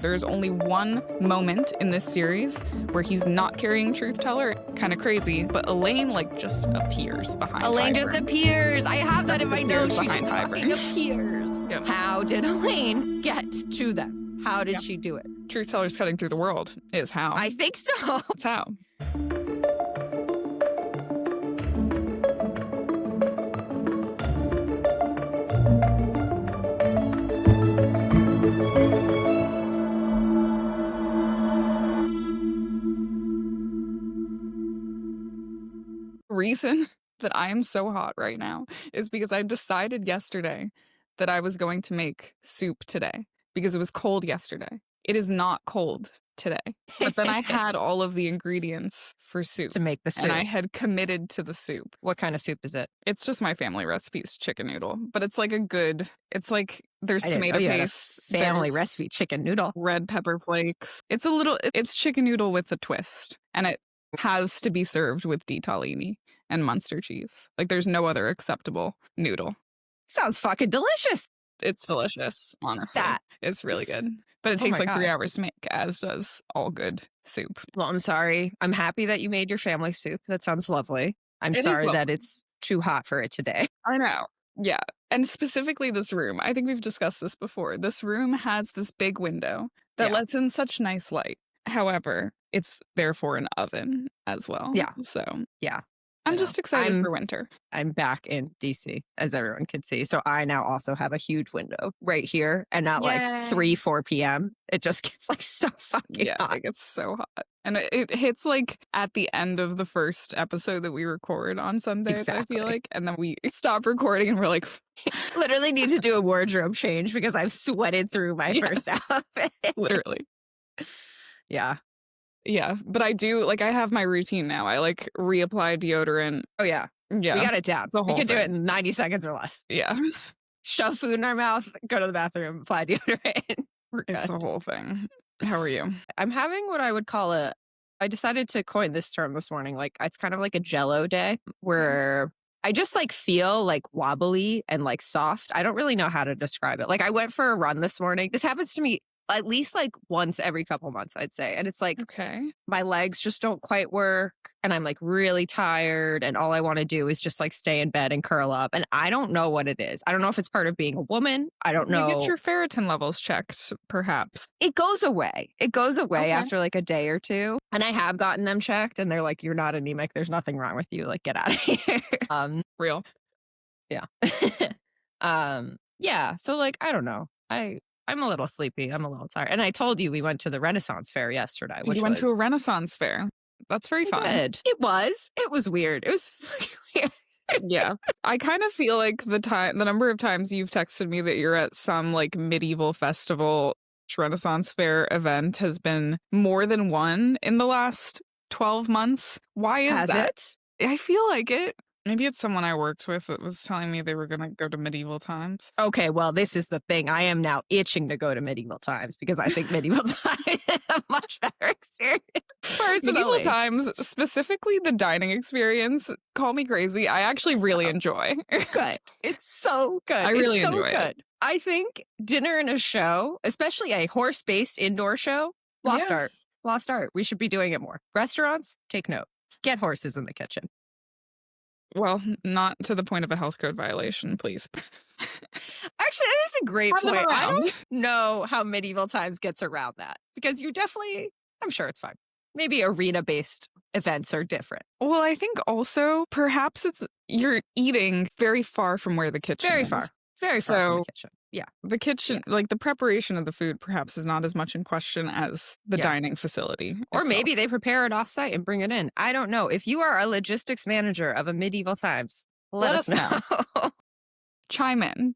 There's only one moment in this series where he's not carrying Truth Teller. Kind of crazy, but Elain like just appears behind Elain Hybern. just appears. I have that in my notes. She just behind fucking appears. Yep. How did Elain get to them? How did she do it? Truth Teller's cutting through the world is how. I think so. That's how. Reason that I am so hot right now is because I decided yesterday that I was going to make soup today because it was cold yesterday. It is not cold today. But then I had all of the ingredients for soup. To make the soup. And I had committed to the soup. What kind of soup is it? It's just my family recipe's chicken noodle, but it's like it's like there's tomato paste. Family there's recipe chicken noodle. red pepper flakes. It's chicken noodle with a twist. And it has to be served with ditalini and Munster cheese. Like there's no other acceptable noodle. Sounds fucking delicious. It's delicious, honestly. It's really good. But it Oh takes my like 3 God. hours to make, as does all good soup. Well, I'm sorry. I'm happy that you made your family soup. That sounds lovely. I'm It is sorry that lovely. it's too hot for it today. I know. Yeah. And specifically this room. I think we've discussed this before. This room has this big window that Yeah. lets in such nice light. However, it's therefore an oven as well. Yeah. So Yeah. I'm I just know. excited for winter. I'm back in DC, as everyone can see. So I now also have a huge window right here. And at like Yay. 3-4 p.m., it just gets like so fucking Yeah, hot. it gets so hot. And it hits like at the end of the first episode that we record on Sundays, I Exactly. feel like. And then we stop recording and we're like, Literally need to do a wardrobe change because I've sweated through my first outfit. literally. Yeah. Yeah. But I do, like, I have my routine now. I like reapply deodorant. Oh, yeah. Yeah. We got it down. The We whole can do it thing. in 90 seconds or less. Yeah. Shove food in our mouth, go to the bathroom, apply deodorant. We're It's good. a whole thing. How are you? I'm having what I would call I decided to coin this term this morning. Like, it's kind of like a jello day where I just like feel like wobbly and like soft. I don't really know how to describe it. Like, I went for a run this morning. This happens to me at least like once every couple months, I'd say. And it's like Okay. my legs just don't quite work and I'm like really tired and all I want to do is just like stay in bed and curl up. And I don't know what it is. I don't know if it's part of being a woman. I don't know. You get your ferritin levels checked, perhaps. It goes away. It goes away Okay. after like a day or two. And I have gotten them checked and they're like, you're not anemic. There's nothing wrong with you. Like, get out of here. Real. Yeah. Yeah. So like, I don't know. I'm a little sleepy. I'm a little tired. And I told you we went to the Renaissance Fair yesterday. Which You went to a Renaissance fair. That's very fun. Did. It was weird. It was fucking weird. Yeah. I kind of feel like the number of times you've texted me that you're at some like medieval festival Renaissance fair event has been more than one in the last 12 months. Why is Has that? it? I feel like it. Maybe it's someone I worked with that was telling me they were going to go to medieval times. Okay, well, this is the thing. I am now itching to go to medieval times because I think medieval times is a much better experience. Medieval Personally. times, specifically the dining experience, call me crazy. I actually really enjoy. Good. It's so good. I really it's so enjoy good. it. I think dinner and a show, especially a horse-based indoor show, lost Yeah. art. Lost art. We should be doing it more. Restaurants, take note. Get horses in the kitchen. Well, not to the point of a health code violation, please. Actually, this is a great Have them point. I around. don't know how medieval times gets around that because I'm sure it's fine. Maybe arena-based events are different. Well, I think also perhaps you're eating very far from where the kitchen Very is. far. Very far from So- the kitchen. Yeah. The kitchen, like the preparation of the food, perhaps is not as much in question as the Yeah. dining facility. Or itself. maybe they prepare it offsite and bring it in. I don't know. If you are a logistics manager of a medieval times, let us know. Chime in.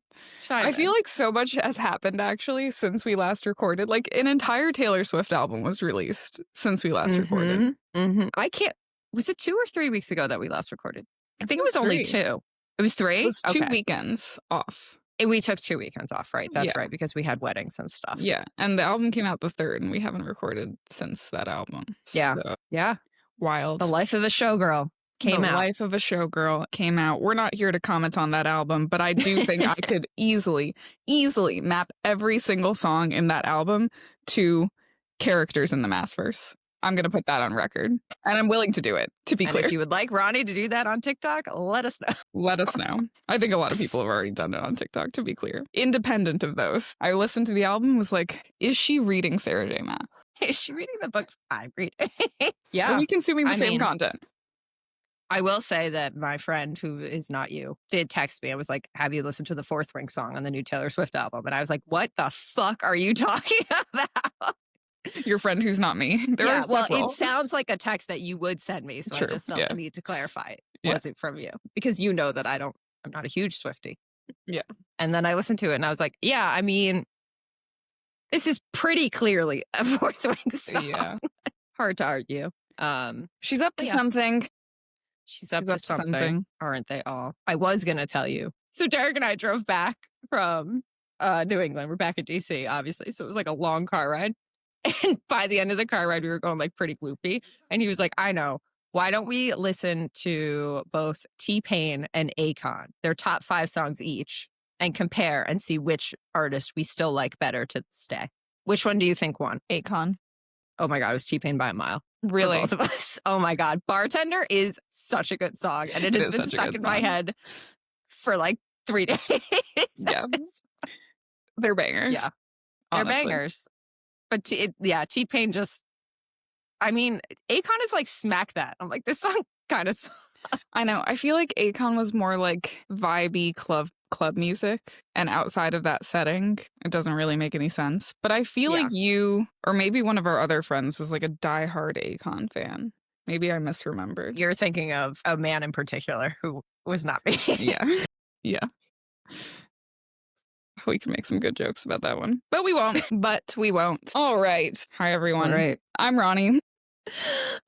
I feel like so much has happened actually since we last recorded. Like an entire Taylor Swift album was released since we last recorded. I can't. Was it 2 or 3 weeks ago that we last recorded? I think it was only 3. 2. It was 3? It was 2 Okay. weekends off. We took 2 weekends off, right? That's Yeah. right, because we had weddings and stuff. Yeah. And the album came out the 3rd, and we haven't recorded since that album. Yeah. So, Yeah. wild. The life of a showgirl. came out. Life of a Showgirl came out. We're not here to comment on that album, but I do think I could easily map every single song in that album to characters in the Maasverse. I'm going to put that on record, and I'm willing to do it, to be clear. If you would like Ronnie to do that on TikTok, let us know. Let us know. I think a lot of people have already done it on TikTok, to be clear. Independent of those, I listened to the album, was like, is she reading Sarah J. Maas? Is she reading the books I'm reading? Yeah. Are we consuming the same content? I will say that my friend, who is not you, did text me. I was like, have you listened to the Fourth Wing song on the new Taylor Swift album? And I was like, what the fuck are you talking about? Your friend who's not me. It sounds like a text that you would send me. So True, I just felt the need to clarify it wasn't from you. Because you know that I'm not a huge Swiftie. Yeah. And then I listened to it and I was like, yeah, I mean, this is pretty clearly a Fourth Wing song. Yeah. Hard to argue. She's up to something. She's up to something. Aren't they all? I was going to tell you. So Derek and I drove back from New England. We're back in DC, obviously. So it was like a long car ride. And by the end of the car ride, we were going like pretty gloopy. And he was like, I know. Why don't we listen to both T-Pain and Akon, their top 5 songs each, and compare and see which artist we still like better to this day? Which one do you think won? Akon. Oh my God, it was T-Pain by a mile. Really? For both of us. Oh my God. Bartender is such a good song. And it has been stuck in my head for like 3 days. Yeah. They're bangers. Yeah. They're bangers. But T-Pain just, I mean, Akon is like smack that. I'm like, this song kind of sucks. I know. I feel like Akon was more like vibey club music. And outside of that setting, it doesn't really make any sense. But I feel like you, or maybe one of our other friends, was like a diehard Akon fan. Maybe I misremembered. You're thinking of a man in particular who was not me. Yeah. Yeah. We can make some good jokes about that one. But we won't. All right. Hi, everyone. All right. I'm Ronnie.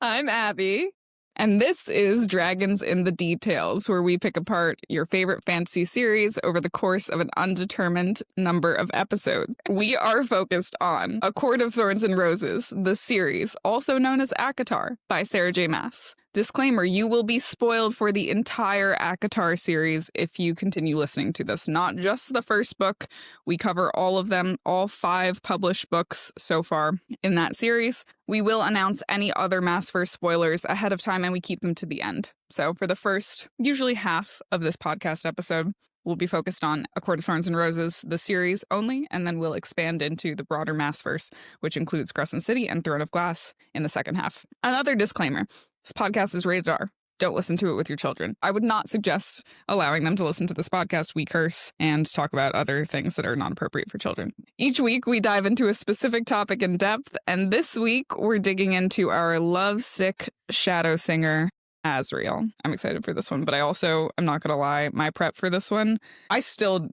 I'm Abby. And this is Dragons in the Details, where we pick apart your favorite fantasy series over the course of an undetermined number of episodes. We are focused on A Court of Thorns and Roses, the series, also known as ACOTAR, by Sarah J. Maas. Disclaimer, you will be spoiled for the entire ACOTAR series if you continue listening to this. Not just the first book. We cover all of them, all 5 published books so far in that series. We will announce any other Maasverse spoilers ahead of time, and we keep them to the end. So for the first, usually half of this podcast episode, we'll be focused on A Court of Thorns and Roses, the series only, and then we'll expand into the broader Maasverse, which includes Crescent City and Throne of Glass in the second half. Another disclaimer. This podcast is rated R. Don't listen to it with your children. I would not suggest allowing them to listen to this podcast. We curse and talk about other things that are not appropriate for children. Each week, we dive into a specific topic in depth, and this week, we're digging into our lovesick shadowsinger, Azriel. I'm excited for this one, but I'm not going to lie, my prep for this one, I still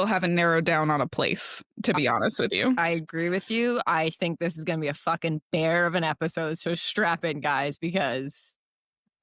haven't narrowed down on a place, to be honest with you. I agree with you. I think this is going to be a fucking bear of an episode. So strap in, guys, because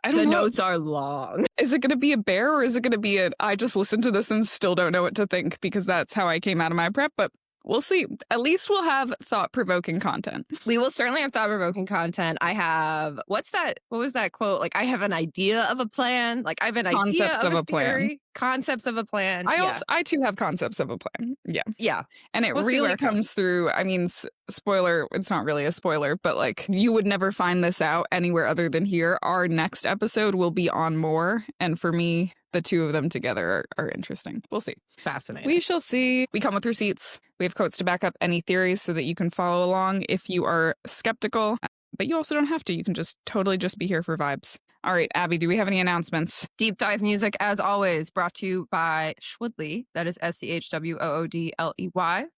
the notes are long. Is it going to be a bear, or is it going to be I just listened to this and still don't know what to think, because that's how I came out of my prep. But we'll see. At least we'll have thought-provoking content. We will certainly have thought-provoking content. I have, what was that quote? Like, I have an idea of a plan. Like, I have an idea of a plan. Concepts of a plan. I too have concepts of a plan. Yeah. Yeah. And it really comes through, I mean, spoiler, it's not really a spoiler, but like, you would never find this out anywhere other than here. Our next episode will be on more. And for me, the two of them together are interesting. We'll see. Fascinating. We shall see. We come with receipts. We have quotes to back up any theories so that you can follow along if you are skeptical. But you also don't have to. You can just totally just be here for vibes. All right, Abby, do we have any announcements? Deep Dive music, as always, brought to you by Schwoodley. That is SCHWOODLEY.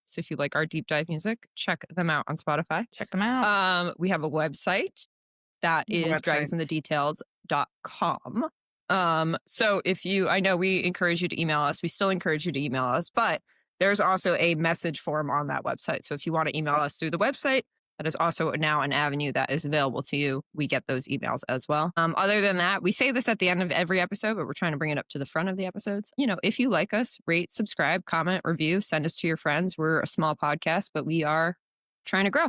So if you like our Deep Dive music, check them out on Spotify. Check them out. We have a website that is dragonsinthedetails.com. So I know we encourage you to email us. We still encourage you to email us, but there's also a message form on that website. So if you want to email us through the website, that is also now an avenue that is available to you. We get those emails as well. Other than that, we say this at the end of every episode, but we're trying to bring it up to the front of the episodes. You know, if you like us, rate, subscribe, comment, review, send us to your friends. We're a small podcast, but we are trying to grow.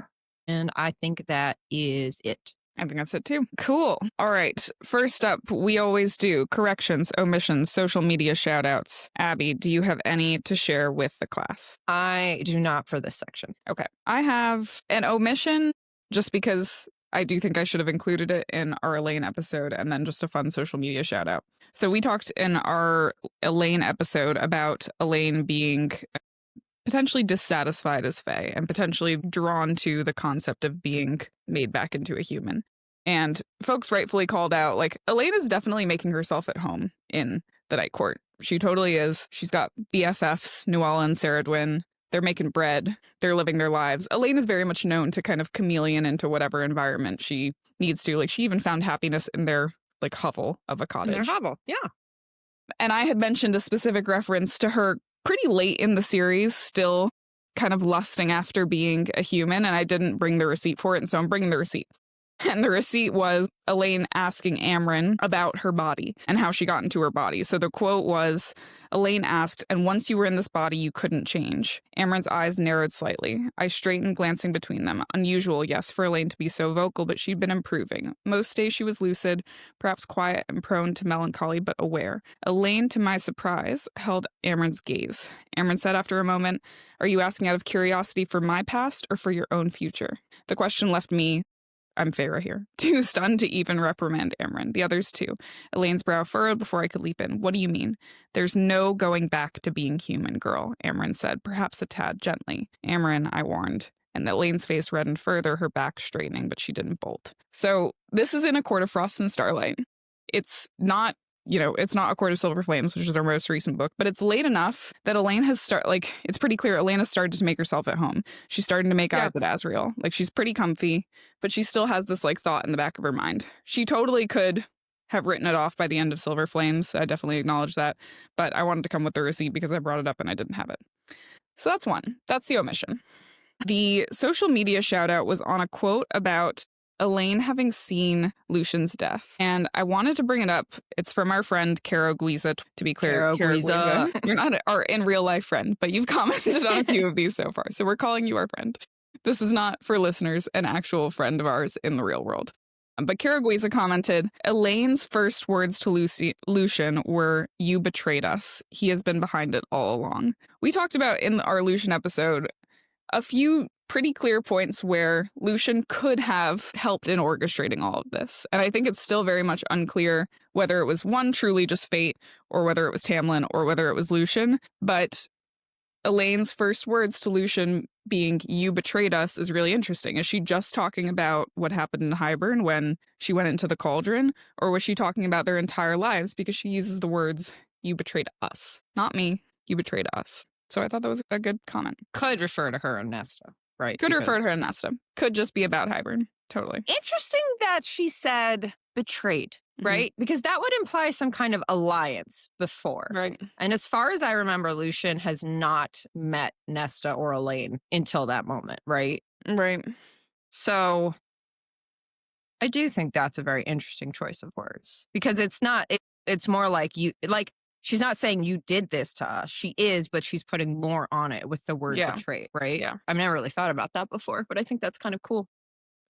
And I think that is it. I think that's it too. Cool. All right. First up, we always do corrections, omissions, social media shout outs. Abby, do you have any to share with the class? I do not for this section. Okay. I have an omission just because I do think I should have included it in our Elain episode, and then just a fun social media shout out. So we talked in our Elain episode about Elain being potentially dissatisfied as Fae and potentially drawn to the concept of being made back into a human. And folks rightfully called out, like, Elain is definitely making herself at home in the Night Court. She totally is. She's got BFFs, Nuala and Sarah Dwin. They're making bread. They're living their lives. Elain is very much known to kind of chameleon into whatever environment she needs to. Like, she even found happiness in their, like, hovel of a cottage. In their hovel, yeah. And I had mentioned a specific reference to her pretty late in the series, still kind of lusting after being a human, and I didn't bring the receipt for it, and so I'm bringing the receipt. And the receipt was Elain asking Amren about her body and how she got into her body. So the quote was, Elain asked, and once you were in this body, you couldn't change. Amren's eyes narrowed slightly. I straightened, glancing between them. Unusual, yes, for Elain to be so vocal, but she'd been improving. Most days she was lucid, perhaps quiet and prone to melancholy, but aware. Elain, to my surprise, held Amren's gaze. Amren said after a moment, are you asking out of curiosity for my past or for your own future? The question left me, I'm Feyre here, too stunned to even reprimand Amren. The others too. Elain's brow furrowed before I could leap in. What do you mean? There's no going back to being human, girl, Amren said, perhaps a tad gently. Amren, I warned. And Elain's face reddened further, her back straightening, but she didn't bolt. So this is in A Court of Frost and Starlight. It's not, it's not A Court of Silver Flames, which is our most recent book, but it's late enough that Elain has it's pretty clear Elain has started to make herself at home. She's starting to make eyes at Azriel. Like, she's pretty comfy, but she still has this, like, thought in the back of her mind. She totally could have written it off by the end of Silver Flames. I definitely acknowledge that, but I wanted to come with the receipt because I brought it up and I didn't have it. So that's one. That's the omission. The social media shout out was on a quote about Elain having seen Lucien's death. And I wanted to bring it up. It's from our friend Caro Guiza, to be clear. Caro Guiza. You're not our in real life friend, but you've commented on a few of these so far. So we're calling you our friend. This is not, for listeners, an actual friend of ours in the real world. But Caro Guiza commented, Elain's first words to Lucien were, you betrayed us. He has been behind it all along. We talked about in our Lucien episode a few pretty clear points where Lucien could have helped in orchestrating all of this. And I think it's still very much unclear whether it was one truly just fate or whether it was Tamlin or whether it was Lucien. But Elain's first words to Lucien being, you betrayed us, is really interesting. Is she just talking about what happened in Hybern when she went into the Cauldron? Or was she talking about their entire lives because she uses the words, you betrayed us? Not me, you betrayed us. So I thought that was a good comment. Could refer to her and Nesta, right? Could refer to her and Nesta. Could just be about Hybern. Totally. Interesting that she said betrayed, right? Mm-hmm. Because that would imply some kind of alliance before. Right. And as far as I remember, Lucien has not met Nesta or Elain until that moment, right? Right. So I do think that's a very interesting choice of words. Because it's not, it's more like she's not saying you did this to us. She is, but she's putting more on it with the word betrayed, right? Yeah. I've never really thought about that before, but I think that's kind of cool.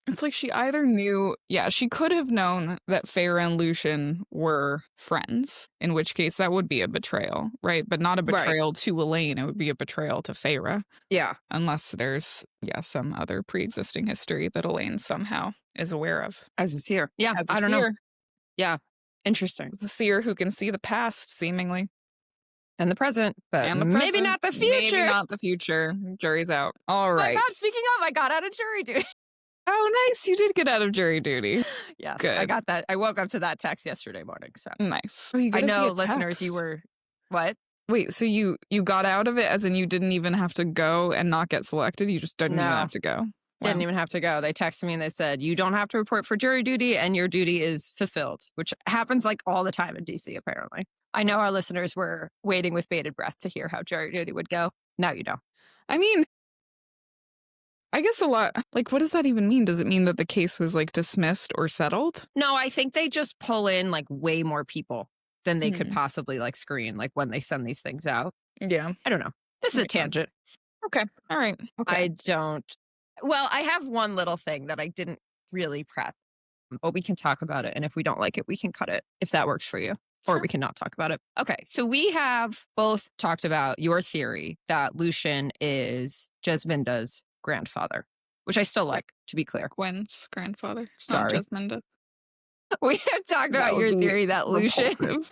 It's like she either knew, she could have known that Feyre and Lucien were friends, in which case that would be a betrayal, right? But not a betrayal to Elain. It would be a betrayal to Feyre. Yeah. Unless there's, some other pre-existing history that Elain somehow is aware of. As a seer. Yeah, I don't know. Yeah. Interesting. The seer who can see the past, seemingly. And the present, but maybe not the future. Maybe not the future. Jury's out. All right. Oh my God, speaking of, I got out of jury duty. Oh, nice. You did get out of jury duty. Yes, good. I got that. I woke up to that text yesterday morning. So nice. Oh, I know, listeners, you were, what? Wait, so you got out of it as in you didn't even have to go and not get selected? You just didn't even have to go? Didn't even have to go. They texted me and they said, you don't have to report for jury duty and your duty is fulfilled, which happens like all the time in DC, apparently. I know our listeners were waiting with bated breath to hear how jury duty would go. Now you know. I mean, I guess a lot, like, what does that even mean? Does it mean that the case was, like, dismissed or settled? No, I think they just pull in, like, way more people than they could possibly, like, screen, like, when they send these things out. Yeah. I don't know. This is a tangent. Okay. All right. Okay. I don't. Well, I have one little thing that I didn't really prep. but we can talk about it. And if we don't like it, we can cut it if that works for you. Or we can not talk about it. Okay, so we have both talked about your theory that Lucien is Jesminda's grandfather, which I still like, to be clear. Gwyn's grandfather. Sorry. Jesminda. We have talked about your theory that Lucien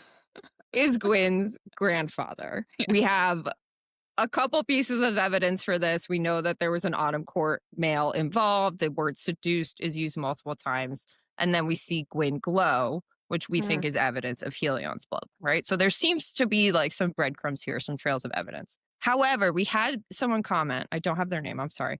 is Gwyn's grandfather. Yeah. We have a couple pieces of evidence for this. We know that there was an Autumn Court male involved. The word seduced is used multiple times. And then we see Gwyn glow, which we think is evidence of Helion's blood, right? So there seems to be like some breadcrumbs here, some trails of evidence. However, we had someone comment, I don't have their name, I'm sorry,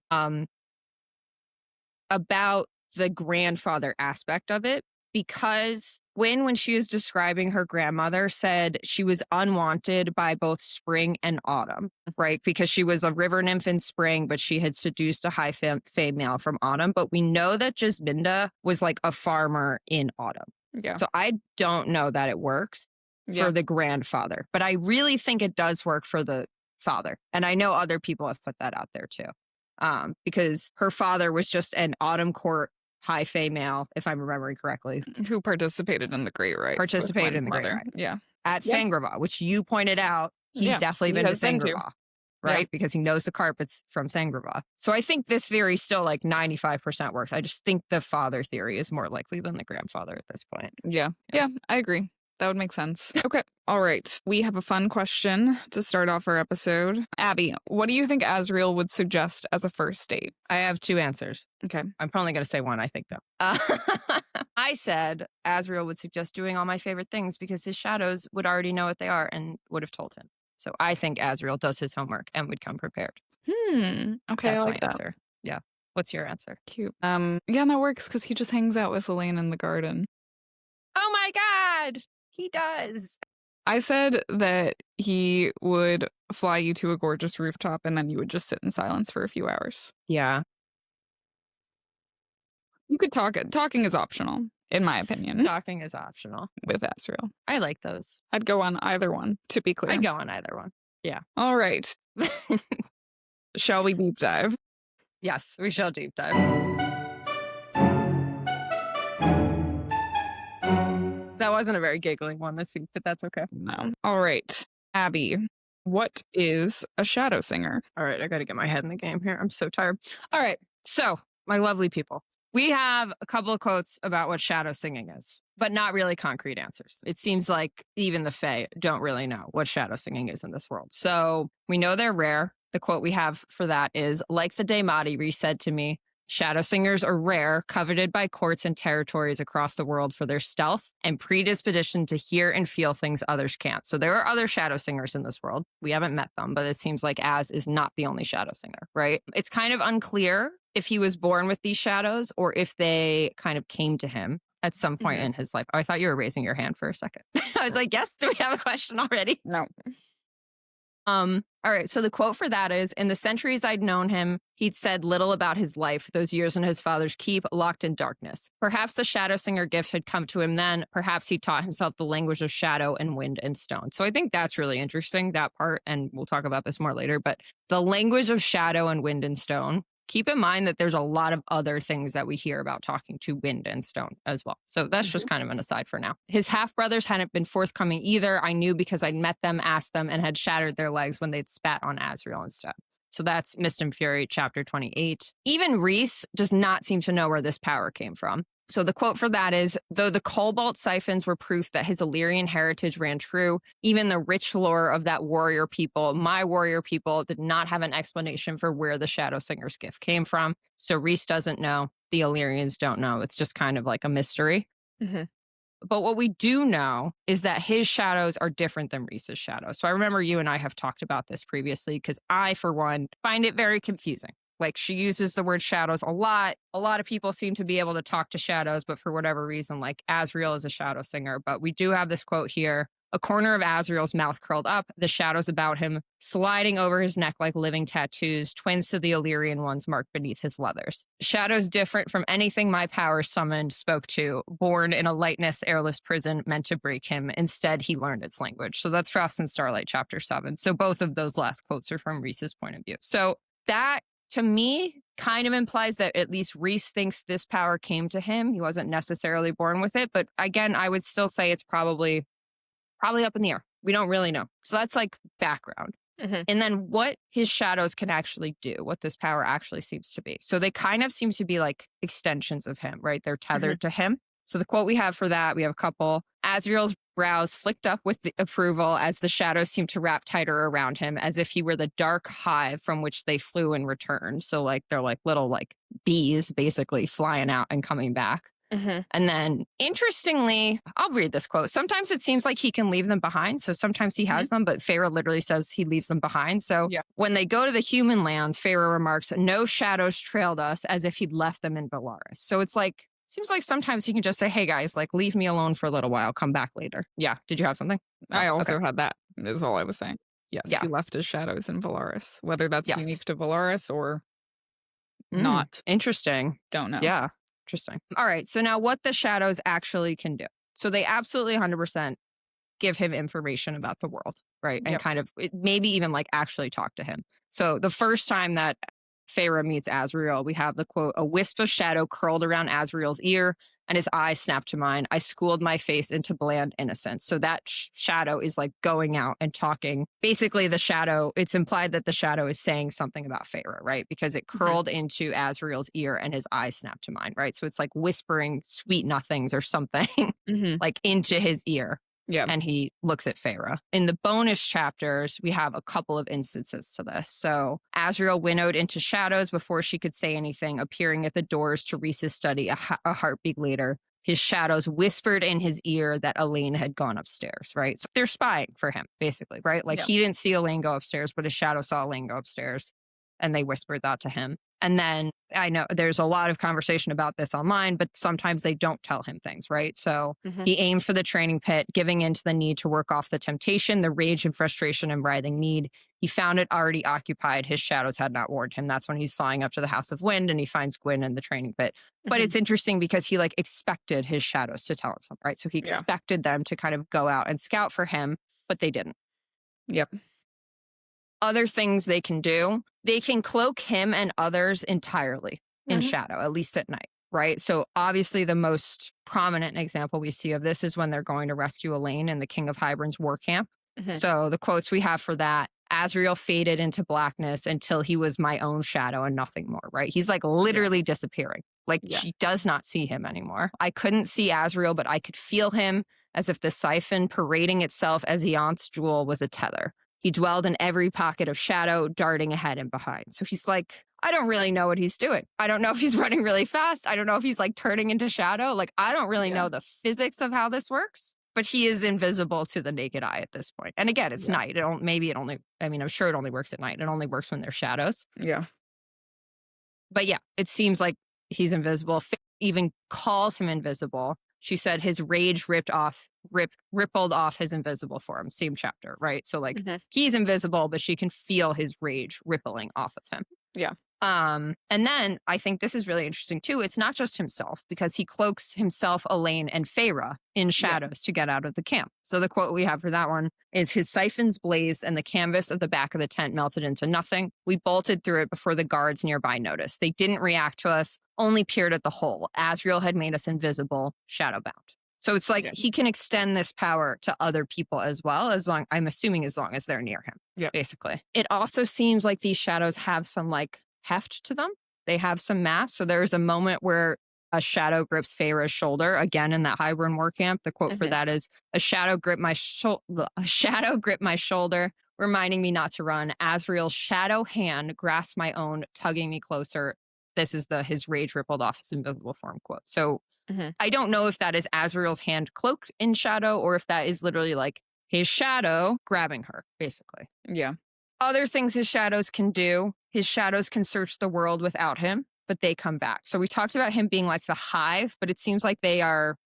about the grandfather aspect of it, because Gwyn, when she was describing her grandmother, said she was unwanted by both spring and autumn, right? Because she was a river nymph in spring, but she had seduced a high female from autumn. But we know that Jesminda was like a farmer in autumn. Yeah. So I don't know that it works for the grandfather, but I really think it does work for the father. And I know other people have put that out there too, because her father was just an Autumn Court high female, if I'm remembering correctly. Who participated in the Great Rite. Participated in the Great Rite. Yeah. At Sangrava, which you pointed out, he's definitely been to Sangrava. Right? Because he knows the carpets from Sangrava. So I think this theory still like 95% works. I just think the father theory is more likely than the grandfather at this point. Yeah, I agree. That would make sense. Okay. All right. We have a fun question to start off our episode. Abby, what do you think Azriel would suggest as a first date? I have two answers. Okay. I'm probably going to say one, I think, though. I said Azriel would suggest doing all my favorite things because his shadows would already know what they are and would have told him. So I think Azriel does his homework and would come prepared. Okay, that's I like my that. answer. Yeah. What's your answer? Cute. Yeah, that works because he just hangs out with Elain in the garden. Oh my God, he does. I said that he would fly you to a gorgeous rooftop and then you would just sit in silence for a few hours. Yeah. You could talk. Talking is optional, in my opinion. Talking is optional. With Azriel. I like those. I'd go on either one, to be clear. I'd go on either one. Yeah. All right. Shall we deep dive? Yes, we shall deep dive. That wasn't a very giggling one this week, but that's okay. No. All right. Abby, what is a shadowsinger? All right, I got to get my head in the game here. I'm so tired. All right. So, my lovely people, we have a couple of quotes about what shadowsinging is, but not really concrete answers. It seems like even the Fae don't really know what shadowsinging is in this world. So we know they're rare. The quote we have for that is, like the day Madi said to me, shadowsingers are rare, coveted by courts and territories across the world for their stealth and predisposition to hear and feel things others can't. So there are other shadowsingers in this world. We haven't met them, but it seems like Az is not the only shadowsinger, right? It's kind of unclear if he was born with these shadows or if they kind of came to him at some point in his life. Oh, I thought you were raising your hand for a second. I was like, yes, do we have a question already? No. All right. So the quote for that is, in the centuries I'd known him, he'd said little about his life, those years in his father's keep, locked in darkness. Perhaps the shadowsinger gift had come to him then. Perhaps he taught himself the language of shadow and wind and stone. So I think that's really interesting, that part. And we'll talk about this more later. But the language of shadow and wind and stone, keep in mind that there's a lot of other things that we hear about talking to wind and stone as well. So that's just kind of an aside for now. His half-brothers hadn't been forthcoming either. I knew because I'd met them, asked them, and had shattered their legs when they'd spat on Azriel instead. So that's Mist and Fury, chapter 28. Even Rhys does not seem to know where this power came from. So the quote for that is, though the cobalt siphons were proof that his Illyrian heritage ran true, even the rich lore of that warrior people, my warrior people, did not have an explanation for where the Shadowsinger's gift came from. So Rhys doesn't know. The Illyrians don't know. It's just kind of like a mystery. But what we do know is that his shadows are different than Rhys's shadows. So I remember you and I have talked about this previously because I, for one, find it very confusing. Like, she uses the word shadows a lot. A lot of people seem to be able to talk to shadows, but for whatever reason, like Azriel is a shadow singer. But we do have this quote here. A corner of Azriel's mouth curled up, the shadows about him sliding over his neck like living tattoos, twins to the Illyrian ones marked beneath his leathers. Shadows different from anything my powers summoned, spoke to, born in a lightness, airless prison meant to break him. Instead, he learned its language. So that's Frost and Starlight, chapter 7. So both of those last quotes are from Rhys's point of view. So that, to me, kind of implies that at least Rhys thinks this power came to him. He wasn't necessarily born with it. But again, I would still say it's probably up in the air. We don't really know. So that's like background. And then what his shadows can actually do, what this power actually seems to be. So they kind of seem to be like extensions of him, right? They're tethered to him. So the quote we have for that, we have a couple. Azriel's brows flicked up with the approval as the shadows seemed to wrap tighter around him, as if he were the dark hive from which they flew and returned. So like they're like little like bees basically flying out and coming back. And then interestingly, I'll read this quote. Sometimes it seems like he can leave them behind. So sometimes he has them, but Feyre literally says he leaves them behind. So when they go to the human lands, Feyre remarks, no shadows trailed us, as if he'd left them in Velaris. So it's like, seems like sometimes he can just say, hey guys, like leave me alone for a little while. Come back later. Yeah. Did you have something? I also had that, is all I was saying. Yes, he left his shadows in Velaris. Whether that's unique to Velaris or not. Interesting. Don't know. Yeah. Interesting. All right. So now what the shadows actually can do. So they absolutely 100% give him information about the world, right? And kind of maybe even like actually talk to him. So the first time that Feyre meets Azriel, we have the quote, a wisp of shadow curled around Azriel's ear and his eye snapped to mine. I schooled my face into bland innocence. So that shadow is like going out and talking. Basically the shadow, it's implied that the shadow is saying something about Feyre, right? Because it curled into Azriel's ear and his eye snapped to mine, right? So it's like whispering sweet nothings or something like into his ear. Yeah. And he looks at Feyre. In the bonus chapters, we have a couple of instances to this. So Azriel winnowed into shadows before she could say anything, appearing at the doors to Rhys's study a heartbeat later. His shadows whispered in his ear that Elain had gone upstairs, right? So they're spying for him, basically, right? Like he didn't see Elain go upstairs, but his shadow saw Elain go upstairs. And they whispered that to him. And then I know there's a lot of conversation about this online, but sometimes they don't tell him things, right? So he aimed for the training pit, giving in to the need to work off the temptation, the rage and frustration and writhing need. He found it already occupied. His shadows had not warned him. That's when he's flying up to the House of Wind and he finds Gwyn in the training pit. But it's interesting because he like expected his shadows to tell him something, right? So he expected them to kind of go out and scout for him, but they didn't. Other things they can do, they can cloak him and others entirely in shadow, at least at night, right? So obviously the most prominent example we see of this is when they're going to rescue Elain in the King of Hybern's war camp. So the quotes we have for that, Azriel faded into blackness until he was my own shadow and nothing more, right? He's like literally disappearing. Like she does not see him anymore. I couldn't see Azriel, but I could feel him as if the siphon parading itself as Eon's jewel was a tether. He dwelled in every pocket of shadow, darting ahead and behind. So he's like, I don't really know what he's doing. I don't know if he's running really fast. I don't know if he's like turning into shadow. Like, I don't really know the physics of how this works, but he is invisible to the naked eye at this point. And again, it's night. I'm sure it only works at night. It only works when there's shadows. But yeah, it seems like he's invisible. Feyre even calls him invisible. She said his rage rippled off his invisible form. Same chapter, right? So like he's invisible, but she can feel his rage rippling off of him. And then I think this is really interesting too. It's not just himself because he cloaks himself, Elain, and Feyre in shadows to get out of the camp. So the quote we have for that one is his siphons blazed and the canvas of the back of the tent melted into nothing. We bolted through it before the guards nearby noticed. They didn't react to us, only peered at the hole. Azriel had made us invisible, shadowbound. So it's like he can extend this power to other people as well, as long as they're near him, basically. It also seems like these shadows have some like heft to them. They have some mass. So there's a moment where a shadow grips Feyre's shoulder, again in that Hybern war camp. The quote for that is, a shadow gripped my shoulder, reminding me not to run. Azriel's shadow hand grasped my own, tugging me closer. This is his rage rippled off his invisible form quote. So I don't know if that is Azriel's hand cloaked in shadow or if that is literally like his shadow grabbing her, basically. Other things his shadows can do, his shadows can search the world without him, but they come back. So we talked about him being like the hive, but it seems like they are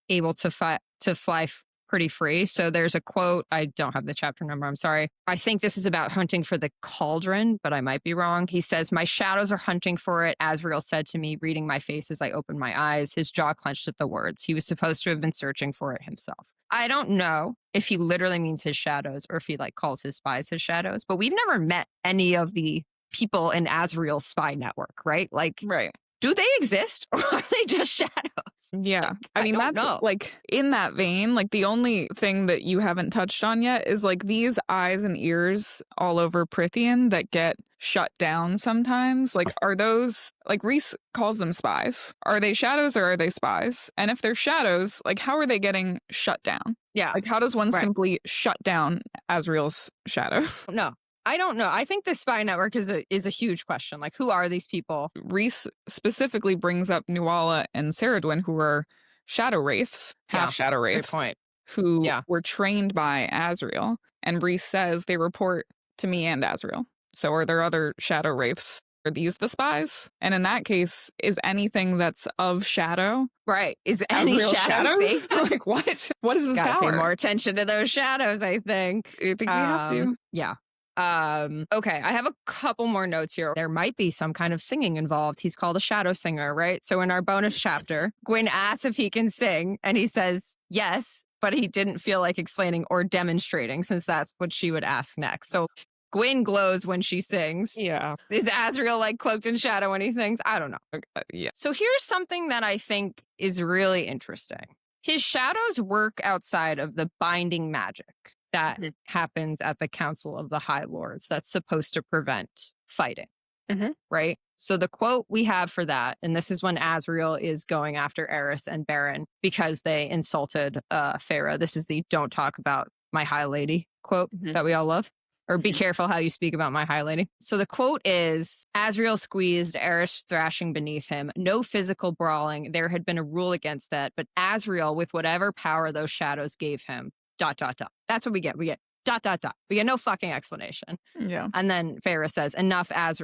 able to fly pretty free. So there's a quote, I don't have the chapter number, I'm sorry. I think this is about hunting for the cauldron, but I might be wrong. He says, my shadows are hunting for it, Azriel said to me, reading my face as I opened my eyes. His jaw clenched at the words. He was supposed to have been searching for it himself. I don't know if he literally means his shadows or if he like calls his spies his shadows, but we've never met any of the people in Azriel's spy network, right? Like, Right. do they exist or are they just shadows? Yeah. I mean, don't that's know. like in that vein, like the only thing that you haven't touched on yet is like these eyes and ears all over Prithian that get shut down sometimes. Like, are those, like Rhys calls them spies. Are they shadows or are they spies? And if they're shadows, like how are they getting shut down? Yeah. Like, how does one Right. simply shut down Azriel's shadows? No, I don't know. I think the spy network is a huge question. Like, who are these people? Rhys specifically brings up Nuala and Ceridwen, who are shadow wraiths, half shadow Great wraiths, point. who were trained by Azriel. And Rhys says they report to me and Azriel. So are there other shadow wraiths? Are these the spies? And in that case, is anything that's of shadow? Right. Is any Azriel shadow safe? Like, what? What is this Gotta power? pay more attention to those shadows, I think. I think we have to. Yeah. Okay, I have a couple more notes here. There might be some kind of singing involved. He's called a shadowsinger, right? So in our bonus chapter, Gwyn asks if he can sing, and he says yes, but he didn't feel like explaining or demonstrating, since that's what she would ask next. So Gwyn glows when she sings. Yeah. Is Azriel like cloaked in shadow when he sings? I don't know. Yeah. So here's something that I think is really interesting. His shadows work outside of the binding magic that happens at the Council of the High Lords that's supposed to prevent fighting, right? So the quote we have for that, and this is when Azriel is going after Eris and Baron because they insulted Farah. This is the "don't talk about my high lady" quote that we all love. Or be careful how you speak about my high lady. So the quote is, Azriel squeezed, Eris thrashing beneath him. No physical brawling. There had been a rule against that. But Azriel, with whatever power those shadows gave him, ... That's what we get. We get ... We get no fucking explanation. Yeah. And then Farah says,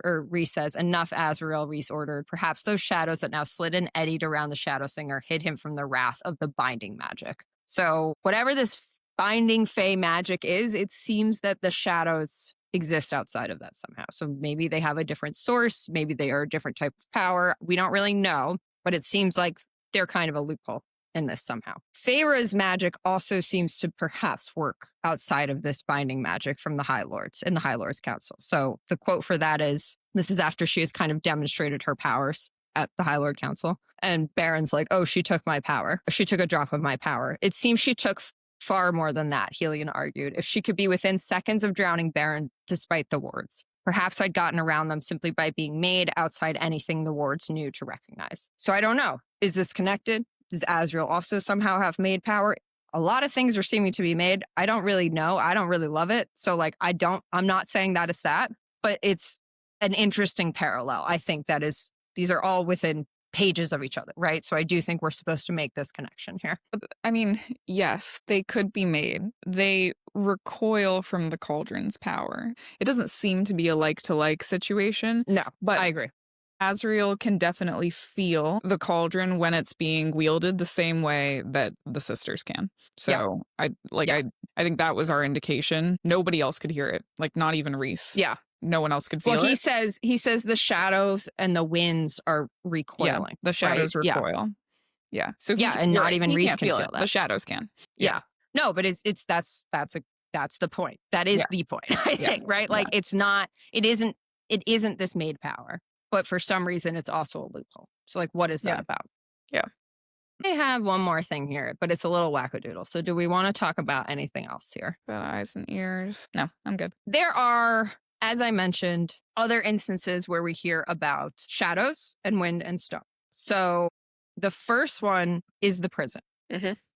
Rhys says, enough, Azriel, Rhys ordered. Perhaps those shadows that now slid and eddied around the shadowsinger hid him from the wrath of the binding magic. So whatever this binding fey magic is, it seems that the shadows exist outside of that somehow. So maybe they have a different source. Maybe they are a different type of power. We don't really know, but it seems like they're kind of a loophole in this somehow. Farah's magic also seems to perhaps work outside of this binding magic from the High Lords in the High Lords Council. So the quote for that is, this is after she has kind of demonstrated her powers at the High Lord Council. And Baron's like, oh, she took my power. She took a drop of my power. It seems she took far more than that, Helion argued. If she could be within seconds of drowning Baron despite the wards, perhaps I'd gotten around them simply by being made outside anything the wards knew to recognize. So I don't know. Is this connected? Does Azriel also somehow have made power? A lot of things are seeming to be made. I don't really know. I don't really love it. So like, I'm not saying that it's that, but it's an interesting parallel. I think that is, these are all within pages of each other, right? So I do think we're supposed to make this connection here. I mean, yes, they could be made. They recoil from the Cauldron's power. It doesn't seem to be a like-to-like situation. No, but I agree. Azriel can definitely feel the Cauldron when it's being wielded the same way that the sisters can. So I think that was our indication. Nobody else could hear it. Like not even Rhys. Yeah. No one else could feel it. Well, he says the shadows and the winds are recoiling. Yeah, the shadows right? recoil. Yeah. So and not even Rhys can feel that. The shadows can. Yeah. No, but that's the point. That is the point, I think, right? Like it isn't this made power. But for some reason, it's also a loophole. So, like, what is that about? Yeah. I have one more thing here, but it's a little wackadoodle. So, do we want to talk about anything else here? About eyes and ears? No, I'm good. There are, as I mentioned, other instances where we hear about shadows and wind and stone. So, the first one is the prison.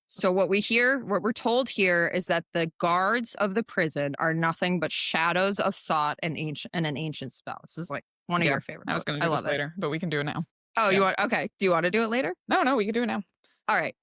So, what we're told here is that the guards of the prison are nothing but shadows of thought and an ancient spell. This is like one of your favorite I was going to do this later, but we can do it now. Oh, you want? Okay. Do you want to do it later? No, we can do it now. All right.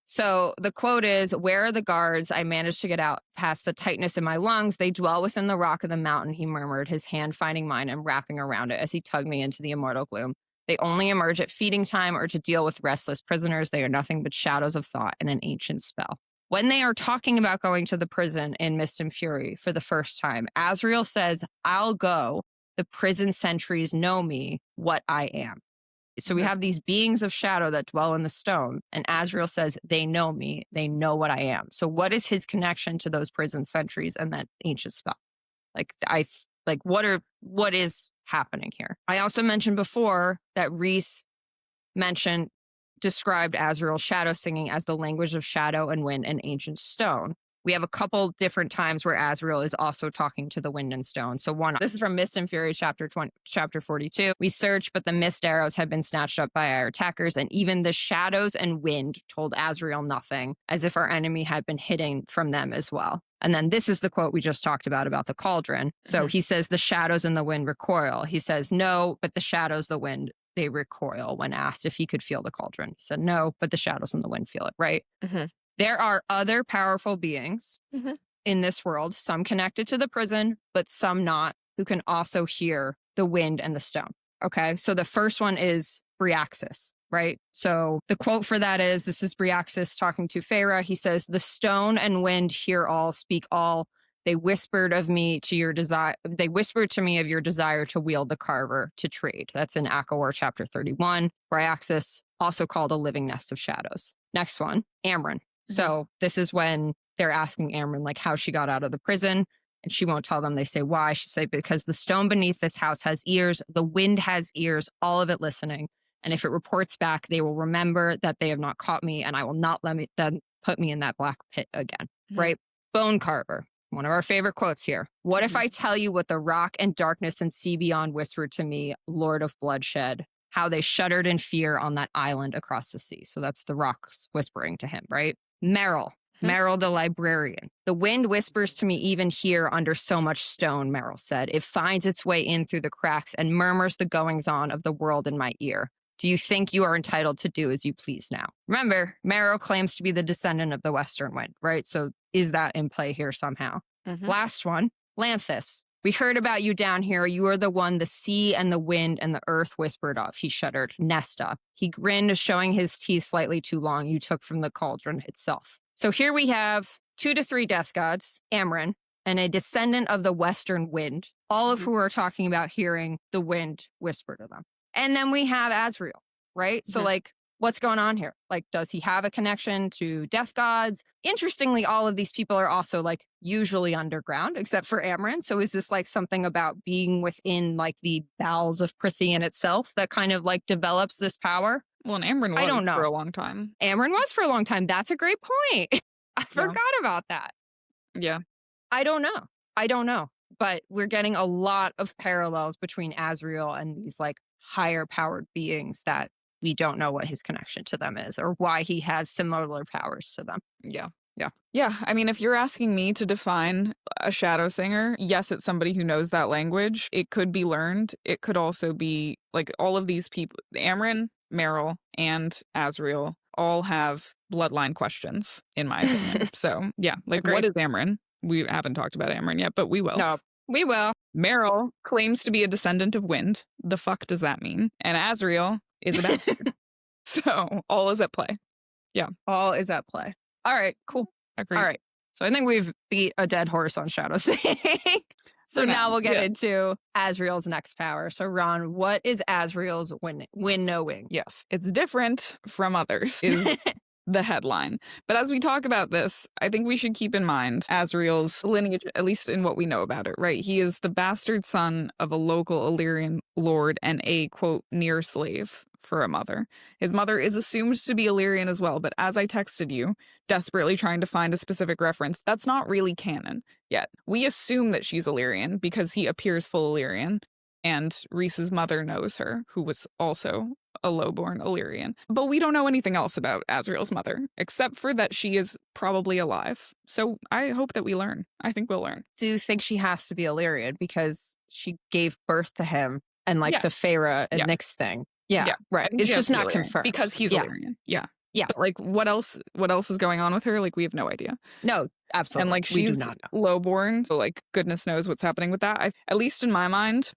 So the quote is, where are the guards? I managed to get out past the tightness in my lungs. They dwell within the rock of the mountain, he murmured, his hand finding mine and wrapping around it as he tugged me into the immortal gloom. They only emerge at feeding time or to deal with restless prisoners. They are nothing but shadows of thought and an ancient spell. When they are talking about going to the prison in Mist and Fury for the first time, Azriel says, I'll go. The prison sentries know me, what I am. So we have these beings of shadow that dwell in the stone. And Azriel says, they know me. They know what I am. So what is his connection to those prison sentries and that ancient spell? What is happening here. I also mentioned before that Rhys described Azriel's shadow singing as the language of shadow and wind and ancient stone. We have a couple different times where Azriel is also talking to the wind and stone. So this is from Mist and Fury, chapter 42. We searched, but the mist arrows had been snatched up by our attackers, and even the shadows and wind told Azriel nothing, as if our enemy had been hidden from them as well. And then this is the quote we just talked about the cauldron. So he says, the shadows and the wind recoil. He says, no, but the shadows, the wind, they recoil when asked if he could feel the cauldron. He said, no, but the shadows and the wind feel it, right? There are other powerful beings in this world, some connected to the prison, but some not, who can also hear the wind and the stone. Okay, so the first one is Bryaxis, right? So the quote for that is, this is Bryaxis talking to Feyre. He says, the stone and wind hear all, speak all. They whispered of me to your desire. They whispered to me of your desire to wield the Carver to trade. That's in ACOTAR chapter 31. Bryaxis, also called a living nest of shadows. Next one, Amren. So this is when they're asking Amren, like, how she got out of the prison, and she won't tell them. They say, why? She say, because the stone beneath this house has ears, the wind has ears, all of it listening. And if it reports back, they will remember that they have not caught me, and I will not let them put me in that black pit again, right? Bone Carver, one of our favorite quotes here. What if I tell you what the rock and darkness and sea beyond whispered to me, Lord of bloodshed, how they shuddered in fear on that island across the sea? So that's the rocks whispering to him, right? Meryl the librarian. The wind whispers to me even here under so much stone, Meryl said. It finds its way in through the cracks and murmurs the goings-on of the world in my ear. Do you think you are entitled to do as you please now? Remember, Meryl claims to be the descendant of the Western Wind, right? So is that in play here somehow? Last one, Lanthus. We heard about you down here. You are the one the sea and the wind and the earth whispered of. He shuddered. Nesta. He grinned, showing his teeth slightly too long. You took from the cauldron itself. So here we have 2 to 3 death gods, Amren, and a descendant of the Western Wind, all of who are talking about hearing the wind whisper to them. And then we have Azriel, right? So like, what's going on here? Like, does he have a connection to death gods? Interestingly, all of these people are also like usually underground, except for Amren. So is this like something about being within like the bowels of Prythian itself that kind of like develops this power? Well, and Amren was I don't know. for a long time. Amren was for a long time. That's a great point. I forgot about that. Yeah. I don't know. But we're getting a lot of parallels between Azriel and these like higher powered beings that we don't know what his connection to them is or why he has similar powers to them. Yeah. I mean, if you're asking me to define a shadowsinger, yes, it's somebody who knows that language. It could be learned. It could also be like all of these people, Amren, Meryl, and Azriel all have bloodline questions, in my opinion. So yeah, like Agreed. What is Amren? We haven't talked about Amren yet, but we will. No, we will. Meryl claims to be a descendant of wind. The fuck does that mean? And Azriel is a bastard. So all is at play. Yeah. All is at play. All right, cool. Agreed. All right. So I think we've beat a dead horse on shadow singing. So now we'll get into Azriel's next power. So Ron, what is Azriel's winnowing? Yes, it's different from others is the headline. But as we talk about this, I think we should keep in mind Azriel's lineage, at least in what we know about it, right? He is the bastard son of a local Illyrian lord and a, quote, near slave for a mother. His mother is assumed to be Illyrian as well, but as I texted you, desperately trying to find a specific reference, that's not really canon yet. We assume that she's Illyrian because he appears full Illyrian, and Rhys's mother knows her, who was also a lowborn Illyrian. But we don't know anything else about Azriel's mother, except for that she is probably alive. So I hope that we learn. I think we'll learn. Do you think she has to be Illyrian because she gave birth to him and like the Feyre and Nyx thing? Yeah, right. It's just not confirmed. Because he's Illyrian. Yeah. But like, what else is going on with her? Like, we have no idea. No, absolutely. And like, she's lowborn, so like, goodness knows what's happening with that. At least in my mind,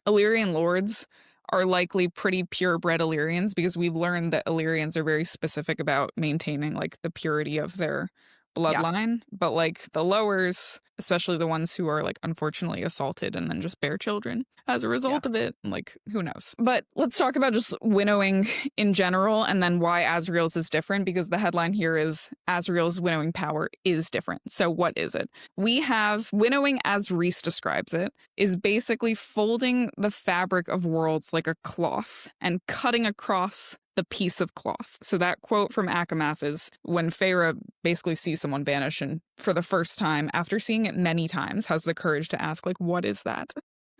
Illyrian lords are likely pretty purebred Illyrians because we've learned that Illyrians are very specific about maintaining like the purity of their bloodline, but like the lowers, especially the ones who are like unfortunately assaulted and then just bear children as a result of it, like who knows. But let's talk about just winnowing in general and then why Azriel's is different, because the headline here is Azriel's winnowing power is different. So what is it? We have winnowing, as Rhys describes it, is basically folding the fabric of worlds like a cloth and cutting across the piece of cloth. So that quote from Akamath is when Feyre basically sees someone vanish and for the first time, after seeing it many times, has the courage to ask, like, what is that?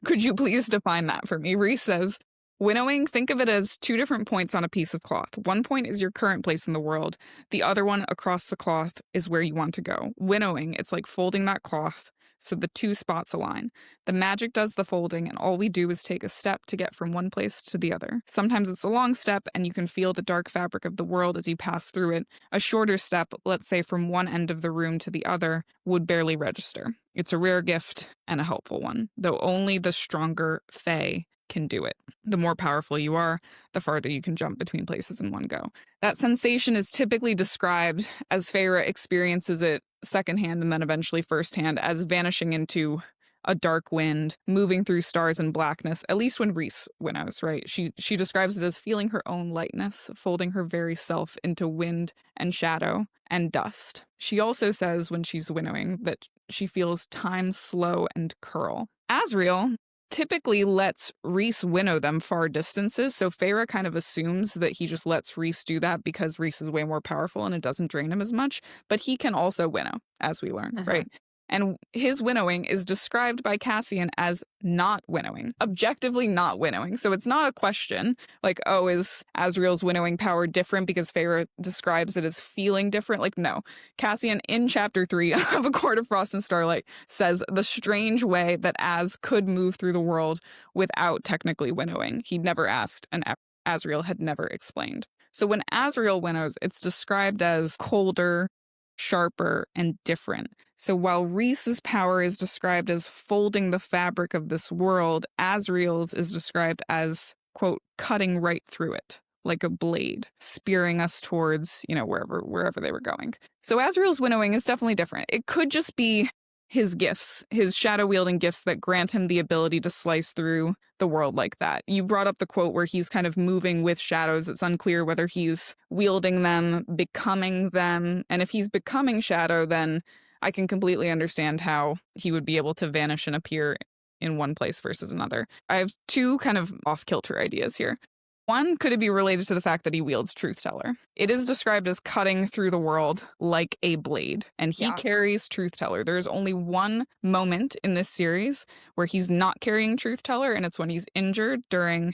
Could you please define that for me? Rhys says, winnowing, think of it as two different points on a piece of cloth. One point is your current place in the world. The other one across the cloth is where you want to go. Winnowing, it's like folding that cloth so the two spots align. The magic does the folding, and all we do is take a step to get from one place to the other. Sometimes it's a long step, and you can feel the dark fabric of the world as you pass through it. A shorter step, let's say from one end of the room to the other, would barely register. It's a rare gift and a helpful one, though only the stronger Fae can do it. The more powerful you are, the farther you can jump between places in one go. That sensation is typically described, as Feyre experiences it secondhand and then eventually firsthand, as vanishing into a dark wind, moving through stars and blackness, at least when Rhys winnows, right? She describes it as feeling her own lightness, folding her very self into wind and shadow and dust. She also says when she's winnowing that she feels time slow and curl. Azriel typically lets Rhys winnow them far distances, so Feyre kind of assumes that he just lets Rhys do that because Rhys is way more powerful and it doesn't drain him as much, but he can also winnow, as we learn, right? And his winnowing is described by Cassian as not winnowing, objectively not winnowing. So it's not a question like, oh, is Azriel's winnowing power different because Feyre describes it as feeling different? Like, no. Cassian in chapter 3 of A Court of Frost and Starlight says the strange way that Az could move through the world without technically winnowing. He'd never asked, and Azriel had never explained. So when Azriel winnows, it's described as colder, sharper, and different. So while Rhys's power is described as folding the fabric of this world, Azriel's is described as, quote, cutting right through it, like a blade, spearing us towards, wherever they were going. So Azriel's winnowing is definitely different. It could just be his gifts, his shadow-wielding gifts that grant him the ability to slice through the world like that. You brought up the quote where he's kind of moving with shadows. It's unclear whether he's wielding them, becoming them, and if he's becoming shadow, then I can completely understand how he would be able to vanish and appear in one place versus another. I have two kind of off-kilter ideas here. One, could it be related to the fact that he wields Truth Teller? It is described as cutting through the world like a blade, and he carries Truth Teller. There is only one moment in this series where he's not carrying Truth Teller, and it's when he's injured during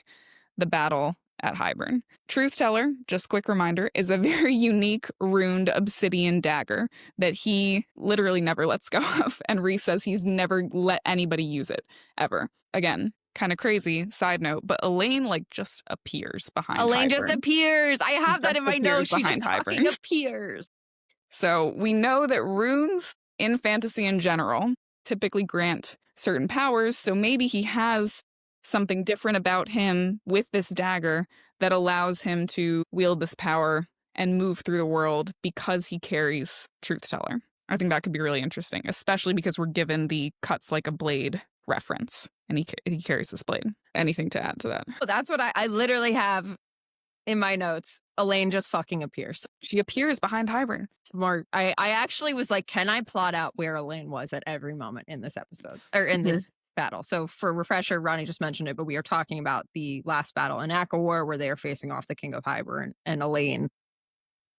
the battle at Hybern. Truth Teller, just quick reminder, is a very unique runed obsidian dagger that he literally never lets go of, and Rhys says he's never let anybody use it, ever. Again, kind of crazy, side note, but Elain, just appears behind Elain Hybern. Just appears. I have that in my notes. She just fucking appears. So we know that runes in fantasy in general typically grant certain powers, so maybe he has something different about him with this dagger that allows him to wield this power and move through the world because he carries Truth Teller. I think that could be really interesting, especially because we're given the cuts like a blade reference, and he carries this blade. Anything to add to that? Well, that's what I literally have in my notes. Elain just fucking appears. She appears behind Hybern. I actually was like, can I plot out where Elain was at every moment in this episode or in this battle? So for refresher, Ronnie just mentioned it, but we are talking about the last battle in ACOTAR where they are facing off the King of Hybern, and Elain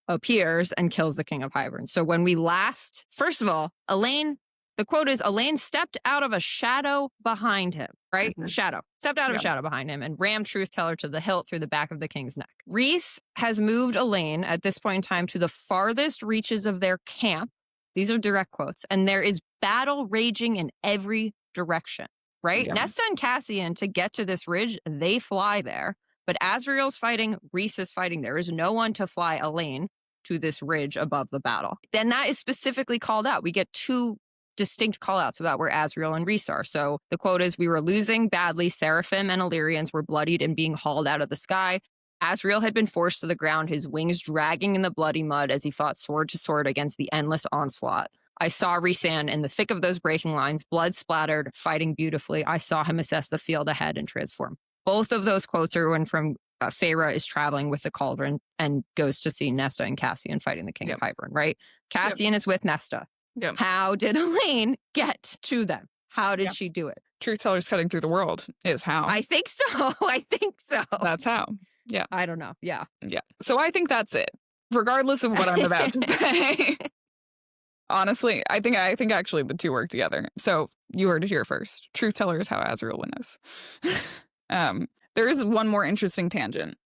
appears and kills the King of Hybern. So when we last, first of all, Elain, the quote is, Elain stepped out of a shadow behind him, right? Shadow. Stepped out of a shadow behind him and rammed Truth Teller to the hilt through the back of the king's neck. Rhys has moved Elain at this point in time to the farthest reaches of their camp. These are direct quotes. And there is battle raging in every direction, right? Yeah. Nesta and Cassian, to get to this ridge, they fly there. But Azriel's fighting, Rhys is fighting. There is no one to fly Elain to this ridge above the battle. Then that is specifically called out. We get two distinct callouts about where Azriel and Rhys are. So the quote is, we were losing badly. Seraphim and Illyrians were bloodied and being hauled out of the sky. Azriel had been forced to the ground, his wings dragging in the bloody mud as he fought sword to sword against the endless onslaught. I saw Rhysand in the thick of those breaking lines, blood splattered, fighting beautifully. I saw him assess the field ahead and transform. Both of those quotes are when from Feyre is traveling with the Cauldron and goes to see Nesta and Cassian fighting the King of Hybern, right? Cassian is with Nesta. Yep. How did Elain get to them? How did she do it? Truth tellers cutting through the world is how. I think so. I think so. That's how. Yeah. I don't know. Yeah. Yeah. So I think that's it. Regardless of what I'm about to say. Honestly, I think actually the two work together. So you heard it here first. Truth teller is how Azriel winnows. There is one more interesting tangent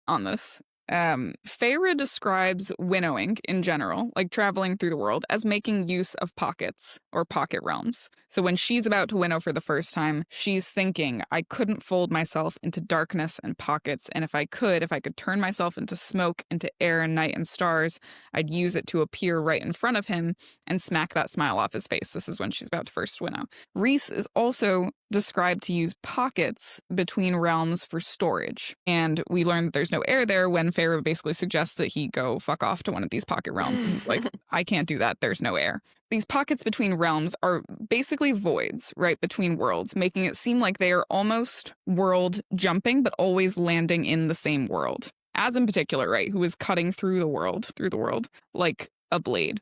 on this. Feyre describes winnowing in general, like traveling through the world, as making use of pockets or pocket realms. So when she's about to winnow for the first time, she's thinking, I couldn't fold myself into darkness and pockets, and if I could turn myself into smoke, into air and night and stars, I'd use it to appear right in front of him and smack that smile off his face. This is when she's about to first winnow. Rhys is also described to use pockets between realms for storage, and we learn that there's no air there when Feyre basically suggests that he go fuck off to one of these pocket realms. And he's like, I can't do that. There's no air. These pockets between realms are basically voids, right, between worlds, making it seem like they are almost world jumping, but always landing in the same world. As in particular, right, who is cutting through the world, like a blade.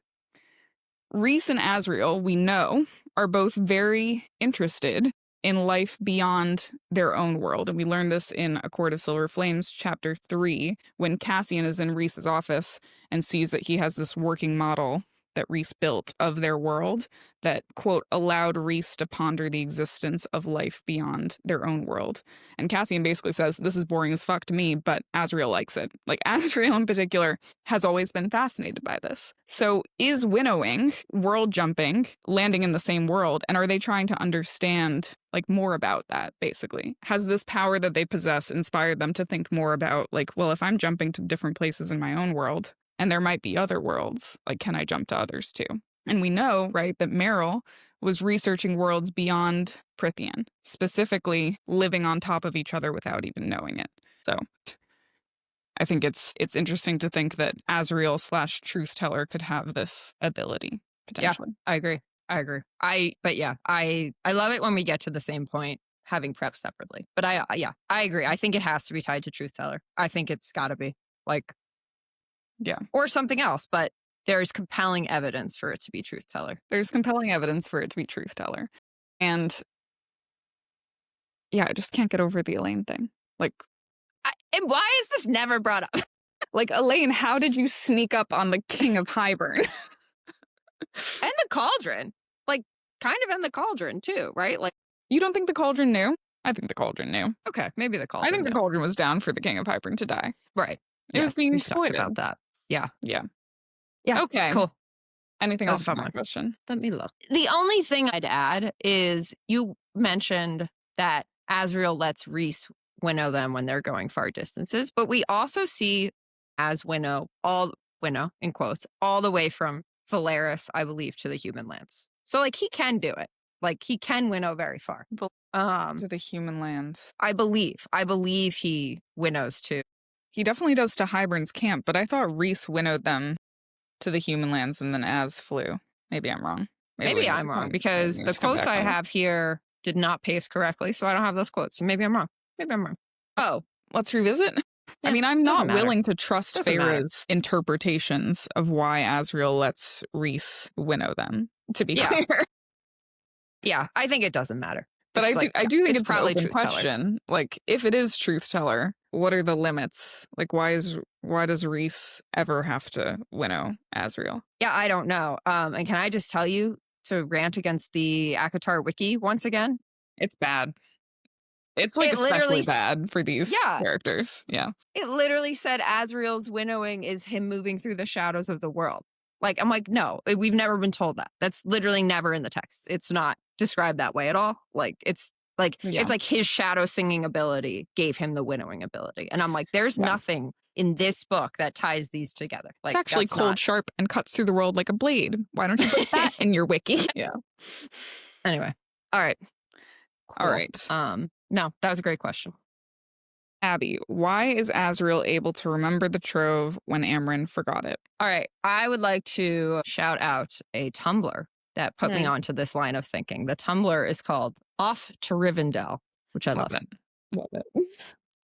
Rhys and Azriel, we know, are both very interested in life beyond their own world. And we learn this in A Court of Silver Flames, chapter 3, when Cassian is in Rhys's office and sees that he has this working model that Rhys built of their world that, quote, allowed Rhys to ponder the existence of life beyond their own world. And Cassian basically says, this is boring as fuck to me, but Azriel likes it. Like, Azriel in particular has always been fascinated by this. So is winnowing, world jumping, landing in the same world, and are they trying to understand, like, more about that, basically? Has this power that they possess inspired them to think more about, like, well, if I'm jumping to different places in my own world, and there might be other worlds, like, can I jump to others too? And we know, right, that Meryl was researching worlds beyond Prythian, specifically living on top of each other without even knowing it. So I think it's interesting to think that Azriel / truth teller could have this ability, potentially. Yeah, I agree. I love it when we get to the same point, having prep separately. But I agree. I think it has to be tied to truth teller. I think it's got to be, like, yeah. Or something else, but there's compelling evidence for it to be truth teller. There's compelling evidence for it to be truth teller. And yeah, I just can't get over the Elain thing. Like, and why is this never brought up? Like, Elain, how did you sneak up on the King of Hybern? And the Cauldron. Like, kind of in the Cauldron too, right? Like, you don't think the Cauldron knew? I think the Cauldron knew. Okay, maybe the Cauldron I think knew. the Cauldron was down for the King of Hybern to die. Right. It was being we exploited. talked about that. Yeah. Yeah. Yeah. Okay. Cool. Anything That else was a fun on my one. question? Let me look. The only thing I'd add is you mentioned that Azriel lets Rhys winnow them when they're going far distances, but we also see as winnow, in quotes, all the way from Valeris, I believe, to the human lands. So, like, he can do it. Like, he can winnow very far. To the human lands. I believe he winnows too. He definitely does to Hybern's camp, but I thought Rhys winnowed them to the human lands and then Az flew. Maybe I'm wrong. Maybe I'm wrong because the quotes I have here did not paste correctly, so I don't have those quotes. So maybe I'm wrong. Oh, let's revisit. Yeah, I mean, I'm not matter. willing to trust Doesn't matter. Feyre's interpretations of why Azriel lets Rhys winnow them, to be clear. Yeah, I think it doesn't matter. But I do think it's probably an open truth teller. question. Like, if it is truth teller, what are the limits? Like, why does Rhys ever have to winnow Azriel? Yeah, I don't know. And can I just tell you to rant against the ACOTAR wiki once again? It's bad. It's like especially bad for these characters. Yeah. It literally said Azriel's winnowing is him moving through the shadows of the world. Like, I'm like, no, we've never been told that. That's literally never in the text. It's not described that way at all. Like, it's like his shadow singing ability gave him the winnowing ability. And I'm like, there's nothing in this book that ties these together. Like, it's actually cold, sharp, and cuts through the world like a blade. Why don't you put that in your wiki? Yeah. Anyway. All right. Cool. All right. No, that was a great question. Abby, why is Azriel able to remember the trove when Amren forgot it? All right. I would like to shout out a Tumblr that put me onto this line of thinking. The Tumblr is called Off to Rivendell, which I love. It. Love it.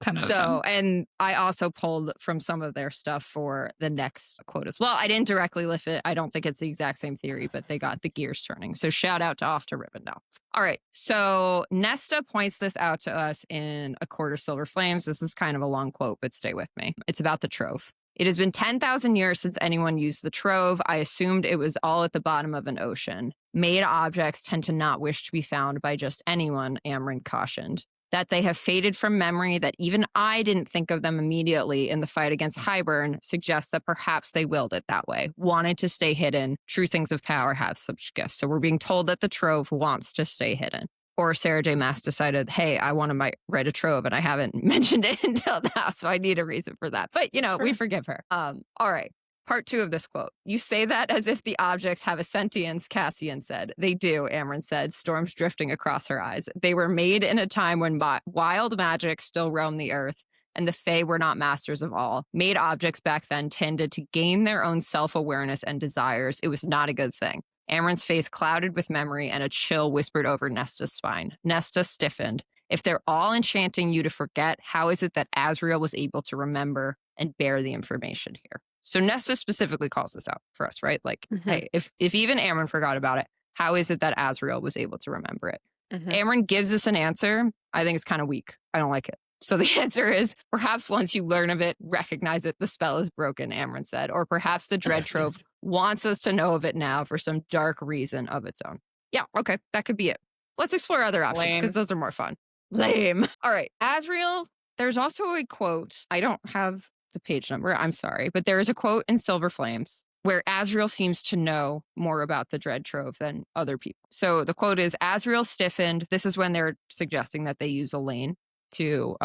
10 out of So, 10. and I also pulled from some of their stuff for the next quote as well. I didn't directly lift it. I don't think it's the exact same theory, but they got the gears turning. So shout out to Off to Rivendell. All right. So Nesta points this out to us in A Court of Silver Flames. This is kind of a long quote, but stay with me. It's about the trove. It has been 10,000 years since anyone used the trove. I assumed it was all at the bottom of an ocean. Made objects tend to not wish to be found by just anyone, Amren cautioned. That they have faded from memory, that even I didn't think of them immediately in the fight against Hybern, suggests that perhaps they willed it that way, wanted to stay hidden. True things of power have such gifts. So we're being told that the trove wants to stay hidden. Or Sarah J. Maas decided, hey, I want to write a trove, and I haven't mentioned it until now, so I need a reason for that. But, we forgive her. All right. Part 2 of this quote. You say that as if the objects have a sentience, Cassian said. They do, Amren said, storms drifting across her eyes. They were made in a time when wild magic still roamed the earth, and the Fae were not masters of all. Made objects back then tended to gain their own self-awareness and desires. It was not a good thing. Amren's face clouded with memory, and a chill whispered over Nesta's spine. Nesta stiffened. If they're all enchanting you to forget, how is it that Azriel was able to remember and bear the information here? So Nesta specifically calls this out for us, right? Like, hey, if even Amren forgot about it, how is it that Azriel was able to remember it? Amren gives us an answer. I think it's kind of weak. I don't like it. So the answer is, perhaps once you learn of it, recognize it, the spell is broken, Amren said. Or perhaps the Dread Trove wants us to know of it now for some dark reason of its own. Yeah, okay, that could be it. Let's explore other options, because those are more fun. Lame. All right, Azriel, there's also a quote. I don't have the page number, I'm sorry, but there is a quote in Silver Flames where Azriel seems to know more about the Dread Trove than other people. So the quote is, Azriel stiffened. This is when they're suggesting that they use Elain to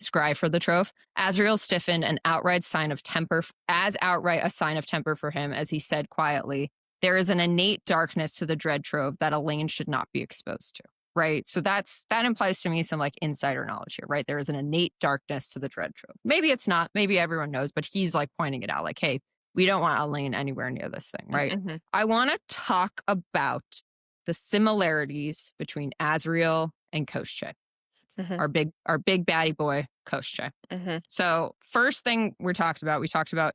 scry for the trove. Azriel stiffened, an outright sign of temper, outright a sign of temper for him, as he said quietly, there is an innate darkness to the Dread Trove that Elain should not be exposed to. Right. So that implies to me some like insider knowledge here, right? There is an innate darkness to the Dread Trove. Maybe it's not. Maybe everyone knows, but he's like pointing it out like, hey, we don't want Elain anywhere near this thing, right? I want to talk about the similarities between Azriel and Koschei, our big baddie boy, Koschei. So first thing we talked about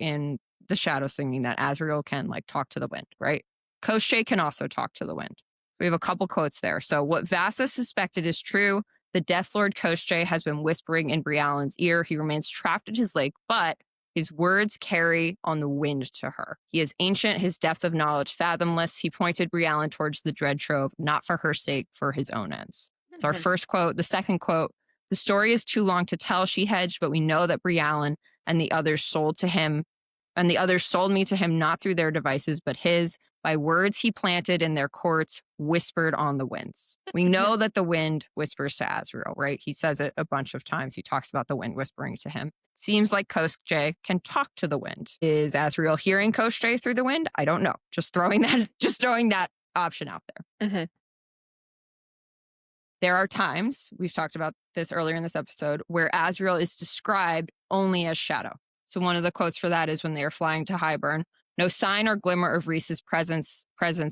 in the shadowsinging that Azriel can like talk to the wind, right? Koschei can also talk to the wind. We have a couple quotes there. So what Vassa suspected is true. The Death Lord Koschei has been whispering in Briallen's ear. He remains trapped at his lake, but his words carry on the wind to her. He is ancient, his depth of knowledge fathomless. He pointed Briallen towards the Dread Trove, not for her sake, for his own ends. It's our first quote. The second quote, the story is too long to tell, she hedged, but we know that Briallen and the others sold me to him not through their devices, but his. By words he planted in their courts, whispered on the winds. We know that the wind whispers to Azriel, right? He says it a bunch of times. He talks about the wind whispering to him. Seems like Koschei can talk to the wind. Is Azriel hearing Koschei through the wind? I don't know. Just throwing that option out there. There are times, we've talked about this earlier in this episode, where Azriel is described only as shadow. So one of the quotes for that is when they are flying to Hybern. No sign or glimmer of Rhys's presence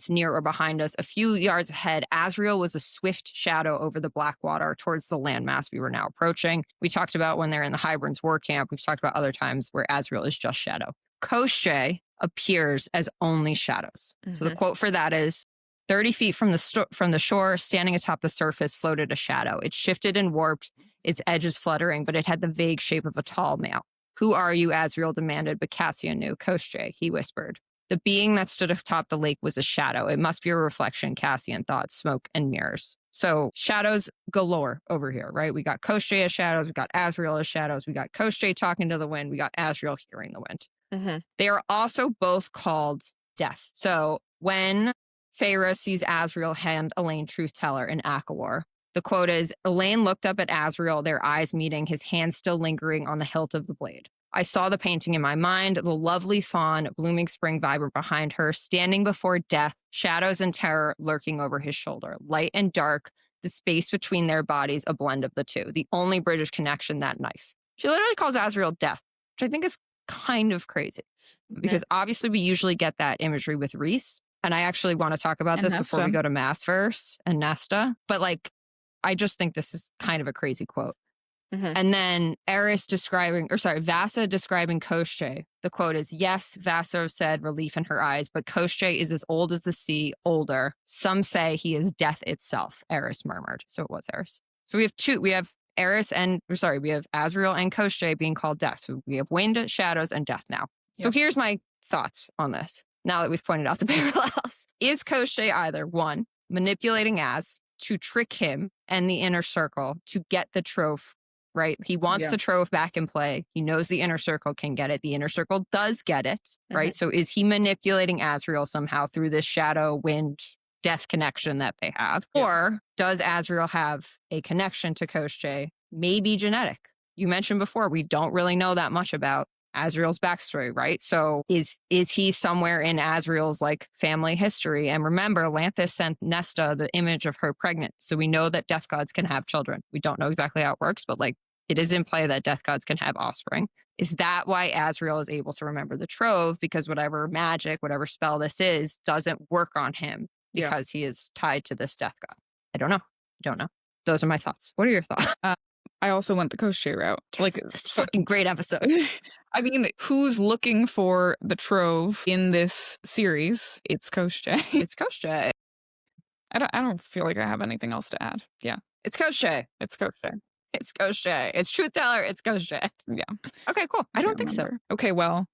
near or behind us. A few yards ahead, Azriel was a swift shadow over the Blackwater towards the landmass we were now approaching. We talked about when they're in the Hybern's war camp. We've talked about other times where Azriel is just shadow. Koschei appears as only shadows. So the quote for that is, 30 feet from the shore, standing atop the surface, floated a shadow. It shifted and warped, its edges fluttering, but it had the vague shape of a tall male. Who are you? Azriel demanded, but Cassian knew. Koschei, he whispered. The being that stood atop the lake was a shadow. It must be a reflection, Cassian thought, smoke and mirrors. So shadows galore over here, right? We got Koschei as shadows. We got Azriel as shadows. We got Koschei talking to the wind. We got Azriel hearing the wind. They are also both called death. So when Feyre sees Azriel hand Elain Truth Teller in ACOTAR, the quote is, Elain looked up at Azriel, their eyes meeting, his hand still lingering on the hilt of the blade. I saw the painting in my mind, the lovely fawn, blooming spring vibrant behind her, standing before death, shadows and terror lurking over his shoulder. Light and dark, the space between their bodies a blend of the two. The only bridge of connection, that knife. She literally calls Azriel death, which I think is kind of crazy. Because obviously we usually get that imagery with Rhys. And I actually want to talk about And this Nesta. before we go to Maasverse and Nesta. But like, I just think this is kind of a crazy quote. And then Vassa describing Koschei. The quote is, yes, Vassa said, relief in her eyes, but Koschei is as old as the sea, older. Some say he is death itself, Eris murmured. So it was Eris. So we have we have Azriel and Koschei being called death. So we have wind, shadows, and death now. So here's my thoughts on this. Now that we've pointed out the parallels. Is Koschei either, one, manipulating Az to trick him and the inner circle to get the trove, right? He wants the trove back in play. He knows the inner circle can get it. The inner circle does get it, right? So is he manipulating Azriel somehow through this shadow, wind, death connection that they have? Or does Azriel have a connection to Koschei, maybe genetic? You mentioned before, we don't really know that much about Azriel's backstory, right? So is he somewhere in Azriel's like family history? And remember, Lanthus sent Nesta the image of her pregnant. So we know that death gods can have children. We don't know exactly how it works, but like it is in play that death gods can have offspring. Is that why Azriel is able to remember the trove? Because whatever magic, whatever spell this is, doesn't work on him because he is tied to this death god. I don't know. Those are my thoughts. What are your thoughts? I also went the Koschei route. Like, this fucking great episode. I mean, who's looking for the trove in this series? It's Koschei. It's Koschei. I don't feel like I have anything else to add. Yeah. It's Koschei. It's Koschei. It's Koschei. It's Truth Teller. It's Koschei. Yeah. Okay, cool. I don't think so. Okay, well,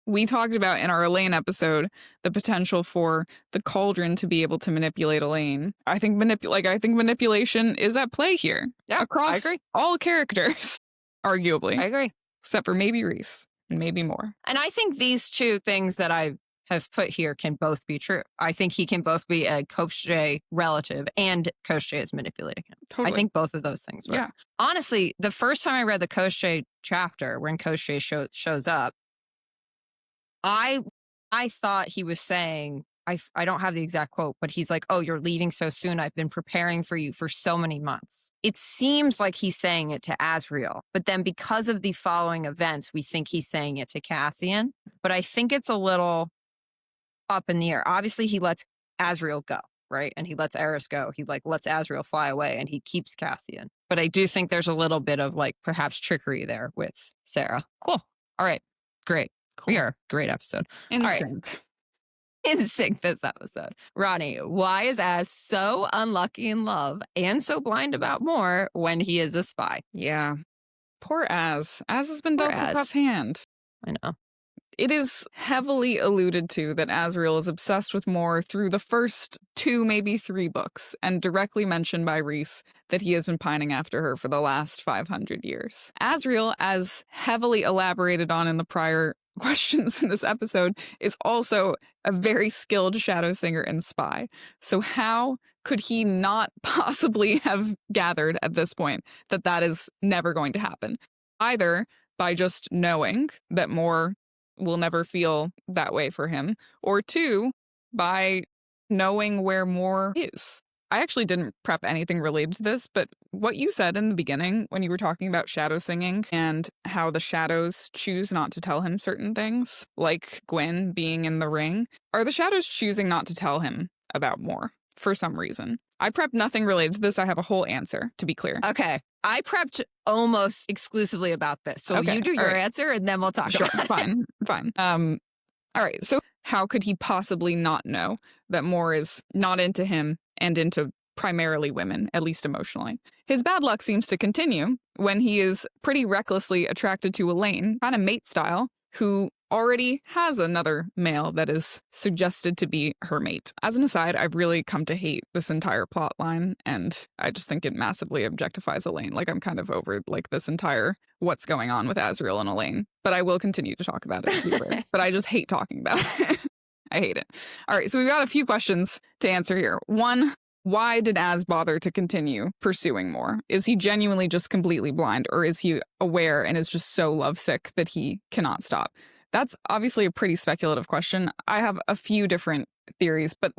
we talked about in our Elain episode the potential for the Cauldron to be able to manipulate Elain. I think manipulation is at play here. Yeah, across I agree. all characters, arguably. I agree. Except for maybe Rhys and maybe more. And I think these two things that I have put here can both be true. I think he can both be a Koschei relative and Koschei is manipulating him. Totally. I think both of those things work. Yeah. Honestly, the first time I read the Koschei chapter when Koschei shows up, I thought he was saying, I don't have the exact quote, but he's like, oh, you're leaving so soon. I've been preparing for you for so many months. It seems like he's saying it to Azriel, but then because of the following events, we think he's saying it to Cassian. But I think it's a little up in the air. Obviously, he lets Azriel go, right? And he lets Eris go. He like lets Azriel fly away and he keeps Cassian. But I do think there's a little bit of like perhaps trickery there with Sarah. Cool. All right. Great. Cool. We are great episode. In All sync. Right. In sync this episode. Ronnie, why is Az so unlucky in love and so blind about more when he is a spy? Yeah. Poor Az. Az has been dealt a tough hand. I know. It is heavily alluded to that Azriel is obsessed with Mor through the first 2, maybe 3 books, and directly mentioned by Rhys that he has been pining after her for the last 500 years. Azriel, as heavily elaborated on in the prior questions in this episode, is also a very skilled shadowsinger and spy. So how could he not possibly have gathered at this point that that is never going to happen? Either by just knowing that Mor will never feel that way for him, or 2, by knowing where Mor is. I actually didn't prep anything related to this, but what you said in the beginning when you were talking about shadowsinging and how the shadows choose not to tell him certain things, like Gwyn being in the ring, are the shadows choosing not to tell him about Mor for some reason? I prepped nothing related to this. I have a whole answer, to be clear. Okay. I prepped almost exclusively about this. So you do your answer and then we'll talk about it. Fine. All right. So how could he possibly not know that Mor is not into him and into primarily women, at least emotionally? His bad luck seems to continue when he is pretty recklessly attracted to Elain, kind of mate style, who already has another male that is suggested to be her mate. As an aside, I've really come to hate this entire plot line, and I just think it massively objectifies Elain. Like, I'm kind of over like this entire what's going on with Azriel and Elain, but I will continue to talk about it, to be clear. But I just hate talking about it. I hate it. All right, so we've got a few questions to answer here. 1, why did Az bother to continue pursuing Mor? Is he genuinely just completely blind, or is he aware and is just so lovesick that he cannot stop? That's obviously a pretty speculative question. I have a few different theories, but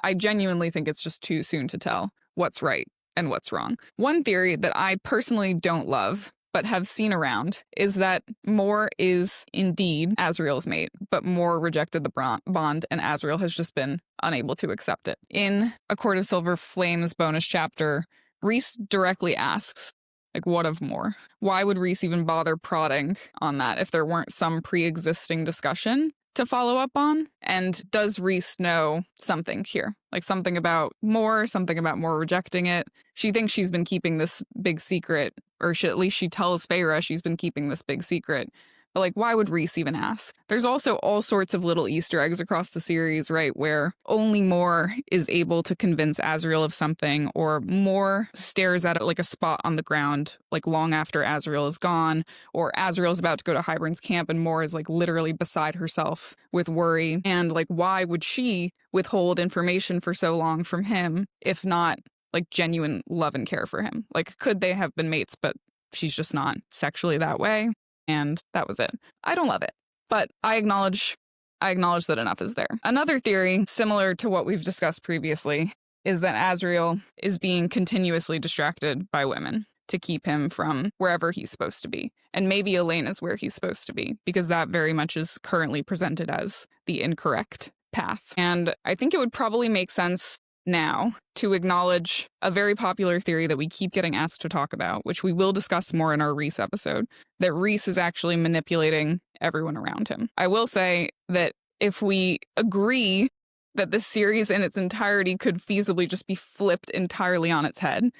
I genuinely think it's just too soon to tell what's right and what's wrong. One theory that I personally don't love, but have seen around, is that Mor is indeed Azriel's mate, but Mor rejected the bond, and Azriel has just been unable to accept it. In A Court of Silver Flames bonus chapter, Rhys directly asks, like, what of Mor? Why would Rhys even bother prodding on that if there weren't some pre-existing discussion to follow up on? And does Rhys know something here? Like something about Mor rejecting it? She thinks she's been keeping this big secret, or at least she tells Feyre she's been keeping this big secret. But like, why would Rhys even ask? There's also all sorts of little Easter eggs across the series, right, where only Mor is able to convince Azriel of something, or Mor stares at it like a spot on the ground, like long after Azriel is gone, or Azriel's about to go to Hybern's camp and Mor is like literally beside herself with worry. And like, why would she withhold information for so long from him, if not like genuine love and care for him? Like, could they have been mates, but she's just not sexually that way? And that was it. I don't love it, but I acknowledge that enough is there. Another theory, similar to what we've discussed previously, is that Azriel is being continuously distracted by women to keep him from wherever he's supposed to be. And maybe Elain is where he's supposed to be, because that very much is currently presented as the incorrect path. And I think it would probably make sense now to acknowledge a very popular theory that we keep getting asked to talk about, which we will discuss more in our Rhys episode, that Rhys is actually manipulating everyone around him. I will say that if we agree that this series in its entirety could feasibly just be flipped entirely on its head,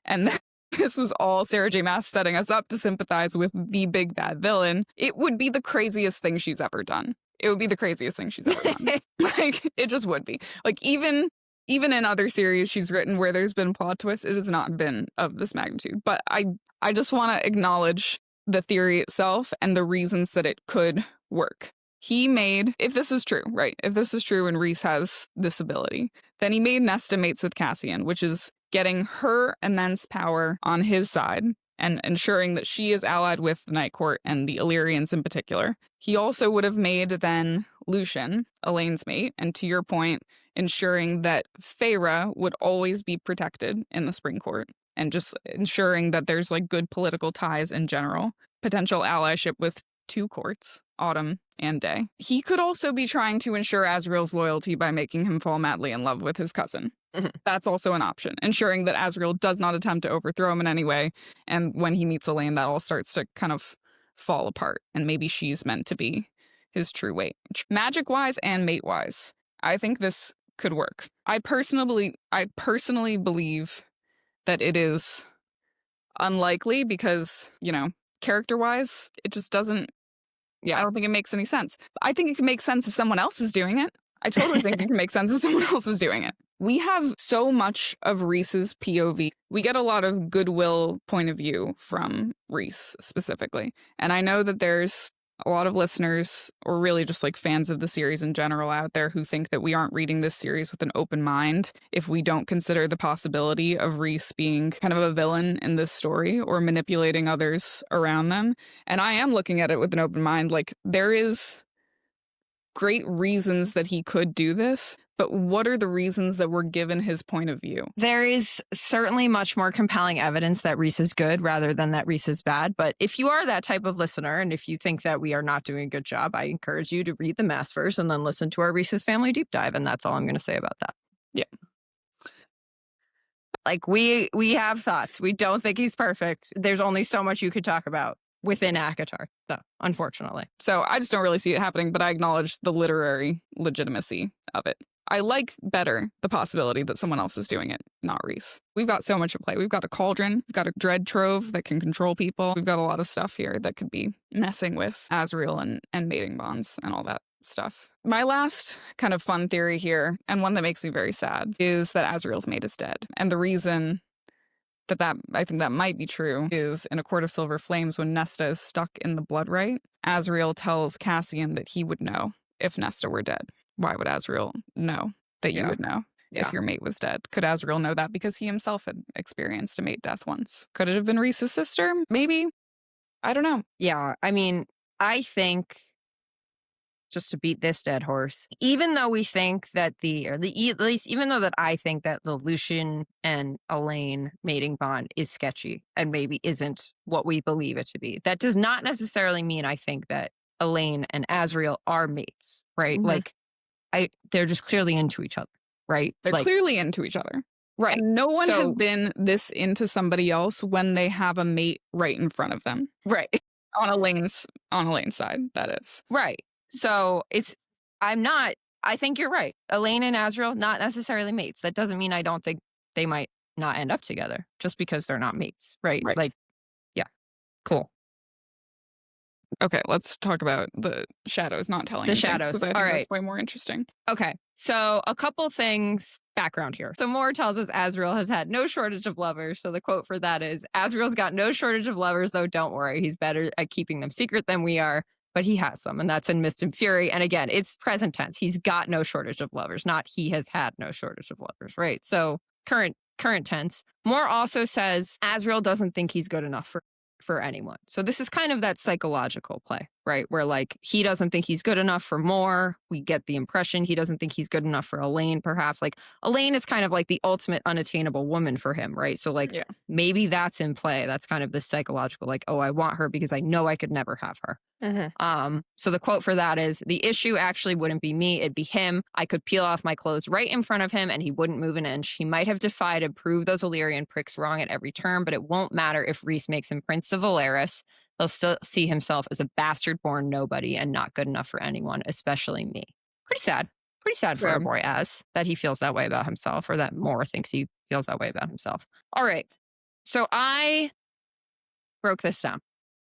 and that this was all Sarah J. Maas setting us up to sympathize with the big bad villain, it would be the craziest thing she's ever done. It would be the craziest thing she's ever done. Like, it just would be. Like, even in other series she's written where there's been plot twists, it has not been of this magnitude. But I just want to acknowledge the theory itself and the reasons that it could work. He made, if this is true, right? If this is true and Rhys has this ability, then he made Nesta mates with Cassian, which is getting her immense power on his side and ensuring that she is allied with the Night Court and the Illyrians in particular. He also would have made then Lucien, Elain's mate, and to your point, ensuring that Feyre would always be protected in the Spring Court, and just ensuring that there's like good political ties in general, potential allyship with two courts, Autumn and Day. He could also be trying to ensure Azriel's loyalty by making him fall madly in love with his cousin. Mm-hmm. That's also an option, ensuring that Azriel does not attempt to overthrow him in any way, and when he meets Elain, that all starts to kind of fall apart, and maybe she's meant to be his true mate. Magic-wise and mate-wise, I think this could work. I personally believe that it is unlikely because, you know, character-wise, it just doesn't, I don't think it makes any sense. I think it can make sense if someone else is doing it. I totally think it can make sense if someone else is doing it. We have so much of Rhys's POV. We get a lot of goodwill point of view from Rhys specifically. And I know that there's a lot of listeners, or really just like fans of the series in general out there, who think that we aren't reading this series with an open mind if we don't consider the possibility of Rhys being kind of a villain in this story or manipulating others around them. And I am looking at it with an open mind. Like, there is great reasons that he could do this, but what are the reasons that were given his point of view? There is certainly much more compelling evidence that Rhys is good rather than that Rhys is bad. But if you are that type of listener, and if you think that we are not doing a good job, I encourage you to read the Maasverse and then listen to our Rhys's Family Deep Dive. And that's all I'm going to say about that. Yeah. Like, we have thoughts. We don't think he's perfect. There's only so much you could talk about within ACOTAR, though, unfortunately. So I just don't really see it happening, but I acknowledge the literary legitimacy of it. I like better the possibility that someone else is doing it, not Rhys. We've got so much at play. We've got a Cauldron, we've got a dread trove that can control people. We've got a lot of stuff here that could be messing with Azriel and mating bonds and all that stuff. My last kind of fun theory here, and one that makes me very sad, is that Azriel's mate is dead. And the reason that I think that might be true is in A Court of Silver Flames, when Nesta is stuck in the blood rite, Azriel tells Cassian that he would know if Nesta were dead. Why would Azriel know that you would know if your mate was dead? Could Azriel know that because he himself had experienced a mate death once? Could it have been Rhys's sister? Maybe. I don't know. Yeah, I mean, I think just to beat this dead horse, even though we think that at least even though that I think that the Lucien and Elain mating bond is sketchy and maybe isn't what we believe it to be, that does not necessarily mean I think that Elain and Azriel are mates, right? Like, they're just clearly into each other, right? They're like, clearly into each other. Right. And no one has been this into somebody else when they have a mate right in front of them. Right. On Elaine's side, that is. Right. So I think you're right. Elain and Azriel, not necessarily mates. That doesn't mean I don't think they might not end up together just because they're not mates. Right. Like, yeah. Cool. Okay, let's talk about the shadows not telling the shadows. I think All right. That's way more interesting. Okay. So a couple things background here. So Moore tells us Azriel has had no shortage of lovers. So the quote for that is, Azriel's got no shortage of lovers, though don't worry. He's better at keeping them secret than we are, but he has them. And that's in Mist and Fury. And again, it's present tense. He's got no shortage of lovers, not he has had no shortage of lovers, right? So current tense. Moore also says Azriel doesn't think he's good enough for anyone. So this is kind of that psychological play, right? Where like he doesn't think he's good enough for Moore. We get the impression he doesn't think he's good enough for Elain, perhaps. Like Elain is kind of like the ultimate unattainable woman for him, right? So like maybe that's in play. That's kind of the psychological, like, oh, I want her because I know I could never have her. So the quote for that is, the issue actually wouldn't be me, it'd be him. I could peel off my clothes right in front of him and he wouldn't move an inch. He might have defied and proved those Illyrian pricks wrong at every turn, but it won't matter if Rhys makes him Prince of Eris. He'll still see himself as a bastard-born nobody and not good enough for anyone, especially me. Pretty sad for our boy Az, that he feels that way about himself, or that Moore thinks he feels that way about himself. All right, so I broke this down.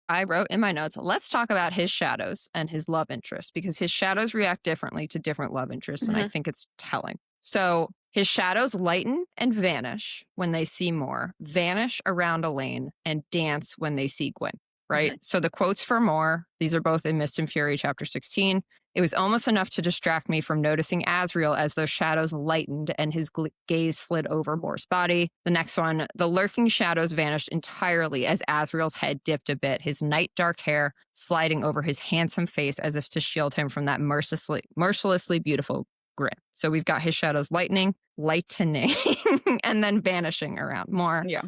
I wrote in my notes, let's talk about his shadows and his love interest, because his shadows react differently to different love interests, and I think it's telling. So his shadows lighten and vanish when they see Moore, vanish around Elain, and dance when they see Gwyn, right? So the quotes for Moore, these are both in Mist and Fury, chapter 16. It was almost enough to distract me from noticing Azriel as those shadows lightened and his gaze slid over Moore's body. The next one, the lurking shadows vanished entirely as Azriel's head dipped a bit, his night dark hair sliding over his handsome face as if to shield him from that mercilessly beautiful grin. So we've got his shadows lightening, and then vanishing around Moore. Yeah.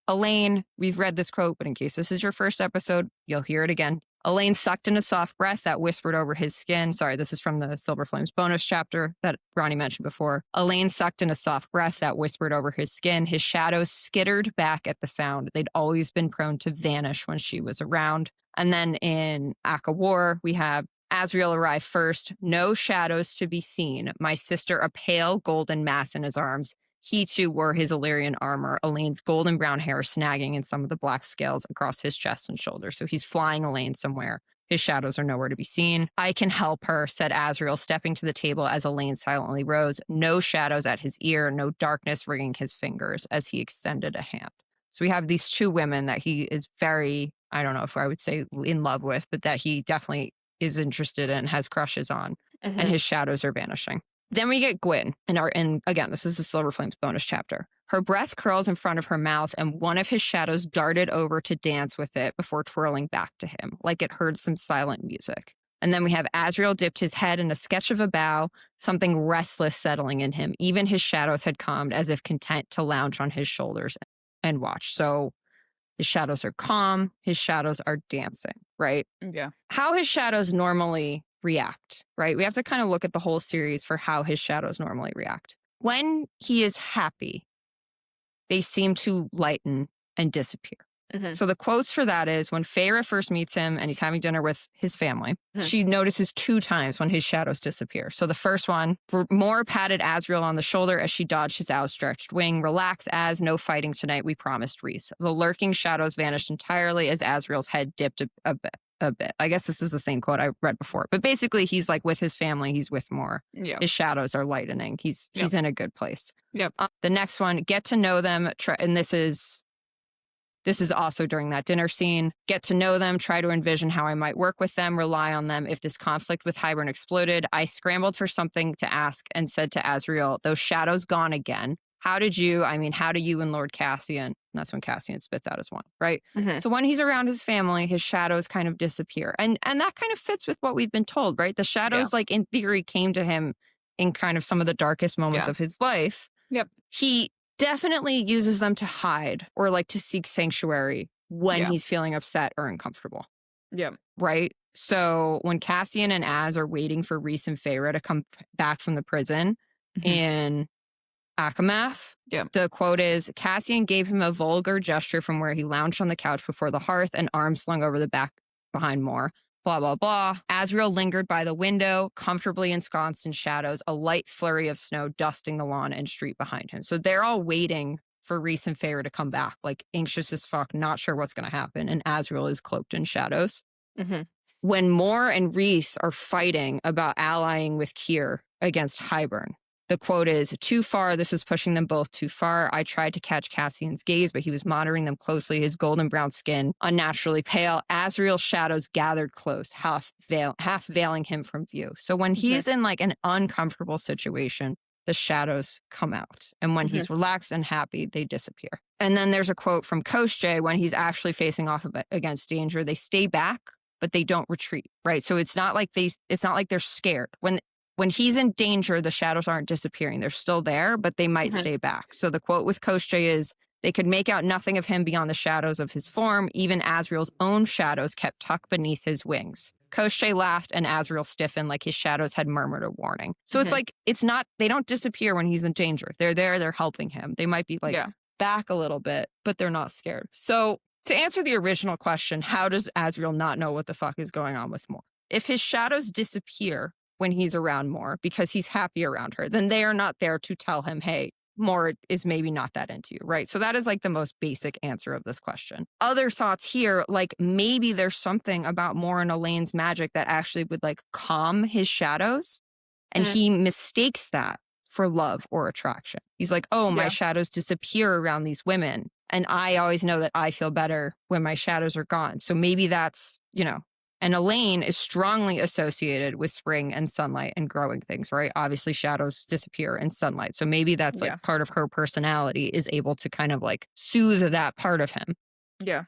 Elain, we've read this quote, but in case this is your first episode, you'll hear it again. Elain sucked in a soft breath that whispered over his skin. Sorry, this is from the Silver Flames bonus chapter that Ronnie mentioned before. Elain sucked in a soft breath that whispered over his skin. His shadows skittered back at the sound. They'd always been prone to vanish when she was around. And then in ACOTAR, we have Azriel arrive first. No shadows to be seen. My sister, a pale golden mass in his arms. He too wore his Illyrian armor, Elain's golden brown hair snagging in some of the black scales across his chest and shoulders. So he's flying Elain somewhere. His shadows are nowhere to be seen. I can help her, said Azriel, stepping to the table as Elain silently rose. No shadows at his ear, no darkness ringing his fingers as he extended a hand. So we have these two women that he is very, I don't know if I would say in love with, but that he definitely is interested in, has crushes on, and his shadows are vanishing. Then we get Gwyn, and again, this is the Silver Flames bonus chapter. Her breath curls in front of her mouth, and one of his shadows darted over to dance with it before twirling back to him, like it heard some silent music. And then we have Azriel dipped his head in a sketch of a bow, something restless settling in him. Even his shadows had calmed, as if content to lounge on his shoulders and watch. So his shadows are calm, his shadows are dancing, right? Yeah. How his shadows normally react, right? We have to kind of look at the whole series for how his shadows normally react. When he is happy, they seem to lighten and disappear. So the quotes for that is, when Feyre first meets him and he's having dinner with his family, she notices 2 times when his shadows disappear. So the first one, Moore patted Azriel on the shoulder as she dodged his outstretched wing. Relax, Az, no fighting tonight, we promised Rhys. The lurking shadows vanished entirely as Azriel's head dipped a bit. I guess this is the same quote I read before, but basically he's like with his family, he's with Moore. Yeah. His shadows are lightening. He's in a good place. Yep. The next one, get to know them, and this is also during that dinner scene. Get to know them, try to envision how I might work with them, rely on them if this conflict with Hybern exploded. I scrambled for something to ask and said to Azriel, those shadows gone again. how do you and Lord Cassian, and that's when Cassian spits out his wand, right? Mhm. So when he's around his family, his shadows kind of disappear. And that kind of fits with what we've been told, right? The shadows, like in theory, came to him in kind of some of the darkest moments of his life. Yep. He definitely uses them to hide or like to seek sanctuary when he's feeling upset or uncomfortable. Yep. Right? So when Cassian and Az are waiting for Rhys and Feyre to come back from the prison in Akamath, the quote is, Cassian gave him a vulgar gesture from where he lounged on the couch before the hearth and arms slung over the back behind Moore. Blah, blah, blah. Azriel lingered by the window, comfortably ensconced in shadows, a light flurry of snow dusting the lawn and street behind him. So they're all waiting for Rhys and Feyre to come back, like anxious as fuck, not sure what's going to happen. And Azriel is cloaked in shadows. When Moore and Rhys are fighting about allying with Kier against Hybern, the quote is, too far, this was pushing them both too far. I tried to catch Cassian's gaze, but he was monitoring them closely, his golden brown skin unnaturally pale. Azriel's shadows gathered close, half veiling him from view. So when he's in like an uncomfortable situation, the shadows come out. And when he's relaxed and happy, they disappear. And then there's a quote from Koschei when he's actually facing off against danger. They stay back, but they don't retreat, right? So it's not like they're scared. When he's in danger, the shadows aren't disappearing. They're still there, but they might stay back. So the quote with Koschei is, they could make out nothing of him beyond the shadows of his form. Even Azriel's own shadows kept tucked beneath his wings. Koschei laughed and Azriel stiffened like his shadows had murmured a warning. So it's like, they don't disappear when he's in danger. They're there, they're helping him. They might be like back a little bit, but they're not scared. So to answer the original question, how does Azriel not know what the fuck is going on with Moore? If his shadows disappear when he's around Moore because he's happy around her, then they are not there to tell him, hey, Moore is maybe not that into you, right? So that is like the most basic answer of this question. Other thoughts here, like maybe there's something about Moore and Elain's magic that actually would like calm his shadows, and he mistakes that for love or attraction. He's like, oh, my shadows disappear around these women, and I always know that I feel better when my shadows are gone. So maybe that's, and Elain is strongly associated with spring and sunlight and growing things, right? Obviously, shadows disappear in sunlight. So maybe that's like part of her personality is able to kind of like soothe that part of him. Yeah.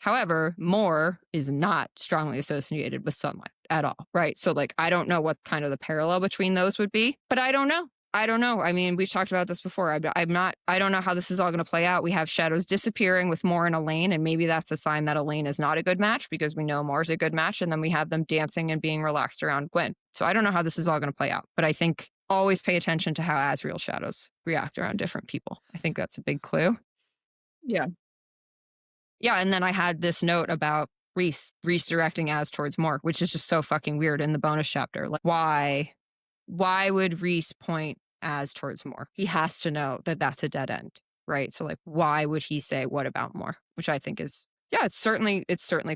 However, Moore is not strongly associated with sunlight at all, right? So like, I don't know what kind of the parallel between those would be, but I don't know. I mean, we've talked about this before. I don't know how this is all going to play out. We have shadows disappearing with Moore and Elain, and maybe that's a sign that Elain is not a good match because we know Moore's a good match, and then we have them dancing and being relaxed around Gwyn. So I don't know how this is all going to play out, but I think always pay attention to how Azriel shadows react around different people. I think that's a big clue. Yeah. Yeah, and then I had this note about Rhys directing Az towards Moore, which is just so fucking weird in the bonus chapter. Like, why would Rhys point Az towards Moore? He has to know that that's a dead end, right? So like, why would he say, what about Moore? Which I think is, it's certainly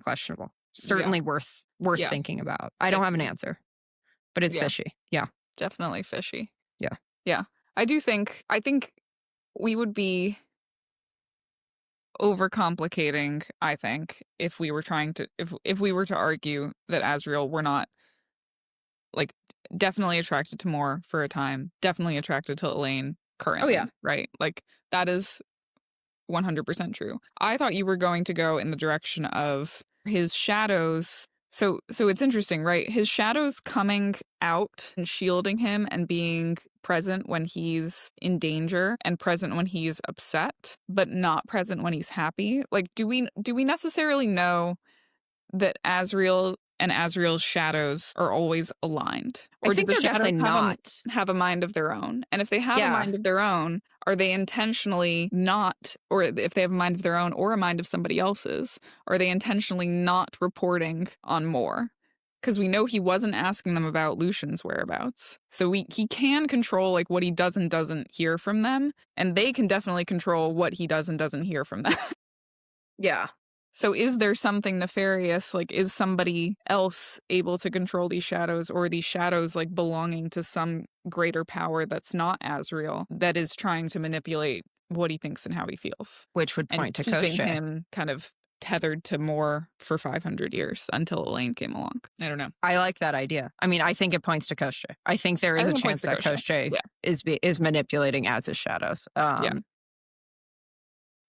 questionable. Certainly worth thinking about. I don't have an answer, but it's fishy. Yeah. Definitely fishy. Yeah. Yeah. I think we would be overcomplicating, I think, if we were trying to, if we were to argue that Azriel were not like definitely attracted to Moore for a time, definitely attracted to Elain currently. Oh, yeah. Right? Like that is 100% true. I thought you were going to go in the direction of his shadows. So it's interesting, right? His shadows coming out and shielding him and being present when he's in danger and present when he's upset, but not present when he's happy. Like, do we necessarily know that Azriel and Azriel's shadows are always aligned? Or I think do the they're shadows definitely have a mind of their own? And if they have a mind of their own, are they intentionally not, or if they have a mind of their own or a mind of somebody else's, are they intentionally not reporting on Moore? Because we know he wasn't asking them about Lucien's whereabouts. So he can control like what he does and doesn't hear from them, and they can definitely control what he does and doesn't hear from them. Yeah. So is there something nefarious? Like, is somebody else able to control these shadows, or these shadows like belonging to some greater power that's not Azriel that is trying to manipulate what he thinks and how he feels? Which would point to keeping Koschei. him kind of tethered to more for 500 years until Elain came along. I don't know. I like that idea. I mean, I think it points to Koschei. I think there is a chance that Koschei is manipulating as his shadows.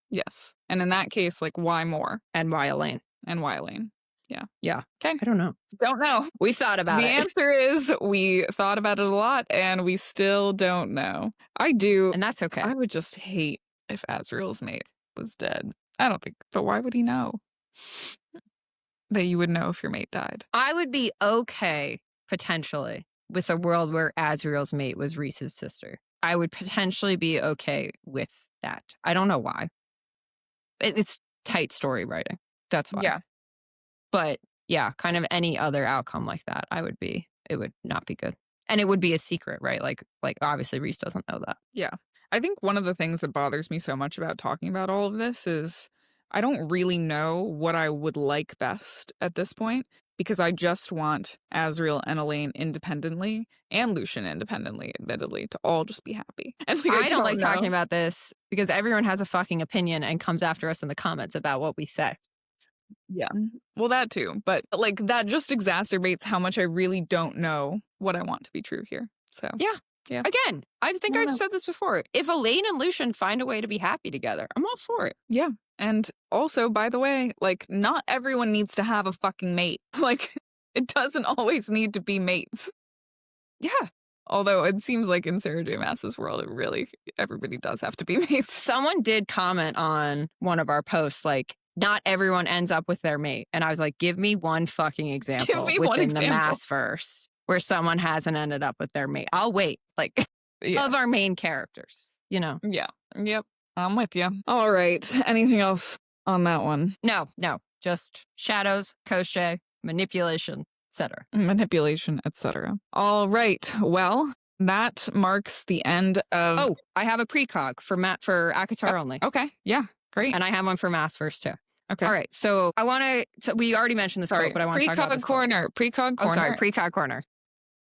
Yes. And in that case, like, why more? And why Elain? And why Elain? Yeah. Yeah. Okay. I don't know. Don't know. We thought about it. The answer is we thought about it a lot and we still don't know. I do. And that's okay. I would just hate if Azriel's mate was dead. I don't think, but why would he know? That you would know if your mate died. I would be okay, potentially, with a world where Azriel's mate was Rhys's sister. I would potentially be okay with that. I don't know why. It's tight story writing. That's why. Yeah. But yeah, kind of any other outcome like that, it would not be good. And it would be a secret, right? Like obviously Rhys doesn't know that. Yeah. I think one of the things that bothers me so much about talking about all of this is I don't really know what I would like best at this point, because I just want Azriel and Elain independently and Lucien independently, admittedly, to all just be happy. And I don't like talking about this because everyone has a fucking opinion and comes after us in the comments about what we say. Yeah. Well, that too. But like that just exacerbates how much I really don't know what I want to be true here. So yeah. Again, I think I've know. said this before. If Elain and Lucien find a way to be happy together, I'm all for it. Yeah. And also, by the way, like, not everyone needs to have a fucking mate. Like, it doesn't always need to be mates. Yeah. Although it seems like in Sarah J. Maas's world, everybody does have to be mates. Someone did comment on one of our posts, like, not everyone ends up with their mate. And I was like, give me one fucking example within the Maasverse where someone hasn't ended up with their mate. I'll wait, like, of our main characters, you know? Yeah. Yep. I'm with you. All right. Anything else on that one? No. Just shadows, Koschei, manipulation, etc. Manipulation, etc. All right. Well, that marks the end of... Oh, I have a Precog for ACOTAR only. Okay. Yeah. Great. And I have one for Maasverse too. Okay. All right. So I want to... we already mentioned this quote, but I want to talk about this corner. Precog corner. Oh, sorry. Precog corner.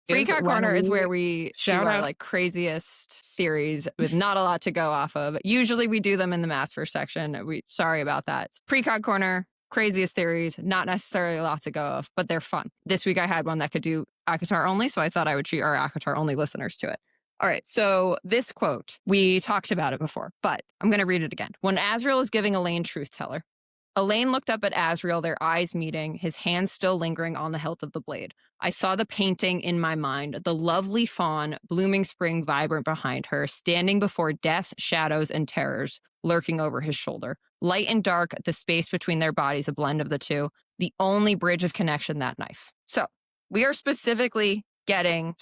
Precog corner is where we do our like craziest theories with not a lot to go off of. Usually we do them in the Maasverse section. Sorry about that. Precog corner, craziest theories, not necessarily a lot to go off, but they're fun. This week I had one that could do ACOTAR only, so I thought I would treat our ACOTAR only listeners to it. All right, so this quote, we talked about it before, but I'm going to read it again. When Azriel is giving Elain truth teller, Elain looked up at Azriel, their eyes meeting, his hands still lingering on the hilt of the blade. I saw the painting in my mind, the lovely fawn, blooming spring vibrant behind her, standing before death, shadows, and terrors, lurking over his shoulder. Light and dark, the space between their bodies, a blend of the two, the only bridge of connection, that knife. So we are specifically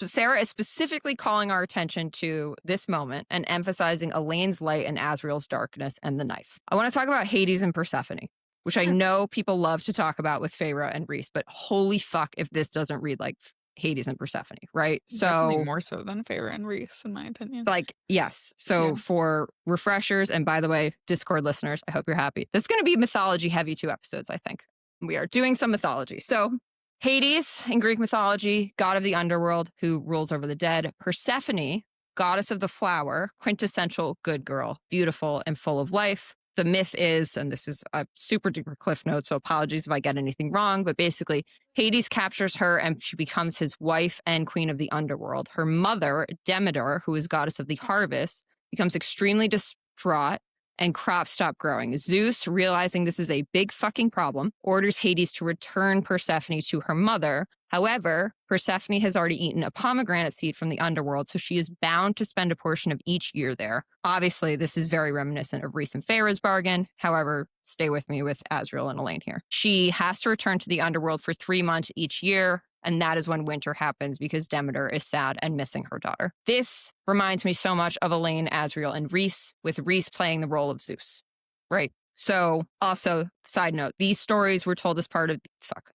Sarah is specifically calling our attention to this moment and emphasizing Elain's light and Azriel's darkness and the knife. I want to talk about Hades and Persephone, which I know people love to talk about with Feyre and Rhys, but holy fuck if this doesn't read like Hades and Persephone, right? Definitely more so than Feyre and Rhys, in my opinion. Like, yes. So for refreshers, and by the way, Discord listeners, I hope you're happy. This is going to be mythology heavy 2 episodes, I think. We are doing some mythology. So Hades, in Greek mythology, god of the underworld who rules over the dead. Persephone, goddess of the flower, quintessential good girl, beautiful and full of life. The myth is, and this is a super duper cliff note, so apologies if I get anything wrong, but basically Hades captures her and she becomes his wife and queen of the underworld. Her mother, Demeter, who is goddess of the harvest, becomes extremely distraught and crops stop growing. Zeus, realizing this is a big fucking problem, orders Hades to return Persephone to her mother. However, Persephone has already eaten a pomegranate seed from the underworld, so she is bound to spend a portion of each year there. Obviously, this is very reminiscent of Rhys and Feyre's bargain. However, stay with me with Azriel and Elain here. She has to return to the underworld for 3 months each year, and that is when winter happens because Demeter is sad and missing her daughter. This reminds me so much of Elain, Azriel, and Rhys, with Rhys playing the role of Zeus, right? So, also, side note, these stories were told as part of,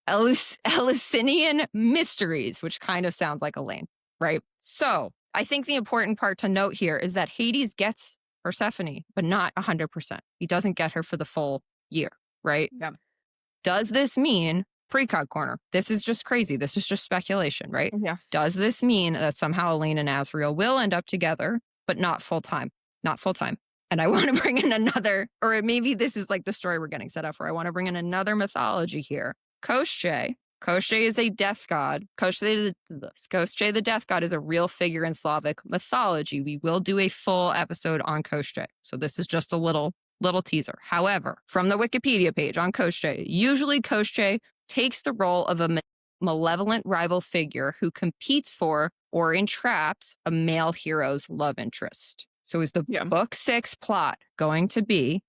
Eleusinian mysteries, which kind of sounds like Elain, right? So, I think the important part to note here is that Hades gets Persephone, but not 100%. He doesn't get her for the full year, right? Yeah. Does this mean Precog corner? This is just crazy. This is just speculation, right? Yeah. Does this mean that somehow Elain and Azriel will end up together, but not full time? Not full time. And I want to bring in another, or maybe this is like the story we're getting set up for. I want to bring in another mythology here. Koschei. Koschei is a death god. Koschei the death god is a real figure in Slavic mythology. We will do a full episode on Koschei. So this is just a little teaser. However, from the Wikipedia page on Koschei, usually Koschei takes the role of a malevolent rival figure who competes for or entraps a male hero's love interest. So is the book 6 plot going to be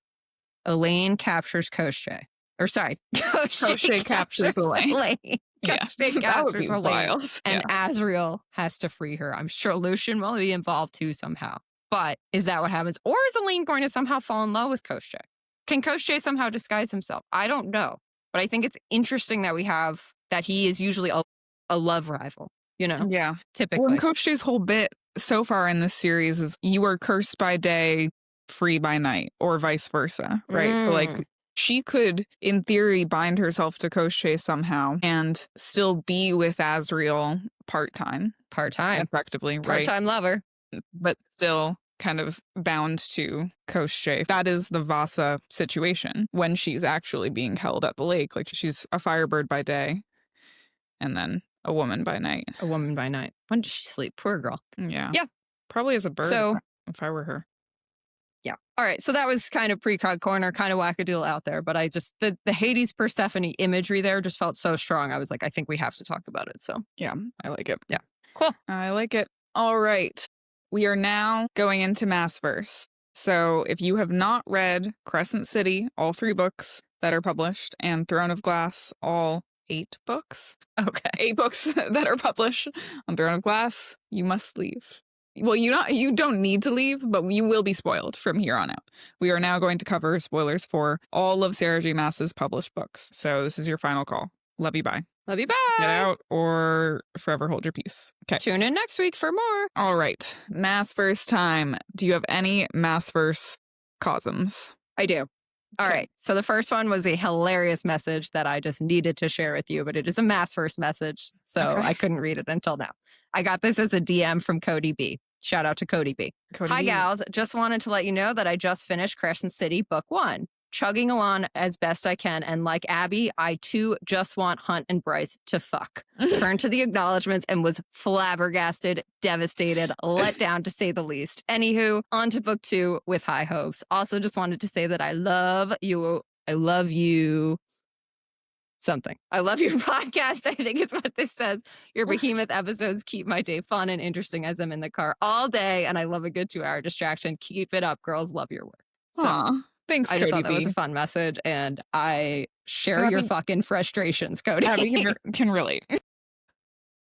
Elain captures Koschei? Or sorry, Koschei captures Elain. Koschei captures Elain. And Azriel has to free her. I'm sure Lucien will be involved too somehow. But is that what happens? Or is Elain going to somehow fall in love with Koschei? Can Koschei somehow disguise himself? I don't know. But I think it's interesting that we have that he is usually a love rival, you know? Yeah. Typically. Well, Koschei's whole bit so far in this series is you are cursed by day, free by night, or vice versa, right? So like she could, in theory, bind herself to Koschei somehow and still be with Azriel part-time. Effectively, right? Part-time lover. But still kind of bound to Koschei. That is the Vassa situation when she's actually being held at the lake. Like she's a firebird by day and then a woman by night. A woman by night. When does she sleep? Poor girl. Yeah. Yeah. Probably as a bird so, if I were her. Yeah. All right. So that was kind of Precog corner, kind of wackadoodle out there. But I just, the Hades Persephone imagery there just felt so strong. I was like, I think we have to talk about it. So yeah, I like it. Yeah. Cool. I like it. All right. We are now going into Maasverse. So if you have not read Crescent City, all 3 books that are published, and Throne of Glass, all 8 books. Okay. 8 books that are published on Throne of Glass, you must leave. Well, you don't need to leave, but you will be spoiled from here on out. We are now going to cover spoilers for all of Sarah J. Maas's published books. So this is your final call. Love you, bye. Love you, bye. Get out or forever hold your peace. Okay. Tune in next week for more. All right. Maasverse time. Do you have any Maasverse COSMs? I do. All right. So the first one was a hilarious message that I just needed to share with you, but it is a Maasverse message, so I couldn't read it until now. I got this as a DM from Cody B. Shout out to Cody B. Hi, gals. Just wanted to let you know that I just finished Crescent City Book 1. Chugging along as best I can, and like Abby, I too just want Hunt and Bryce to fuck. Turned to the acknowledgements and was flabbergasted, devastated, let down to say the least. Anywho, on to book 2 with high hopes. Also just wanted to say that I love you. I love you. Something. I love your podcast. I think it's what this says. Your behemoth episodes keep my day fun and interesting as I'm in the car all day, and I love a good 2-hour distraction. Keep it up, girls. Love your work. So. Aww. Thanks, I just Cody thought that B. was a fun message, and I share your fucking frustrations, Cody. Abby can relate.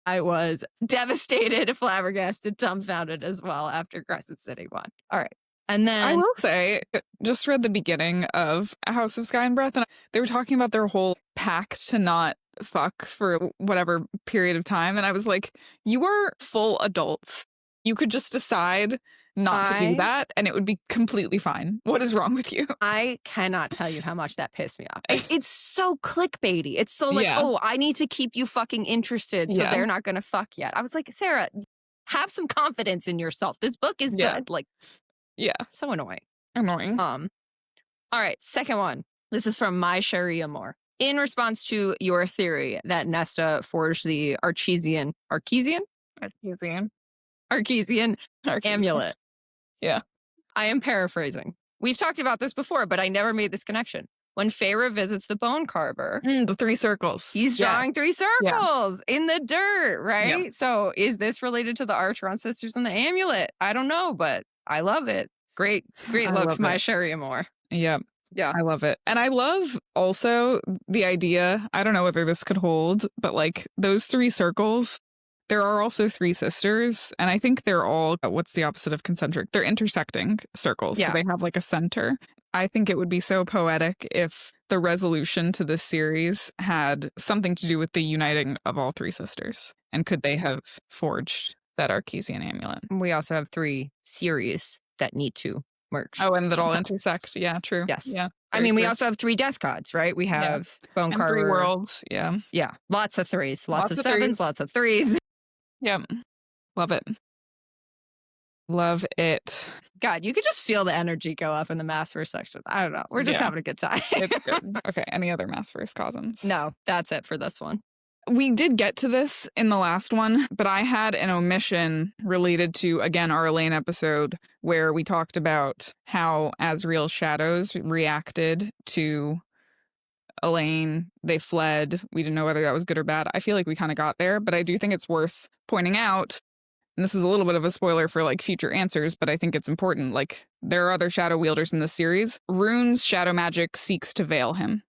I was devastated, flabbergasted, dumbfounded as well after Crescent City 1. All right. And then I will say, just read the beginning of House of Sky and Breath, and they were talking about their whole pact to not fuck for whatever period of time. And I was like, you are full adults. You could just decide not to do that, and it would be completely fine. What is wrong with you? I cannot tell you how much that pissed me off. It's so clickbaity. It's so like, oh, I need to keep you fucking interested, so they're not going to fuck yet. I was like, Sarah, have some confidence in yourself. This book is good. Like, so annoying. All right, second one. This is from My Sherry Amore. In response to your theory that Nesta forged the Archesian amulet. Yeah. I am paraphrasing. We've talked about this before, but I never made this connection. When Feyre visits the bone carver, the 3 circles. He's drawing 3 circles in the dirt, right? Yeah. So is this related to the Archeron sisters and the amulet? I don't know, but I love it. Great looks, My Sherry Amore. Yeah. Yeah. I love it. And I love also the idea, I don't know whether this could hold, but like those 3 circles, there are also 3 sisters, and I think they're all, what's the opposite of concentric? They're intersecting circles, so they have like a center. I think it would be so poetic if the resolution to this series had something to do with the uniting of all 3 sisters. And could they have forged that Archesian amulet? We also have 3 series that need to merge. Oh, and that all intersect. Yeah, true. Yes. Yeah. I mean, we also have 3 death gods, right? We have Bone and Carver. 3 worlds. Yeah. Yeah. Lots of 3s. Lots of 7s. Lots of 3s. Yep. Love it. Love it. God, you could just feel the energy go up in the Maasverse section. I don't know. We're just having a good time. It's good. Okay, any other Maasverse COSMs? No, that's it for this one. We did get to this in the last one, but I had an omission related to, again, our Elain episode where we talked about how Azriel's shadows reacted to Elain. They fled. We didn't know whether that was good or bad. I feel like we kind of got there, but I do think it's worth pointing out, and this is a little bit of a spoiler for like future answers, but I think it's important. Like, there are other shadow wielders in this series. Rune's shadow magic seeks to veil him.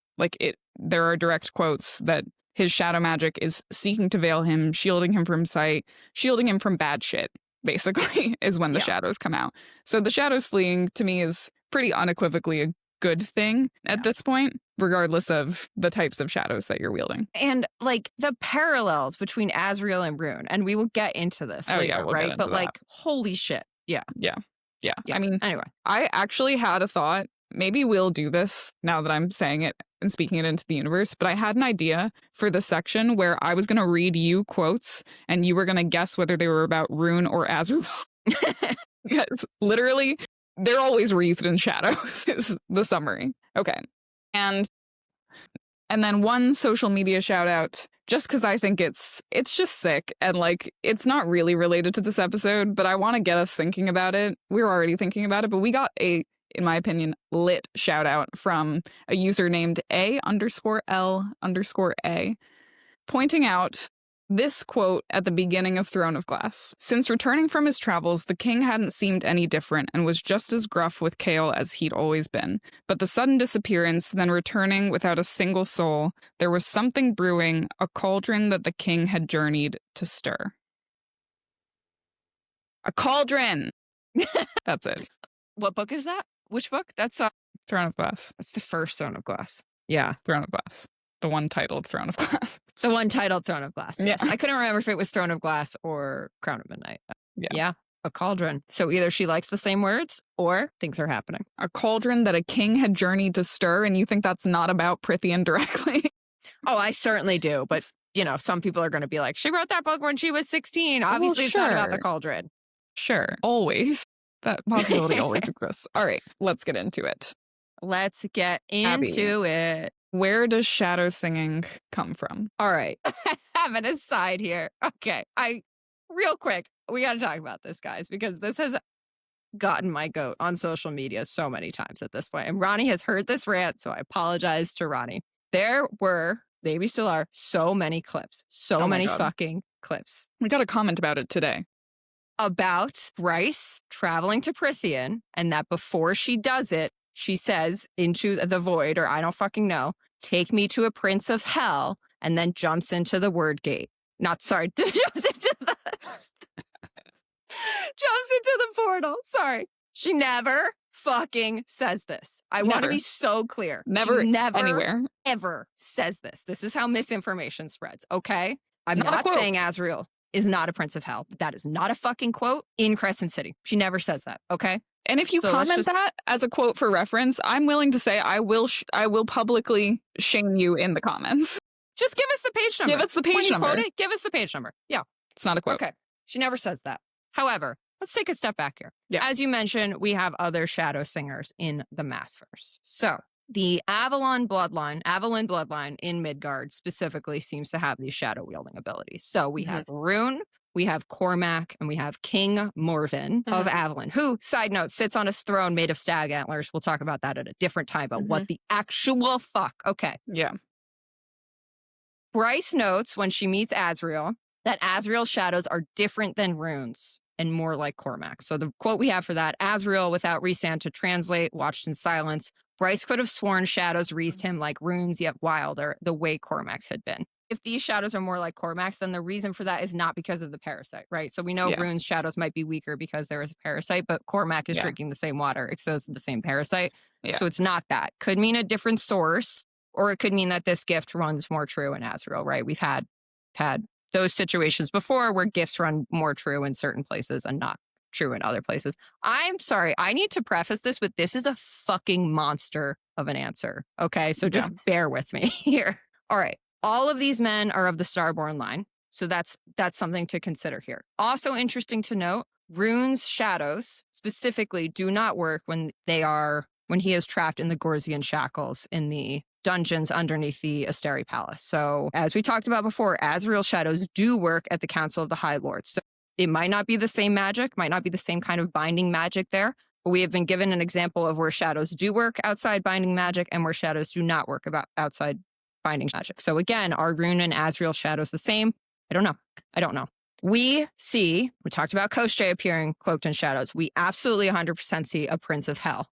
There are direct quotes that his shadow magic is seeking to veil him, shielding him from sight, shielding him from bad shit, basically, is when the shadows come out. So the shadows fleeing, to me, is pretty unequivocally a good thing at this point, regardless of the types of shadows that you're wielding. And like the parallels between Azriel and Rune, and we will get into this later, right? But like, holy shit. Yeah. I mean, anyway, I actually had a thought. Maybe we'll do this now that I'm saying it and speaking it into the universe, but I had an idea for the section where I was going to read you quotes and you were going to guess whether they were about Rune or Azriel. Because literally, they're always wreathed in shadows, is the summary. Okay. And then one social media shout out, just because I think it's just sick and like it's not really related to this episode, but I want to get us thinking about it. We're already thinking about it, but we got a, in my opinion, lit shout out from a user named A_L_A, pointing out this quote at the beginning of Throne of Glass. Since returning from his travels, the king hadn't seemed any different and was just as gruff with Kale as he'd always been. But the sudden disappearance, then returning without a single soul, there was something brewing, a cauldron that the king had journeyed to stir. A cauldron! That's it. What book is that? Which book? That's Throne of Glass. That's the first Throne of Glass. Yeah. Throne of Glass. The one titled Throne of Glass. The one titled Throne of Glass. Yes. Yeah. I couldn't remember if it was Throne of Glass or Crown of Midnight. Yeah. A cauldron. So either she likes the same words or things are happening. A cauldron that a king had journeyed to stir, and you think that's not about Prithian directly? Oh, I certainly do. But, you know, some people are going to be like, she wrote that book when she was 16. Obviously, it's not about the cauldron. Sure. Always. That possibility always exists. All right. Let's get into it. Let's get into it. Where does shadow singing come from? All right. I have an aside here. Okay. Real quick, we got to talk about this, guys, because this has gotten my goat on social media so many times at this point. And Ronnie has heard this rant, so I apologize to Ronnie. There were, maybe still are, so many clips. So many fucking clips. We got a comment about it today. About Bryce traveling to Prithian, and that before she does it, she says into the void, or I don't fucking know, take me to a prince of hell, and then jumps into the word gate. Jumps into the portal. Sorry. She never fucking says this. I want to be so clear. Never anywhere. Ever says this. This is how misinformation spreads, okay? I'm not saying Azriel is not a prince of hell. But that is not a fucking quote in Crescent City. She never says that, okay? And if you comment that as a quote for reference, I'm willing to say I will publicly shame you in the comments. Just give us the page number. Give us the page number. Quote it, give us the page number. Yeah. It's not a quote. Okay. She never says that. However, let's take a step back here. Yeah. As you mentioned, we have other shadow singers in the Maasverse. So the Avalon bloodline in Midgard specifically seems to have these shadow wielding abilities. So we have Rune, we have Cormac, and we have King Morven of Avalon, who, side note, sits on a throne made of stag antlers. We'll talk about that at a different time, but what the actual fuck? Okay. Yeah. Bryce notes when she meets Azriel that Azriel's shadows are different than Rune's and more like Cormac. So the quote we have for that, Azriel, without Rhysand to translate, watched in silence. Bryce could have sworn shadows wreathed him like Rune's, yet wilder, the way Cormac's had been. If these shadows are more like Cormac's, then the reason for that is not because of the parasite, right? So we know Rune's shadows might be weaker because there is a parasite, but Cormac is drinking the same water, exposed to the same parasite. Yeah. So it's not that. Could mean a different source, or it could mean that this gift runs more true in Azriel, right? We've had those situations before where gifts run more true in certain places and not true in other places. I'm sorry. I need to preface this with this is a fucking monster of an answer. Okay. So just bear with me here. All right. All of these men are of the Starborn line. So that's something to consider here. Also interesting to note, Rune's shadows specifically do not work when he is trapped in the Gorzian shackles in the dungeons underneath the Asteri Palace. So as we talked about before, Azriel's shadows do work at the Council of the High Lords. So it might not be the same magic, might not be the same kind of binding magic there, but we have been given an example of where shadows do work outside binding magic and where shadows do not work outside binding magic. So again, are Rune and Azriel shadows the same? I don't know. We talked about Koschei appearing cloaked in shadows. We absolutely 100% see a Prince of Hell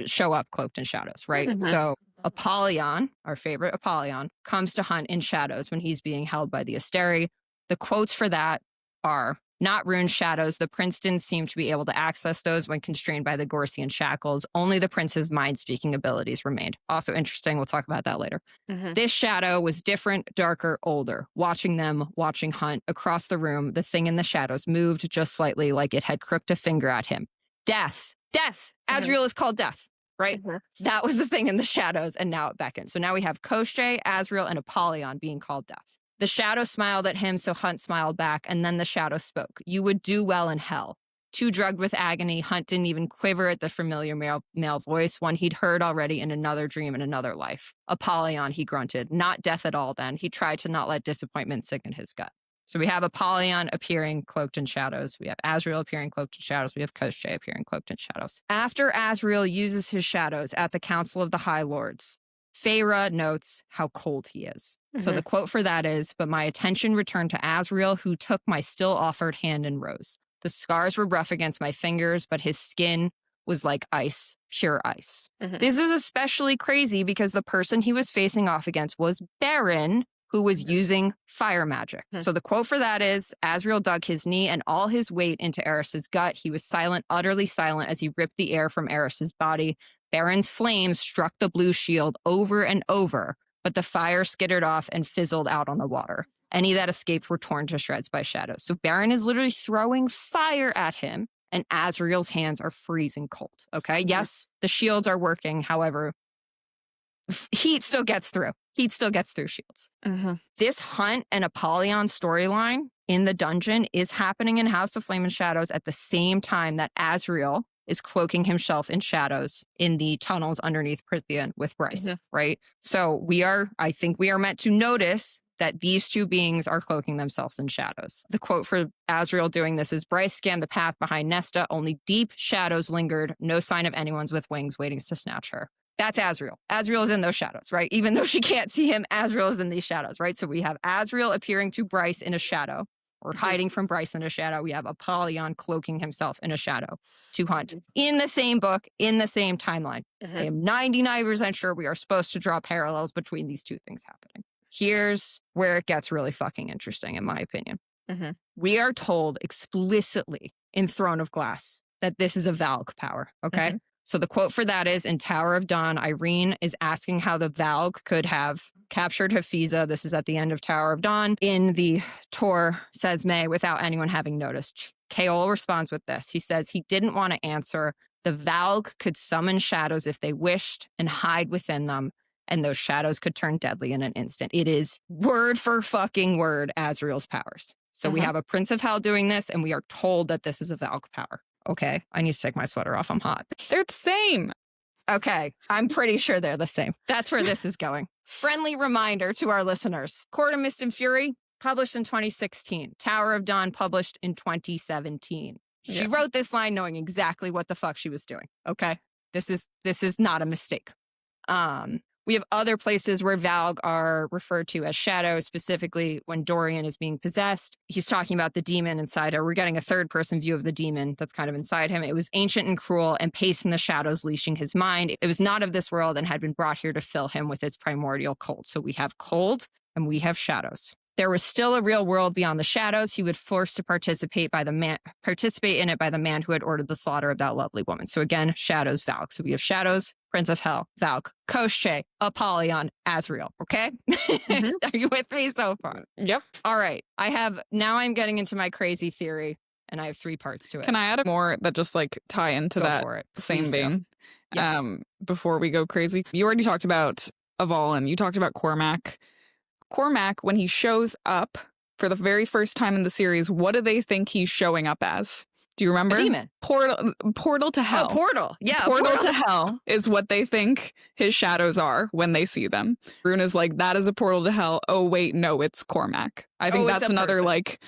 show up cloaked in shadows, right? Mhm. So Apollyon, our favorite Apollyon, comes to hunt in shadows when he's being held by the Asteri. The quotes for that are, not Rune's shadows. The prince didn't seem to be able to access those when constrained by the Gorsian shackles. Only the prince's mind-speaking abilities remained. Also interesting. We'll talk about that later. Mhm. This shadow was different, darker, older. Watching Hunt across the room, the thing in the shadows moved just slightly like it had crooked a finger at him. Death. Azriel is called Death, right? Mhm. That was the thing in the shadows, and now it beckons. So now we have Koschei, Azriel, and Apollyon being called Death. The shadow smiled at him, so Hunt smiled back, and then the shadow spoke. You would do well in hell. Too drugged with agony, Hunt didn't even quiver at the familiar male voice, one he'd heard already in another dream in another life. Apollyon, he grunted. Not death at all, then. He tried to not let disappointment sink in his gut. So we have Apollyon appearing cloaked in shadows. We have Azriel appearing cloaked in shadows. We have Koschei appearing cloaked in shadows. After Azriel uses his shadows at the Council of the High Lords, Feyre notes how cold he is. So the quote for that is, but my attention returned to Azriel, who took my still offered hand and rose. The scars were rough against my fingers, but his skin was like ice, pure ice. This is especially crazy because the person he was facing off against was Baron, who was using fire magic. So the quote for that is, Azriel dug his knee and all his weight into Eris's gut. He was silent, utterly silent, as he ripped the air from Eris's body. Baron's flames struck the blue shield over and over, but the fire skittered off and fizzled out on the water. Any that escaped were torn to shreds by shadows. So Baron is literally throwing fire at him, and Azriel's hands are freezing cold. Okay, yes, the shields are working. However, heat still gets through. Heat still gets through shields. This Hunt and Apollyon storyline in the dungeon is happening in House of Flame and Shadows at the same time that Azriel is cloaking himself in shadows in the tunnels underneath Prythian with Bryce, right? So I think we are meant to notice that these two beings are cloaking themselves in shadows. The quote for Azriel doing this is, Bryce scanned the path behind Nesta, only deep shadows lingered, no sign of anyone's with wings waiting to snatch her. That's Azriel. Azriel is in those shadows, right? Even though she can't see him, Azriel is in these shadows, right? So we have Azriel appearing to Bryce in a shadow, or hiding from Bryce in a shadow. We have Apollyon cloaking himself in a shadow to Hunt in the same book, in the same timeline. I am 99% sure we are supposed to draw parallels between these two things happening. Here's where it gets really fucking interesting, in my opinion. We are told explicitly in Throne of Glass that this is a Valg power, okay? So the quote for that is, in Tower of Dawn, Irene is asking how the Valg could have captured Hafiza. This is at the end of Tower of Dawn. In the Tor, says May, without anyone having noticed. Kaol responds with this. He says he didn't want to answer. The Valg could summon shadows if they wished and hide within them, and those shadows could turn deadly in an instant. It is word for fucking word Azriel's powers. So we have a Prince of Hell doing this, and we are told that this is a Valg power. Okay, I need to take my sweater off. I'm hot. They're the same. Okay, I'm pretty sure they're the same. That's where this is going. Friendly reminder to our listeners. Court of Mist and Fury, published in 2016. Tower of Dawn, published in 2017. She wrote this line knowing exactly what the fuck she was doing. Okay, this is not a mistake. We have other places where Valg are referred to as shadows, specifically when Dorian is being possessed. He's talking about the demon inside her. We're getting a third-person view of the demon that's kind of inside him. It was ancient and cruel and paced in the shadows, leashing his mind. It was not of this world and had been brought here to fill him with its primordial cold. So we have cold and we have shadows. There was still a real world beyond the shadows. He would force to participate in it by the man who had ordered the slaughter of that lovely woman. So again, shadows, Valg. So we have shadows, Prince of Hell, Valg, Koschei, Apollyon, Azriel. Okay? Are you with me so far? Yep. All right. I'm getting into my crazy theory, and I have 3 parts to it. Can I add more that just like tie into Go that for it. same Please do. vein? Yes. Before we go crazy, you already talked about Avalon. You talked about Cormac. Cormac, when he shows up for the very first time in the series, what do they think he's showing up as? Do you remember? A demon. Portal to hell. Oh, portal. Yeah, portal to hell is what they think his shadows are when they see them. Rune is like, that is a portal to hell. Oh, wait, no, it's Cormac. I think that's another person. like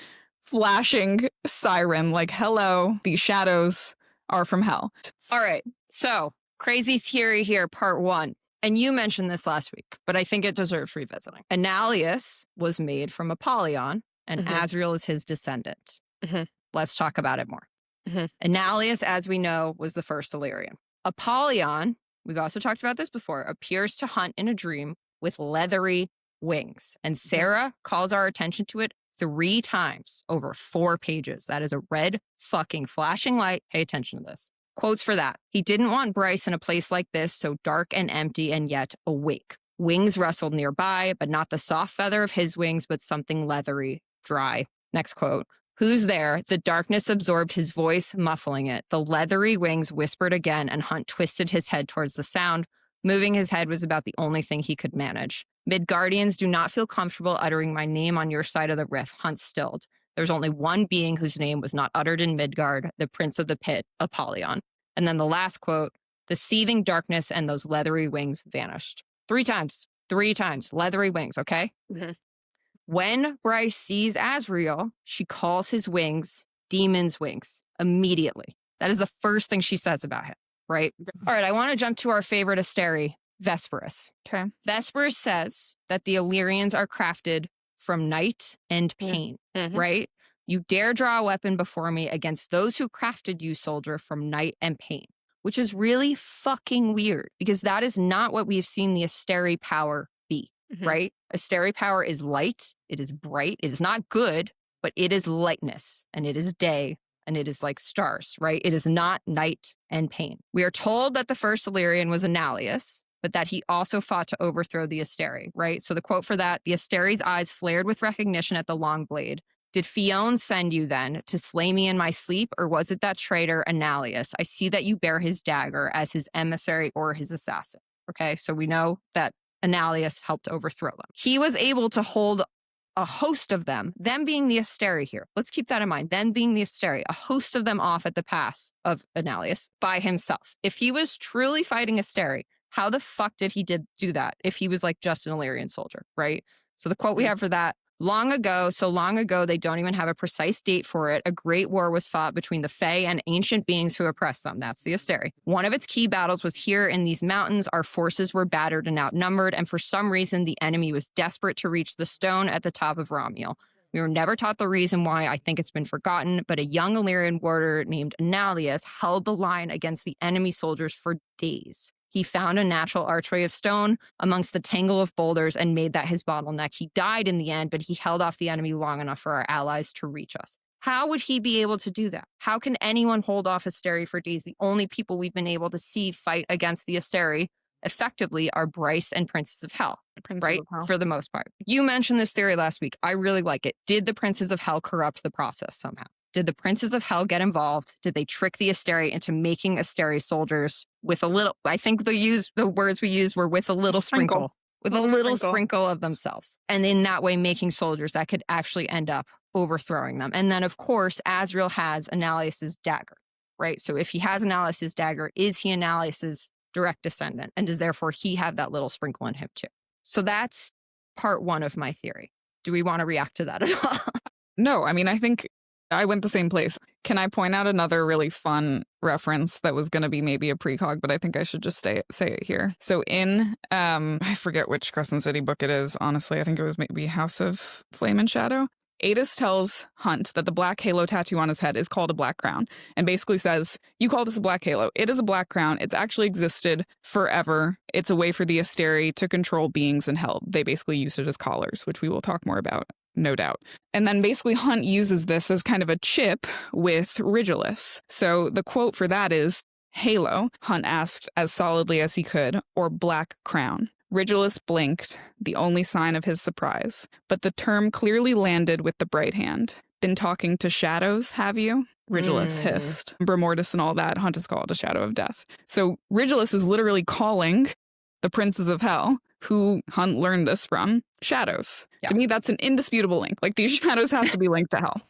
flashing siren, like, hello, these shadows are from hell. All right. So, crazy theory here, part 1. And you mentioned this last week, but I think it deserves revisiting. Annihilus was made from Apollyon, and Azriel is his descendant. Let's talk about it more. Annihilus, as we know, was the first Illyrian. Apollyon, we've also talked about this before, appears to hunt in a dream with leathery wings. And Sarah calls our attention to it 3 times over 4 pages. That is a red fucking flashing light. Pay attention to this. Quotes for that. He didn't want Bryce in a place like this, so dark and empty and yet awake. Wings rustled nearby, but not the soft feather of his wings, but something leathery, dry. Next quote. Who's there? The darkness absorbed his voice, muffling it. The leathery wings whispered again, and Hunt twisted his head towards the sound. Moving his head was about the only thing he could manage. Midgardians do not feel comfortable uttering my name on your side of the rift, Hunt stilled. There's only one being whose name was not uttered in Midgard, the Prince of the Pit, Apollyon. And then the last quote, the seething darkness and those leathery wings vanished. 3 times. 3 times. Leathery wings, okay? When Bryce sees Azriel, she calls his wings demon's wings immediately. That is the first thing she says about him, right? All right, I want to jump to our favorite Asteri, Vesperus. Okay. Vesperus says that the Illyrians are crafted from night and pain, right? You dare draw a weapon before me against those who crafted you, soldier, from night and pain, which is really fucking weird because that is not what we've seen the Asteri power be, right? Asteri power is light. It is bright. It is not good, but it is lightness and it is day and it is like stars, right? It is not night and pain. We are told that the first Illyrian was Annihilus, but that he also fought to overthrow the Asteri, right? So the quote for that, the Asteri's eyes flared with recognition at the long blade. Did Fion send you then to slay me in my sleep, or was it that traitor Annihilus? I see that you bear his dagger as his emissary or his assassin. Okay, so we know that Annihilus helped overthrow them. He was able to hold a host of them being the Asteri here. Let's keep that in mind. Them being the Asteri, a host of them off at the pass of Annihilus by himself. If he was truly fighting Asteri, how the fuck did he do that if he was like just an Illyrian soldier, right? So the quote we have for that, long ago, so long ago, they don't even have a precise date for it, a great war was fought between the Fae and ancient beings who oppressed them. That's the Asteri. One of its key battles was here in these mountains. Our forces were battered and outnumbered, and for some reason, the enemy was desperate to reach the stone at the top of Romiel. We were never taught the reason why. I think it's been forgotten, but a young Illyrian warrior named Annihilus held the line against the enemy soldiers for days. He found a natural archway of stone amongst the tangle of boulders and made that his bottleneck. He died in the end, but he held off the enemy long enough for our allies to reach us. How would he be able to do that? How can anyone hold off Asteri for days? The only people we've been able to see fight against the Asteri effectively are Bryce and Princes of Hell, right? For the most part. You mentioned this theory last week. I really like it. Did the Princes of Hell corrupt the process somehow? Did the Princes of Hell get involved? Did they trick the Asteri into making Asteri soldiers with a little, I think the words we used were with a little sprinkle. With a little sprinkle of themselves. And in that way, making soldiers that could actually end up overthrowing them. And then, of course, Azriel has Annihilus' dagger, right? So if he has Annihilus' dagger, is he Annihilus' direct descendant? And does therefore he have that little sprinkle in him too? So that's part 1 of my theory. Do we want to react to that at all? No, I mean, I think I went the same place. Can I point out another really fun reference that was going to be maybe a precog, but I think I should just say it here. So in, I forget which Crescent City book it is, honestly. I think it was maybe House of Flame and Shadow. Adis tells Hunt that the black halo tattoo on his head is called a black crown and basically says, you call this a black halo. It is a black crown. It's actually existed forever. It's a way for the Asteri to control beings in hell. They basically used it as collars, which we will talk more about, no doubt. And then basically Hunt uses this as kind of a chip with Rigilus. So the quote for that is, halo, Hunt asked as solidly as he could, or black crown. Rigilus blinked, the only sign of his surprise, but the term clearly landed with the bright hand. Been talking to shadows, have you? Rigilus hissed. Bromortis and all that, Hunt is called a shadow of death. So Rigilus is literally calling the Princes of Hell, who Hunt learned this from? Shadows. Yeah. To me, that's an indisputable link. Like, these shadows have to be linked to hell.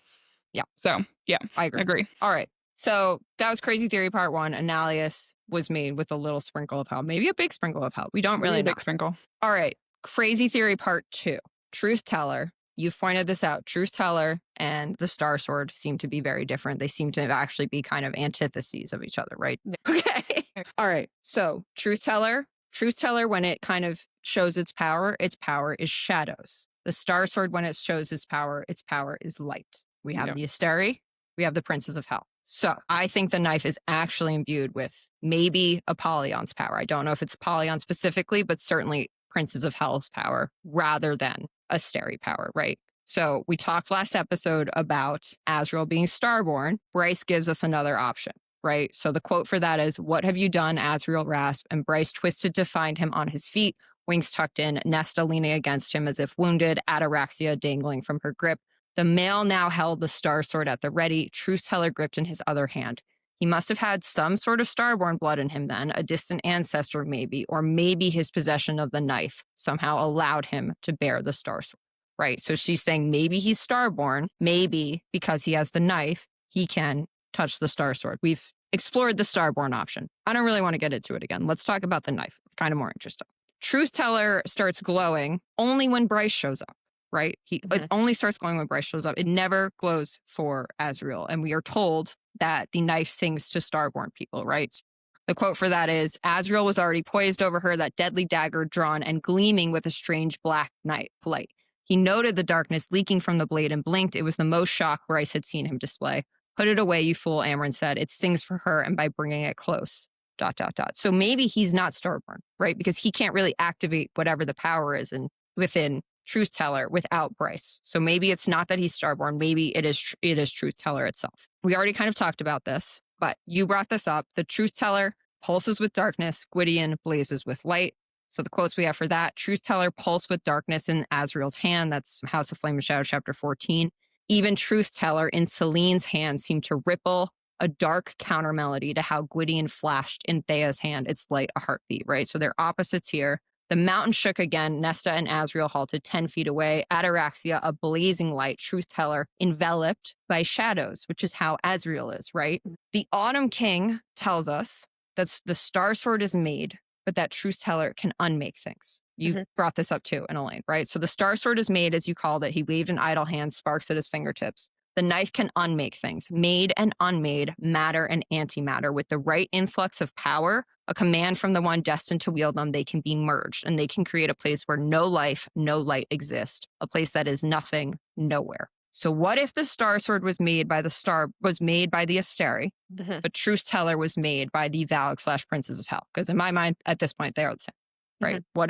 Yeah. So, yeah, I agree. All right. So that was crazy theory part 1. Annihilus was made with a little sprinkle of hell, maybe a big sprinkle of hell. We don't really know. Big sprinkle. All right. Crazy theory part 2. Truth teller. You've pointed this out. Truth teller and the Star Sword seem to be very different. They seem to actually be kind of antitheses of each other, right? Okay. All right. So truth teller, when it kind of shows its power is shadows. The Star Sword, when it shows its power is light. We have the Asteri, we have the Princes of Hell. So I think the knife is actually imbued with maybe Apollyon's power. I don't know if it's Apollyon specifically, but certainly Princes of Hell's power rather than Asteri power, right? So we talked last episode about Azriel being starborn. Bryce gives us another option, right? So the quote for that is, "What have you done, Azriel rasped, and Bryce twisted to find him on his feet, wings tucked in, Nesta leaning against him as if wounded, ataraxia dangling from her grip. The male now held the Star Sword at the ready, truth teller gripped in his other hand. He must have had some sort of starborn blood in him then, a distant ancestor maybe, or maybe his possession of the knife somehow allowed him to bear the Star Sword," right? So she's saying maybe he's starborn, maybe because he has the knife, he can touch the Star Sword. We've explored the starborn option. I don't really want to get into it again. Let's talk about the knife. It's kind of more interesting. Truth teller starts glowing only when Bryce shows up. Right? It only starts glowing when Bryce shows up. It never glows for Azriel. And we are told that the knife sings to starborn people, right? The quote for that is, "Azriel was already poised over her, that deadly dagger drawn and gleaming with a strange black light. He noted the darkness leaking from the blade and blinked. It was the most shock Bryce had seen him display. Put it away, you fool," Amren said. "It sings for her, and by bringing it close, ... So maybe he's not starborn, right? Because he can't really activate whatever the power is within Truth teller without Bryce. So maybe it's not that he's starborn. Maybe it is truth teller itself. We already kind of talked about this, but you brought this up. The truth teller pulses with darkness. Gwydion blazes with light. So the quotes we have for that: truth teller pulse with darkness in Azriel's hand. That's House of Flame and Shadow, chapter 14. Even truth teller in Celine's hand seemed to ripple a dark counter melody to how Gwydion flashed in Thea's hand. Its light, a heartbeat, right? So they're opposites here. The mountain shook again. Nesta and Azriel halted 10 feet away. Ataraxia, a blazing light. Truth teller enveloped by shadows, which is how Azriel is, right? The Autumn King tells us that the Star Sword is made, but that truth teller can unmake things. You brought this up too in Elain, right? So the Star Sword is made, as you called it. He waved an idle hand, sparks at his fingertips. The knife can unmake things, made and unmade, matter and antimatter. With the right influx of power, a command from the one destined to wield them, they can be merged, and they can create a place where no life, no light exist, a place that is nothing, nowhere. So what if the Star Sword was made by the Asteri, but Truth Teller was made by the Valg / Princes of Hell? Because in my mind, at this point, they are the same, right? What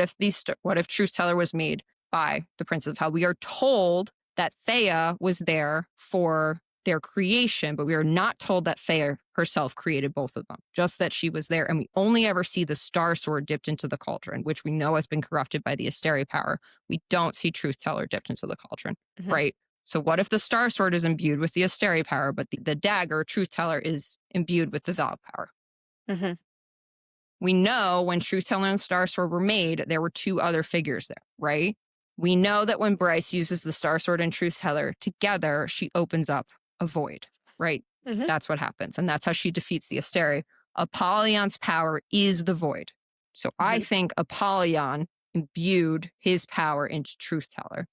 if Truth Teller was made by the Princes of Hell? We are told that Thea was there for their creation, but we are not told that Thea herself created both of them, just that she was there. And we only ever see the Star Sword dipped into the Cauldron, which we know has been corrupted by the Asteri power. We don't see Truth Teller dipped into the Cauldron, right? So what if the Star Sword is imbued with the Asteri power, but the dagger, Truth Teller, is imbued with the Valg power? We know when Truth Teller and Star Sword were made, there were two other figures there, right? We know that when Bryce uses the Star Sword and Truth Teller together, she opens up a void, right? That's what happens. And that's how she defeats the Asteri. Apollyon's power is the void. So I think Apollyon imbued his power into Truth Teller.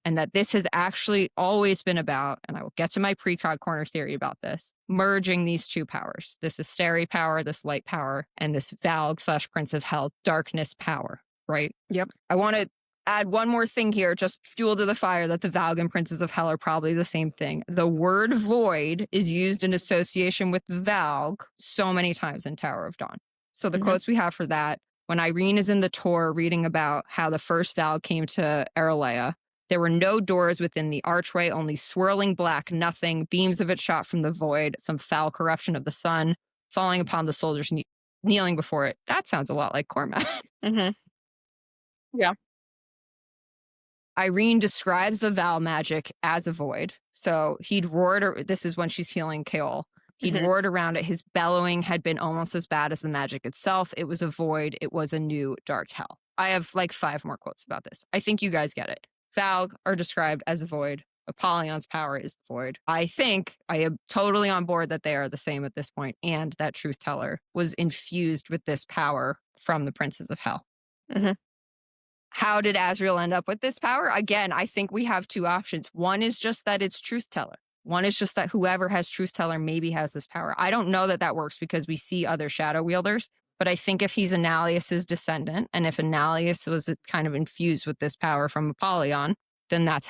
And that this has actually always been about, and I will get to my Precog corner theory about this, merging these two powers, this Asteri power, this light power, and this Valg / Prince of Hell darkness power, right? Yep. I want to add one more thing here, just fuel to the fire, that the Valg and Princes of Hell are probably the same thing. The word void is used in association with Valg so many times in Tower of Dawn. So the quotes we have for that, when Irene is in the Tor reading about how the first Valg came to Erelea, there were no doors within the archway, only swirling black nothing, beams of it shot from the void, some foul corruption of the sun, falling upon the soldiers kneeling before it. That sounds a lot like Cormac. Yeah. Irene describes the Val magic as a void. So he'd roared, this is when she's healing Keol. He'd roared around it. His bellowing had been almost as bad as the magic itself. It was a void. It was a new dark hell. I have like 5 more quotes about this. I think you guys get it. Valg are described as a void. Apollyon's power is the void. I think I am totally on board that they are the same at this point, and that Truth Teller was infused with this power from the Princes of Hell. Mhm. How did Azriel end up with this power? Again, I think we have 2 options. One is just that it's Truth Teller. One is just that whoever has Truth Teller maybe has this power. I don't know that that works because we see other shadow wielders, but I think if he's Annalius's descendant, and if Annalius was kind of infused with this power from Apollyon, then that's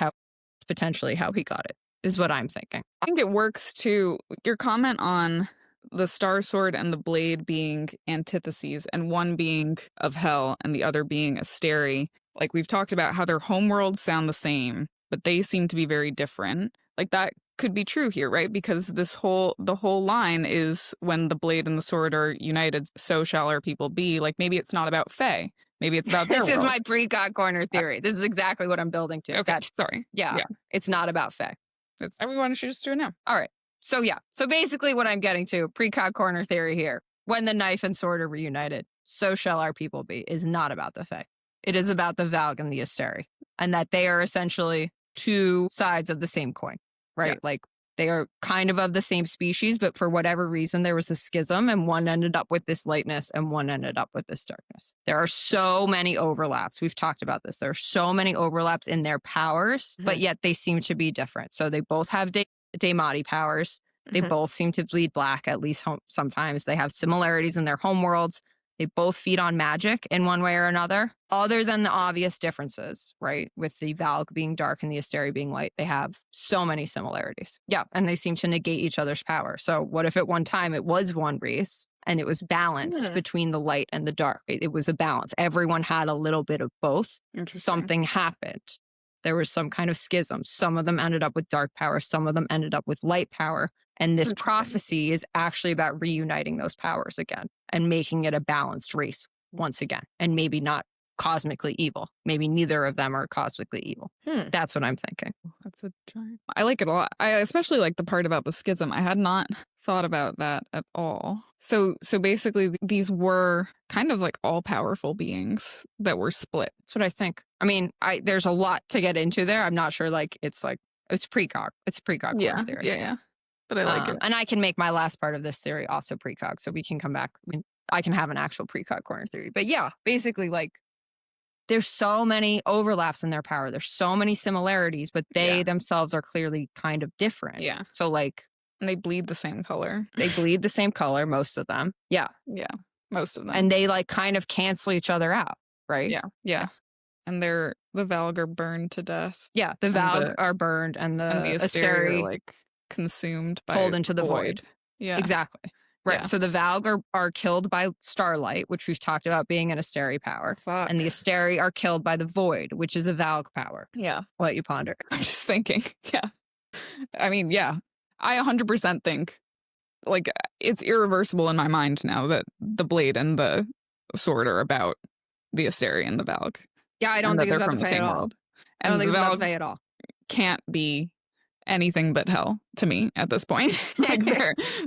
potentially how he got it, is what I'm thinking. I think it works too. Your comment on the Star Sword and the Blade being antitheses, and one being of hell and the other being Asteri. Like, we've talked about how their homeworlds sound the same, but they seem to be very different. Like, that could be true here, right? Because the whole line is when the Blade and the Sword are united, so shall our people be. Like, maybe it's not about Fae. Maybe it's about their This is world. my Pre-Cog corner theory. This is exactly what I'm building to. Okay, sorry. Yeah, it's not about Fae. We want to just do it now. All right. So yeah. So basically what I'm getting to, Pre-Cog corner theory here. When the knife and sword are reunited, so shall our people be, is not about the Fae. It is about the Valg and the Asteri. And that they are essentially 2 sides of the same coin, right? Yeah. Like, they are kind of the same species, but for whatever reason, there was a schism and one ended up with this lightness and one ended up with this darkness. There are so many overlaps. We've talked about this. There are so many overlaps in their powers, but yet they seem to be different. So they both have Daemati powers. They both seem to bleed black, at least sometimes. They have similarities in their homeworlds. They both feed on magic in one way or another, other than the obvious differences, right? With the Valg being dark and the Asteri being light, they have so many similarities. Yeah, and they seem to negate each other's power. So what if at one time it was one race and it was balanced between the light and the dark? It was a balance. Everyone had a little bit of both. Something happened. There was some kind of schism. Some of them ended up with dark power. Some of them ended up with light power. And this prophecy is actually about reuniting those powers again and making it a balanced race once again. And maybe not cosmically evil. Maybe neither of them are cosmically evil. That's what I'm thinking. That's a giant. I like it a lot. I especially like the part about the schism. I had not thought about that at all. So basically these were kind of like all powerful beings that were split. That's what I think. I mean, there's a lot to get into there. I'm not sure it's Pre-Cog. It's Pre-Cog theory. Yeah. But I like it. And I can make my last part of this theory also Pre-Cog, so we can come back. I can have an actual Pre-Cog corner theory. But yeah, basically, like, there's so many overlaps in their power. There's so many similarities, but they themselves are clearly kind of different. Yeah. So, like... And they bleed the same color. They bleed the same color, most of them. Yeah. Yeah, most of them. And they, like, kind of cancel each other out, right? Yeah. And the Valg are burned to death. Yeah, the Valg are burned, and the Asteri are, like, consumed by pulled into the void. Yeah, exactly. Right. Yeah. So the Valg are killed by starlight, which we've talked about being an Asteri power, and the Asteri are killed by the void, which is a Valg power. Yeah. I'll let you ponder. I'm just thinking. Yeah. I mean, yeah. I 100% think, like, it's irreversible in my mind now that the blade and the sword are about the Asteri and the Valg. Yeah, I don't think it's about the Fae at all. I don't think it's about the Fae at all. Can't be anything but hell to me at this point. Like,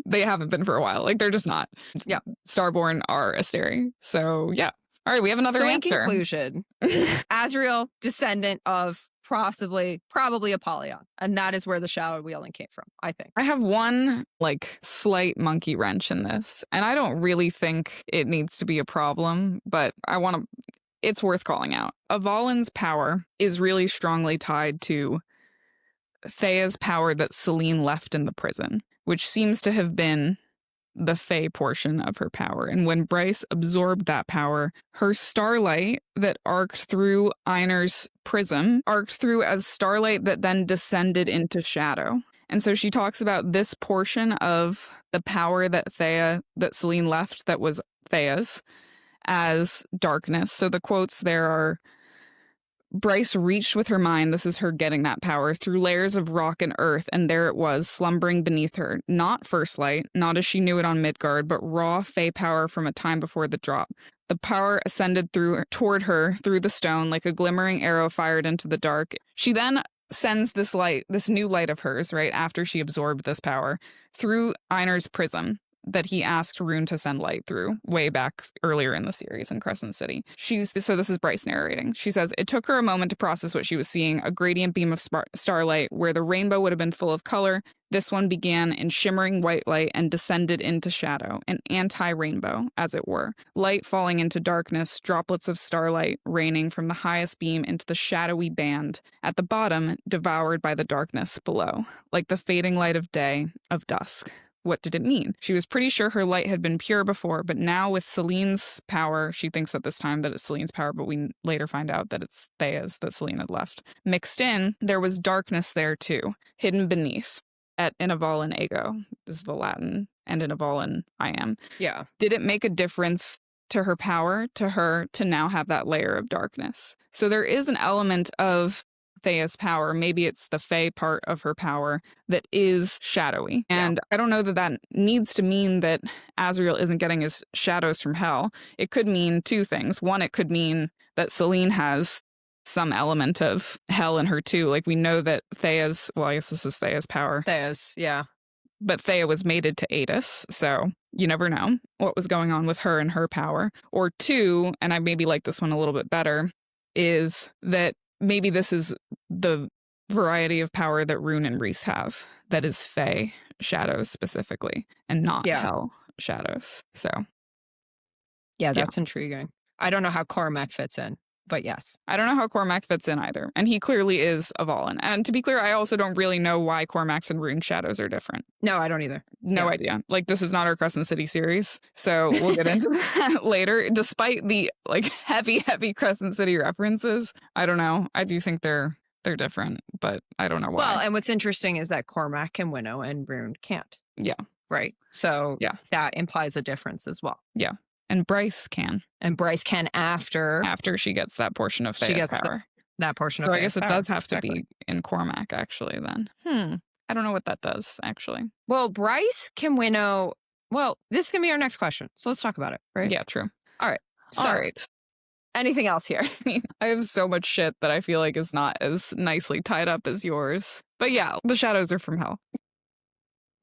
they haven't been for a while. Like, they're just not. Yeah. Starborn are Asteri. So, yeah. All right, we have another answer. In conclusion, Azriel, descendant of probably Apollyon. And that is where the shadow wielding came from, I think. I have one, like, slight monkey wrench in this. And I don't really think it needs to be a problem, but it's worth calling out. Avalin's power is really strongly tied to Thea's power that Selene left in the prison, which seems to have been the Fae portion of her power. And when Bryce absorbed that power, her starlight that arced through Einar's prism arced through as starlight that then descended into shadow. And so she talks about this portion of the power that Selene left that was Thea's as darkness. So the quotes there are, Bryce reached with her mind, this is her getting that power, through layers of rock and earth, and there it was, slumbering beneath her. Not first light, not as she knew it on Midgard, but raw Fae power from a time before the drop. The power ascended toward her through the stone like a glimmering arrow fired into the dark. She then sends this new light of hers, right, after she absorbed this power, through Einar's prism, that he asked Rune to send light through way back earlier in the series in Crescent City. So this is Bryce narrating. She says, it took her a moment to process what she was seeing, a gradient beam of starlight where the rainbow would have been full of color. This one began in shimmering white light and descended into shadow, an anti-rainbow, as it were. Light falling into darkness, droplets of starlight raining from the highest beam into the shadowy band. At the bottom, devoured by the darkness below, like the fading light of day, of dusk. What did it mean? She was pretty sure her light had been pure before, but now with Selene's power, she thinks at this time that it's Selene's power, but we later find out that it's Thea's that Selene had left. Mixed in, there was darkness there too, hidden beneath. At Inavalin ego is the Latin, and Inavalin I am. Yeah. Did it make a difference to her power, to her, to now have that layer of darkness? So there is an element of Thea's power, maybe it's the Fae part of her power, that is shadowy. And I don't know that that needs to mean that Azriel isn't getting his shadows from hell. It could mean two things. One, it could mean that Selene has some element of hell in her too. Like we know that Thea's, well, I guess this is Thea's power. Thea's, yeah. But Thea was mated to Adis, so you never know what was going on with her and her power. Or two, and I maybe like this one a little bit better, is that maybe this is the variety of power that Rune and Rhys have, that is Fae shadows specifically, and not hell shadows. So yeah, that's intriguing. I don't know how Cormac fits in. But yes. I don't know how Cormac fits in either. And he clearly is a Valen. And to be clear, I also don't really know why Cormac's and Rune shadows are different. No, I don't either. No idea. Like, this is not our Crescent City series. So we'll get into that later. Despite the, like, heavy Crescent City references, I don't know. I do think they're different, but I don't know why. Well, and what's interesting is that Cormac can winnow and Rune can't. Yeah. Right. So that implies a difference as well. Yeah. And Bryce can. And Bryce can after she gets that portion of Thea's power. That portion of So Thea's I guess it power. does have to be in Cormac, actually, then. I don't know what that does, actually. Well, Bryce can winnow. Well, this is going to be our next question. So let's talk about it, right? Yeah, true. All right. So, all right. Anything else here? I have so much shit that I feel like is not as nicely tied up as yours. But yeah, the shadows are from hell.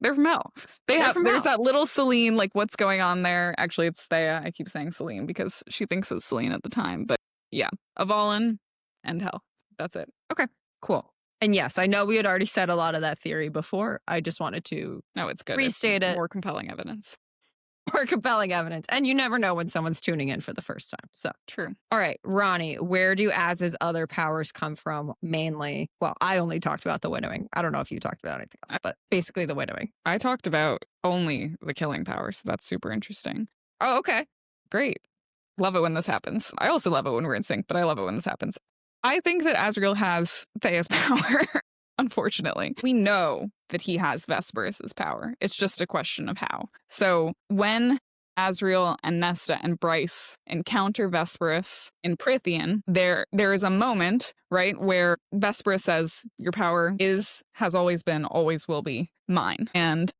They're from hell. There's that little Selene, like what's going on there. Actually, it's Thea. I keep saying Selene because she thinks it's Selene at the time. But yeah, Avalon and hell. That's it. Okay, cool. And yes, I know we had already said a lot of that theory before. I just wanted to it's good. Restate it. More compelling evidence. More compelling evidence. And you never know when someone's tuning in for the first time. So true. All right, Ronnie, where do Az's other powers come from mainly? Well, I only talked about the winnowing. I don't know if you talked about anything else, but basically the winnowing. I talked about only the killing power, so that's super interesting. Oh, okay. Great. Love it when this happens. I also love it when we're in sync, but I love it when this happens. I think that Azriel has Thea's power. Unfortunately, we know that he has Vesperus's power. It's just a question of how. So when Azriel and Nesta and Bryce encounter Vesperus in Prythian, there is a moment, right, where Vesperus says, your power has always been, always will be mine. And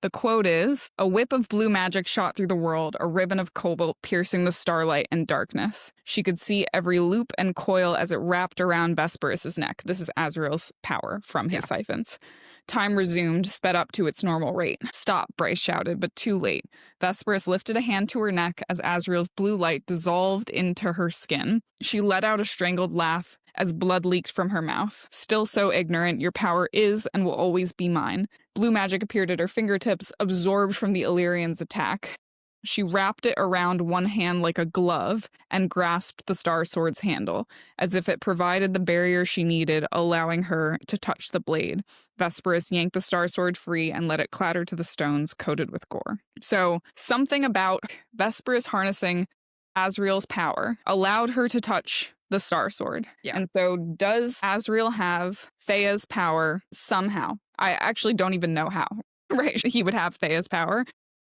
the quote is, a whip of blue magic shot through the world, a ribbon of cobalt piercing the starlight and darkness. She could see every loop and coil as it wrapped around Vesperus's neck. This is Azriel's power from his siphons. Time resumed, sped up to its normal rate. Stop, Bryce shouted, but too late. Vesperus lifted a hand to her neck as Azriel's blue light dissolved into her skin. She let out a strangled laugh as blood leaked from her mouth. Still so ignorant, your power is and will always be mine. Blue magic appeared at her fingertips, absorbed from the Illyrians' attack. She wrapped it around one hand like a glove and grasped the Star Sword's handle, as if it provided the barrier she needed, allowing her to touch the blade. Vesperus yanked the Star Sword free and let it clatter to the stones coated with gore. So, something about Vesperus harnessing Azriel's power allowed her to touch the Star Sword. Yeah. And so, does Azriel have Thea's power somehow? I actually don't even know how, right? He would have Thea's power.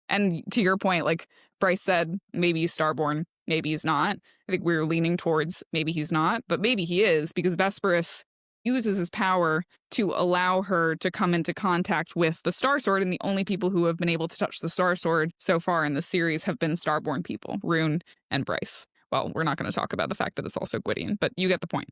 And to your point, like Bryce said, maybe he's Starborn, maybe he's not. I think we're leaning towards maybe he's not, but maybe he is, because Vesperus uses his power to allow her to come into contact with the Star Sword, and the only people who have been able to touch the Star Sword so far in the series have been Starborn people, Rune and Bryce. Well, we're not going to talk about the fact that it's also Gwydion, but you get the point.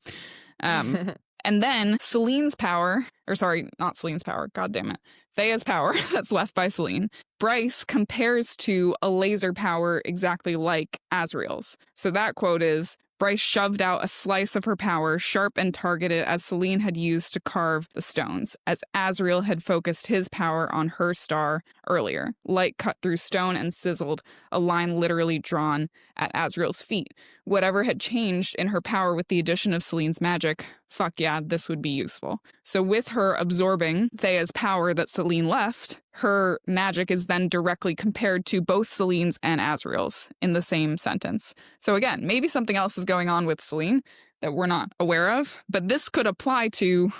And then Selene's power, or sorry, not Selene's power, god damn it, Thea's power that's left by Selene, Bryce compares to a laser power exactly like Azriel's. So that quote is, Bryce shoved out a slice of her power, sharp and targeted as Selene had used to carve the stones, as Azriel had focused his power on her star earlier. Light cut through stone and sizzled, a line literally drawn at Azriel's feet. Whatever had changed in her power with the addition of Selene's magic, fuck yeah, this would be useful. So with her absorbing Thea's power that Selene left, her magic is then directly compared to both Selene's and Azriel's in the same sentence. So again, maybe something else is going on with Selene that we're not aware of, but this could apply to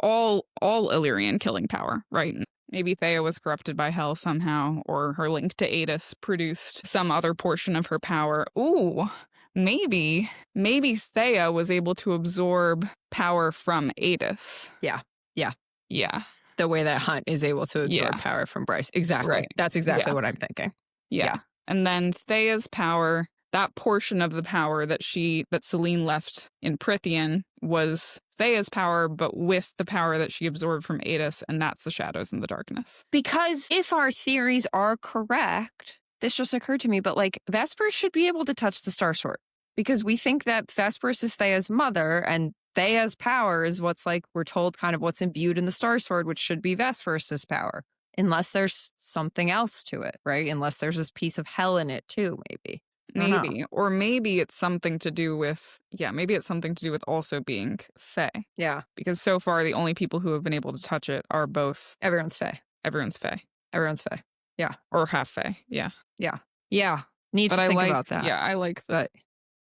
all Illyrian killing power, right? Maybe Thea was corrupted by hell somehow, or her link to Eris produced some other portion of her power. Ooh, maybe Thea was able to absorb power from Eris. Yeah. Yeah. The way that Hunt is able to absorb power from Bryce. Exactly. Right. That's exactly what I'm thinking. Yeah. And then Thea's power, that portion of the power that Selene left in Prythian was Thea's power, but with the power that she absorbed from Eris, and that's the shadows and the darkness. Because if our theories are correct, this just occurred to me, but like Vespers should be able to touch the Star Sword. Because we think that Vespers is Thea's mother, and Thea's power is what's like, we're told kind of what's imbued in the Star Sword, which should be Vespers' power. Unless there's something else to it, right? Unless there's this piece of hell in it too, maybe. Maybe. Or maybe it's something to do with, maybe it's something to do with also being Fae. Yeah. Because so far, the only people who have been able to touch it are both... Everyone's Fae. Everyone's Fae. Everyone's Fae. Yeah. Or half Fae. Yeah. Yeah. Yeah. Need to think about that. Yeah, I like that.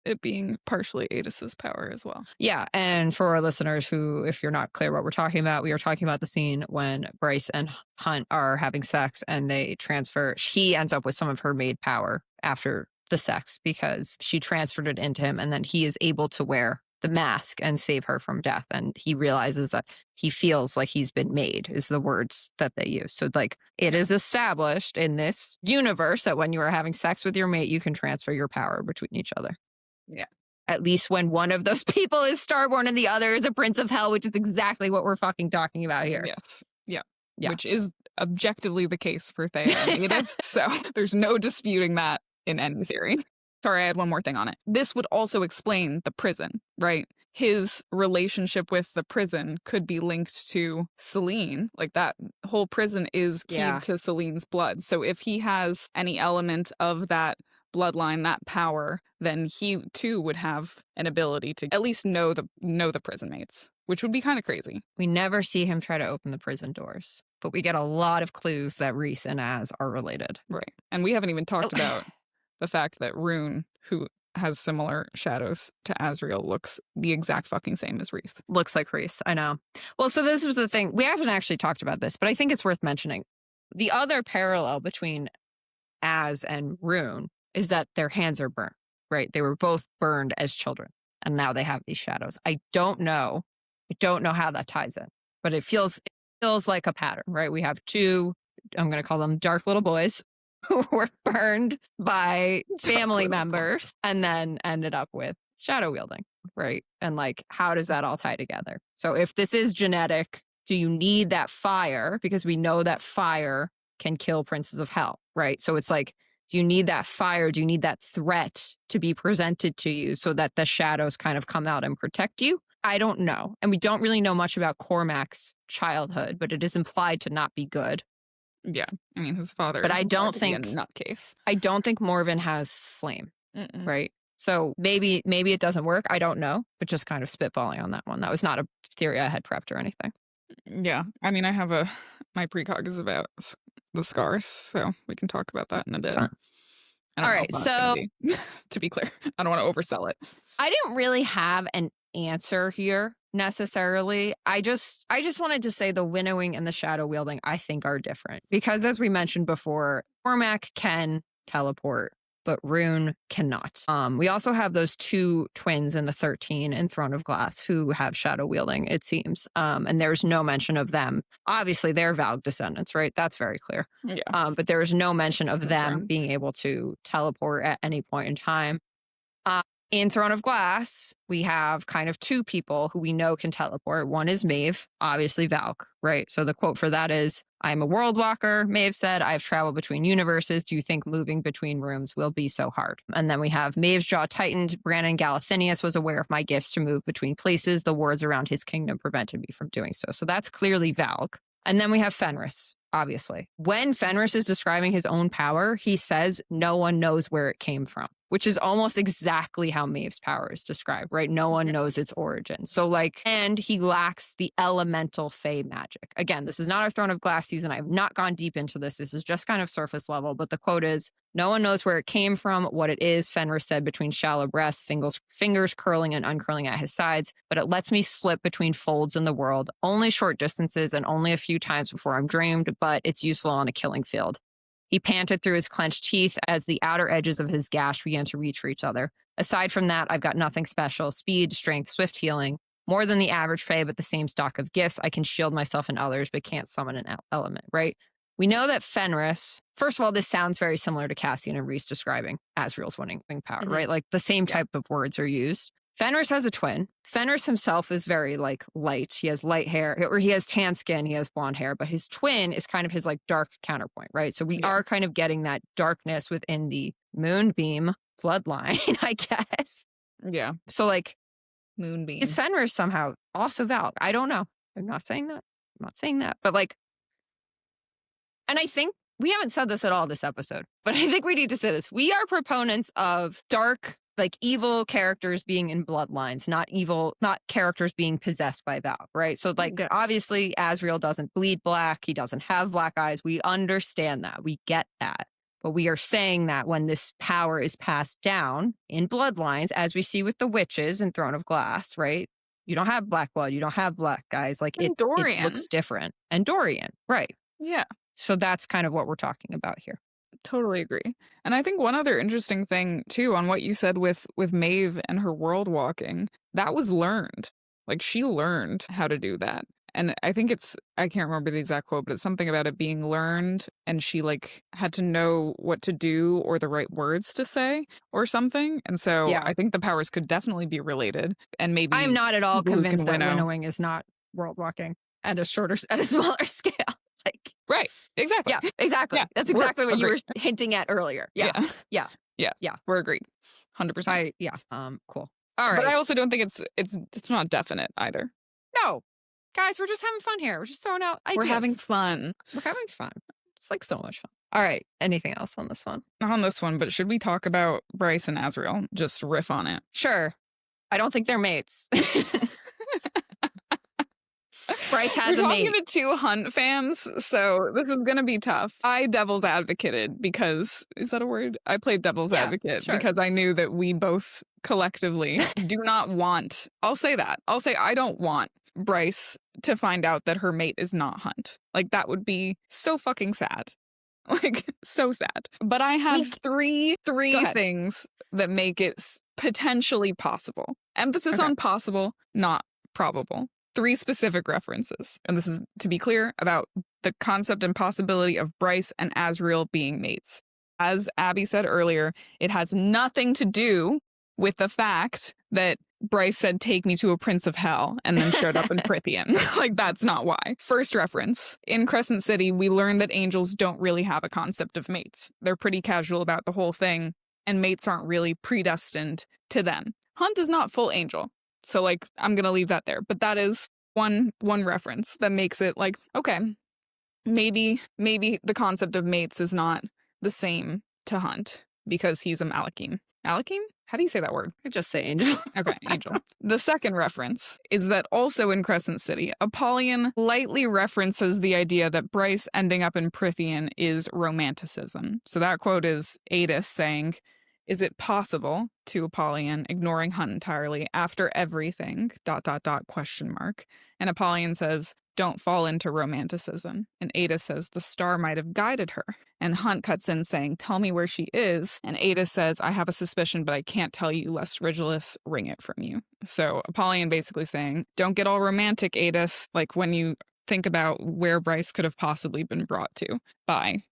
It being partially Eris's power as well. Yeah, and for our listeners who, if you're not clear what we're talking about, we are talking about the scene when Bryce and Hunt are having sex and they transfer. He ends up with some of her maid power after the sex because she transferred it into him, and then he is able to wear the mask and save her from death. And he realizes that he feels like he's been made, is the words that they use. So like it is established in this universe that when you are having sex with your mate, you can transfer your power between each other. Yeah. At least when one of those people is Starborn and the other is a Prince of Hell, which is exactly what we're fucking talking about here. Yes. Yeah. Which is objectively the case for Thea and Edith. So there's no disputing that in any theory. Sorry, I had one more thing on it. This would also explain the prison, right? His relationship with the prison could be linked to Selene. Like that whole prison is keyed to Selene's blood. So if he has any element of that bloodline, that power, then he too would have an ability to at least know the prison mates, which would be kind of crazy. We never see him try to open the prison doors, but we get a lot of clues that Rhys and Az are related. Right. And we haven't even talked about the fact that Rune, who has similar shadows to Azriel, looks the exact fucking same as Rhys. Looks like Rhys, I know. Well, so this was the thing. We haven't actually talked about this, but I think it's worth mentioning. The other parallel between Az and Rune is that their hands are burnt, right? They were both burned as children, and now they have these shadows. I don't know how that ties in, but it feels like a pattern, right? We have two, I'm going to call them dark little boys, who were burned by family members and then ended up with shadow wielding, right? And like, how does that all tie together? So if this is genetic, do you need that fire? Because we know that fire can kill princes of hell, right? So it's like, do you need that fire? Do you need that threat to be presented to you so that the shadows kind of come out and protect you? I don't know. And we don't really know much about Cormac's childhood, but it is implied to not be good. Yeah. I mean, his father but I don't think a nutcase. I don't think Morven has flame, right? So maybe it doesn't work. I don't know, but just kind of spitballing on that one. That was not a theory I had prepped or anything. Yeah. I mean, I have my precog is about the scars, so we can talk about that in a bit. All right, so to be clear, I don't want to oversell it. I didn't really have an answer here necessarily. I just wanted to say the winnowing and the shadow wielding I think are different because as we mentioned before, Cormac can teleport, but Rune cannot. We also have those two twins in the 13 in Throne of Glass who have shadow wielding, it seems. And there's no mention of them. Obviously, they're Valg descendants, right? That's very clear. Yeah. But there is no mention of them being able to teleport at any point in time. In Throne of Glass, we have kind of two people who we know can teleport. One is Maeve, obviously Valk, right? So the quote for that is, I'm a world walker, Maeve said. I've traveled between universes. Do you think moving between rooms will be so hard? And then we have Maeve's jaw tightened. Brandon Galathinius was aware of my gifts to move between places. The wards around his kingdom prevented me from doing so. So that's clearly Valk. And then we have Fenris, obviously. When Fenris is describing his own power, he says no one knows where it came from, which is almost exactly how Maeve's power is described, right? No one knows its origin. So like, and he lacks the elemental Fey magic. Again, this is not our Throne of Glass season. I have not gone deep into this. This is just kind of surface level, but the quote is, no one knows where it came from, what it is, Fenris said between shallow breaths, fingers curling and uncurling at his sides, but it lets me slip between folds in the world, only short distances and only a few times before I'm dreamed, but it's useful on a killing field. He panted through his clenched teeth as the outer edges of his gash began to reach for each other. Aside from that, I've got nothing special. Speed, strength, swift healing. More than the average Fae, but the same stock of gifts. I can shield myself and others, but can't summon an element, right? We know that Fenris, first of all, this sounds very similar to Cassian and Rhys describing Azriel's winning power, right? Like the same type of words are used. Fenris has a twin. Fenris himself is very like light. He has light hair, or he has tan skin, he has blonde hair, but his twin is kind of his like dark counterpoint, right? So we are kind of getting that darkness within the Moonbeam bloodline, I guess. Yeah. So like Moonbeam. Is Fenris somehow also Valk? I don't know. I'm not saying that. But like, and I think we haven't said this at all this episode, but I think we need to say this. We are proponents of dark, like evil characters being in bloodlines, not characters being possessed by Valk, right? So like, obviously Azriel doesn't bleed black. He doesn't have black eyes. We understand that. We get that. But we are saying that when this power is passed down in bloodlines, as we see with the witches in Throne of Glass, right? You don't have black blood. You don't have black guys. Like it looks different. And Dorian, right. Yeah. So that's kind of what we're talking about here. Totally agree. And I think one other interesting thing too on what you said with Maeve and her world walking, that was learned. Like she learned how to do that. And I think I can't remember the exact quote, but it's something about it being learned and she like had to know what to do or the right words to say or something. And so I think the powers could definitely be related. And maybe I'm not at all convinced that Winnowing is not world walking at a smaller scale. Like right. Exactly. Yeah, exactly. Yeah. That's exactly what you were hinting at earlier. Yeah. We're agreed. 100%. Cool. All right. But I also don't think it's not definite either. No. Guys, we're just having fun here. We're just throwing out ideas. We're having fun. It's like so much fun. All right. Anything else on this one? Not on this one, but should we talk about Bryce and Azriel? Just riff on it. Sure. I don't think they're mates. Bryce has a mate. We're talking to two Hunt fans, so this is going to be tough. I devil's advocated because, is that a word? I played devil's advocate because I knew that we both collectively do not want, I'll say I don't want Bryce to find out that her mate is not Hunt. Like that would be so fucking sad. Like so sad. But I have three things that make it potentially possible. Emphasis on possible, not probable. 3 specific references. And this is, to be clear, about the concept and possibility of Bryce and Azriel being mates. As Abby said earlier, it has nothing to do with the fact that Bryce said, take me to a prince of hell, and then showed up in Prythian. Like, that's not why. First reference. In Crescent City, we learned that angels don't really have a concept of mates. They're pretty casual about the whole thing, and mates aren't really predestined to them. Hunt is not full angel. So, like, I'm going to leave that there. But that is one reference that makes it like, okay, maybe the concept of mates is not the same to Hunt because he's a Malachim. Malachim? How do you say that word? I just say angel. Okay, angel. The second reference is that also in Crescent City, Apollyon lightly references the idea that Bryce ending up in Prythian is romanticism. So that quote is Adis saying, is it possible, to Apollyon, ignoring Hunt entirely, after everything, ... And Apollyon says, don't fall into romanticism. And Adis says, the star might have guided her. And Hunt cuts in saying, tell me where she is. And Adis says, I have a suspicion, but I can't tell you lest Rigilus wring it from you. So Apollyon basically saying, don't get all romantic, Adis, like when you think about where Bryce could have possibly been brought to by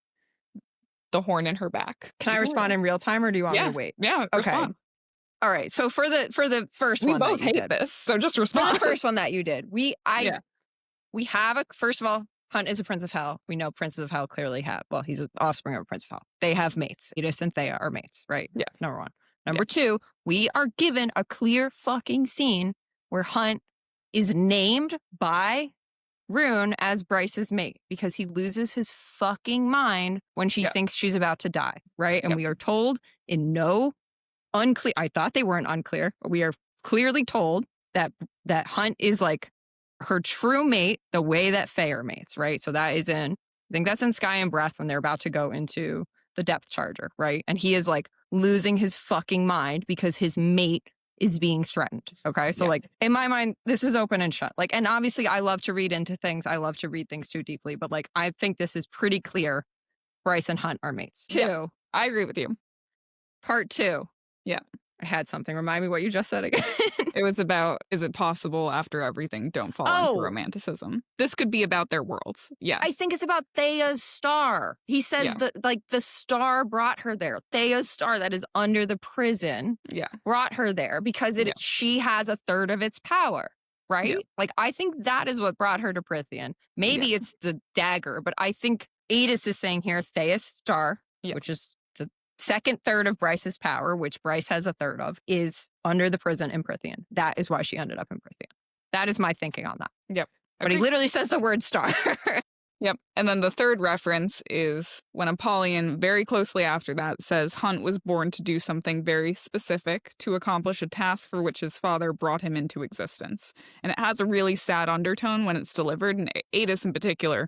the horn in her back. Can I respond in real time or do you want me to wait? Yeah, okay. Respond. All right. So for the first We one, both that you hate did, this, so just for respond. the first one that you did, we have first of all, Hunt is a prince of hell. We know princes of hell clearly have. Well, he's an offspring of a prince of hell. They have mates. Eris and Thea are mates, right? Yeah. Number one. Number two, we are given a clear fucking scene where Hunt is named by Rune as Bryce's mate because he loses his fucking mind when she thinks she's about to die, right? And we are told in no unclear, I thought they weren't unclear, but we are clearly told that Hunt is like her true mate the way that Fae are mates, right? So that is I think that's in Sky and Breath when they're about to go into the depth charger, right? And he is like losing his fucking mind because his mate is being threatened. Okay. So like in my mind, this is open and shut. Like, and obviously I love to read into things. I love to read things too deeply, but like, I think this is pretty clear. Bryce and Hunt are mates. Two. I agree with you. Part two. Yeah. I had something. Remind me what you just said again. It was about, is it possible after everything, don't fall into romanticism? This could be about their worlds. Yeah. I think it's about Thea's star. He says that like the star brought her there. Thea's star that is under the prison brought her there because she has a third of its power, right? Yeah. Like I think that is what brought her to Prythian. Maybe it's the dagger, but I think Adis is saying here Thea's star, which is the second third of Bryce's power, which Bryce has a third of, is under the prison in Prythian. That is why she ended up in Prythian. That is my thinking on that. Yep. But he literally says the word star. Yep. And then the third reference is when Apollyon, very closely after that, says Hunt was born to do something very specific, to accomplish a task for which his father brought him into existence. And it has a really sad undertone when it's delivered, and Adis in particular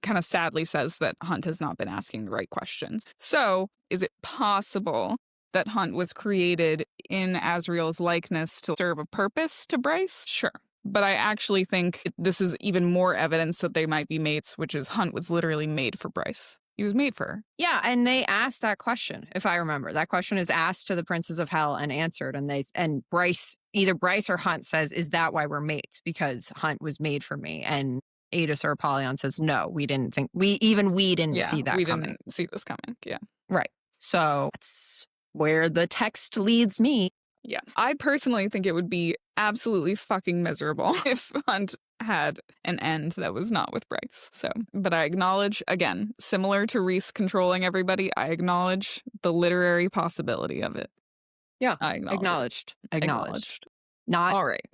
kind of sadly says that Hunt has not been asking the right questions. So, is it possible that Hunt was created in Azriel's likeness to serve a purpose to Bryce? Sure. But I actually think this is even more evidence that they might be mates, which is Hunt was literally made for Bryce. He was made for her. Yeah, and they asked that question, if I remember. That question is asked to the Princes of Hell and answered, and Bryce, either Bryce or Hunt says, is that why we're mates? Because Hunt was made for me. And Adis or Apollyon says, no, we didn't think, we didn't see that we coming. Didn't see this coming, yeah. Right. So that's where the text leads me. Yeah. I personally think it would be absolutely fucking miserable if Hunt had an end that was not with Bryce. So, but I acknowledge, again, similar to Rhys controlling everybody, I acknowledge the literary possibility of it. Yeah. I Acknowledged. Not all right.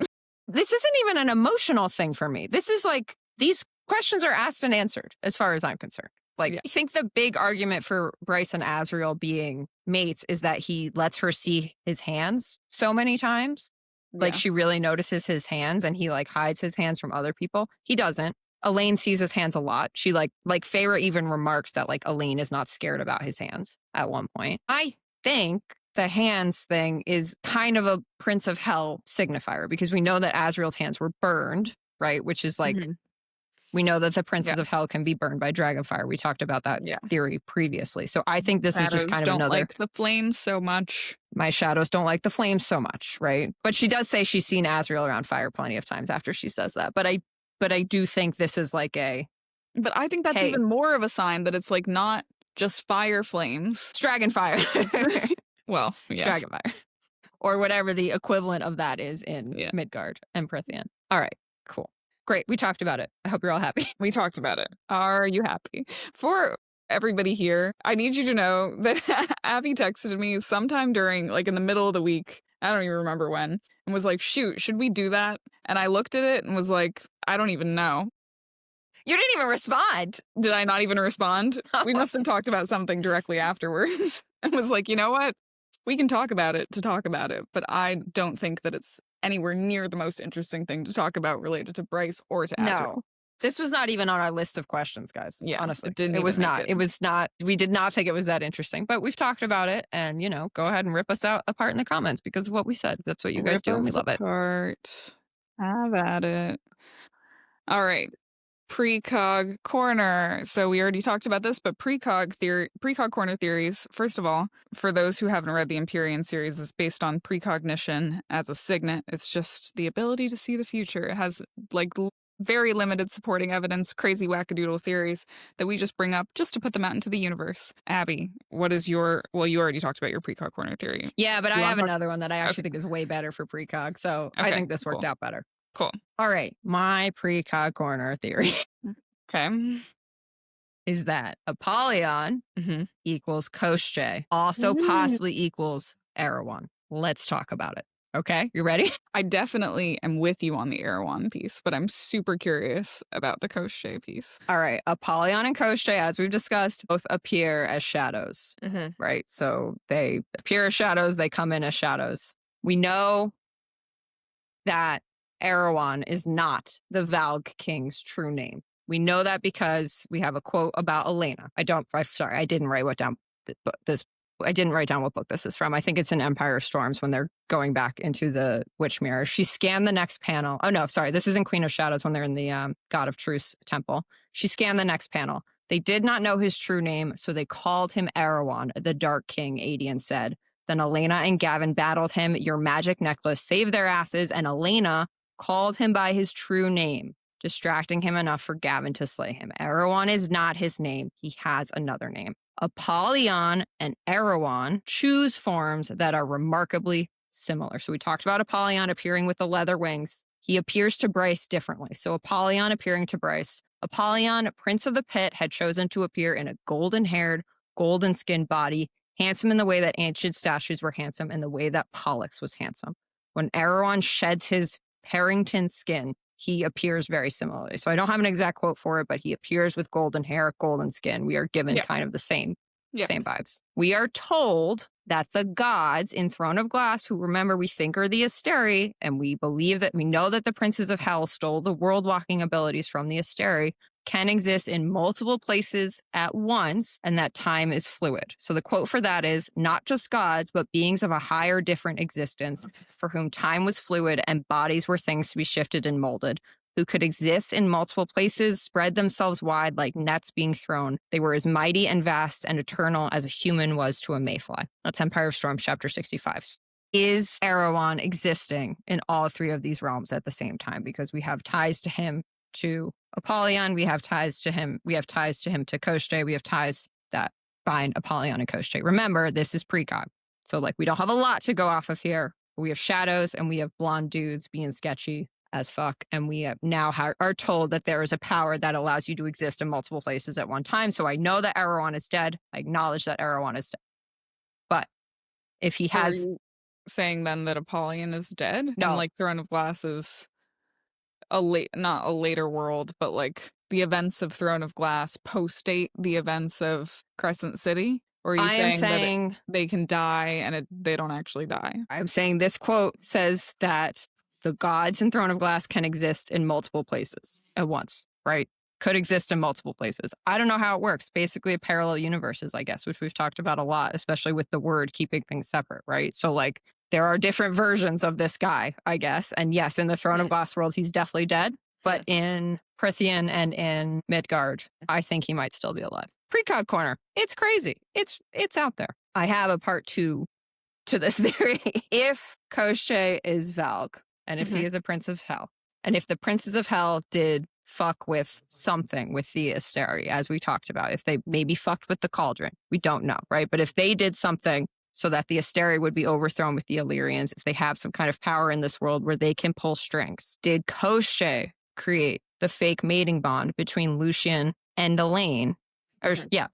This isn't even an emotional thing for me. This is like, these questions are asked and answered as far as I'm concerned. Like, I think the big argument for Bryce and Azriel being mates is that he lets her see his hands so many times. Like, she really notices his hands and he, like, hides his hands from other people. He doesn't. Elain sees his hands a lot. She, like Feyre even remarks that, like, Elain is not scared about his hands at one point. I think the hands thing is kind of a Prince of Hell signifier because we know that Azriel's hands were burned, right? Which is, like... We know that the Princes of Hell can be burned by dragonfire. We talked about that theory previously. So I think this is just kind of another... like the flames so much. My shadows don't like the flames so much, right? But she does say she's seen Azriel around fire plenty of times after she says that. But I do think this is like a... But I think that's even more of a sign that it's like not just fire flames. It's dragon fire. Well, it's dragon fire. Or whatever the equivalent of that is in Midgard and Prythian. All right, cool. Great. We talked about it. I hope you're all happy. We talked about it. Are you happy? For everybody here, I need you to know that Abby texted me sometime during, like in the middle of the week, I don't even remember when, and was like, shoot, should we do that? And I looked at it and was like, I don't even know. You didn't even respond. Did I not even respond? We must have talked about something directly afterwards. And was like, you know what? We can talk about it to talk about it, but I don't think that it's anywhere near the most interesting thing to talk about related to Bryce or to Azriel. No, this was not even on our list of questions, guys. Yeah, honestly, it was not. It was not. We did not think it was that interesting, but we've talked about it, and go ahead and rip us out apart in the comments because of what we said. That's what you guys do, and we love it. Have at it. All right. Precog corner. So we already talked about this, but precog corner theories. First of all, for those who haven't read the Empyrean series, it's based on precognition as a signet. It's just the ability to see the future. It has like very limited supporting evidence, crazy wackadoodle theories that we just bring up just to put them out into the universe. Abby, what is your, well, you already talked about your Precog corner theory. Yeah, but I You have wanna talk- another one that I actually think is way better for Precog. So I Okay, think this worked cool. out better. Cool. All right. My Precog corner theory Okay. is that Apollyon Mhm. equals Koschei, also possibly equals Erewhon. Let's talk about it. Okay, you ready? I definitely am with you on the Erewhon piece, but I'm super curious about the Koschei piece. All right, Apollyon and Koschei, as we've discussed, both appear as shadows, right? So they appear as shadows, they come in as shadows. We know that Erewhon is not the Valg King's true name. We know that because we have a quote about Elena. I didn't write down what book this is from. I think it's in Empire of Storms when they're going back into the Witch Mirror. She scanned the next panel. Oh no, sorry. This is in Queen of Shadows when they're in the God of Truth temple. She scanned the next panel. They did not know his true name, so they called him Erewhon, the Dark King, Adian said. Then Elena and Gavin battled him. Your magic necklace saved their asses, and Elena called him by his true name, distracting him enough for Gavin to slay him. Erewhon is not his name. He has another name. Apollyon and Erewhon choose forms that are remarkably similar. So we talked about Apollyon appearing with the leather wings. He appears to Bryce differently. So Apollyon appearing to Bryce. Apollyon, Prince of the Pit, had chosen to appear in a golden-haired, golden-skinned body, handsome in the way that ancient statues were handsome and the way that Pollux was handsome. When Erewhon sheds his Harrington skin, he appears very similarly. So I don't have an exact quote for it, but he appears with golden hair, golden skin. We are given kind of the same vibes. We are told that the gods in Throne of Glass, who remember we think are the Asteri, and we know that the princes of hell stole the world walking abilities from the Asteri, can exist in multiple places at once, and that time is fluid. So the quote for that is, not just gods, but beings of a higher, different existence, for whom time was fluid and bodies were things to be shifted and molded, who could exist in multiple places, spread themselves wide like nets being thrown. They were as mighty and vast and eternal as a human was to a mayfly. That's Empire of Storms, chapter 65. Is Erewhon existing in all three of these realms at the same time? Because we have ties to him to Apollyon, we have ties to him to Koschei, we have ties that bind Apollyon and Koschei. Remember, this is Precog. So like we don't have a lot to go off of here. We have shadows and we have blonde dudes being sketchy as fuck, and we have now are told that there is a power that allows you to exist in multiple places at one time. So I know that Erewhon is dead. I acknowledge that Erewhon is dead. But if he has... Are you saying then that Apollyon is dead? No. And like Throne of Glass is not a later world, but like the events of Throne of Glass post-date the events of Crescent City? Or are you saying that they can die and they don't actually die? I'm saying this quote says that the gods in Throne of Glass can exist in multiple places at once, right? Could exist in multiple places. I don't know how it works. Basically, a parallel universes, I guess, which we've talked about a lot, especially with the word keeping things separate, right? So, like, there are different versions of this guy, I guess. And yes, in the Throne of Glass world, he's definitely dead. But in Prythian and in Midgard, I think he might still be alive. Precog corner. It's crazy. It's out there. I have a part 2 to this theory. If Koschei is Valg, and if he is a Prince of Hell, and if the Princes of Hell did fuck with something with the Asteri, as we talked about, if they maybe fucked with the Cauldron, we don't know, right? But if they did something so that the Asteri would be overthrown with the Illyrians, if they have some kind of power in this world where they can pull strings, did Koschei create the fake mating bond between Lucien and Elain?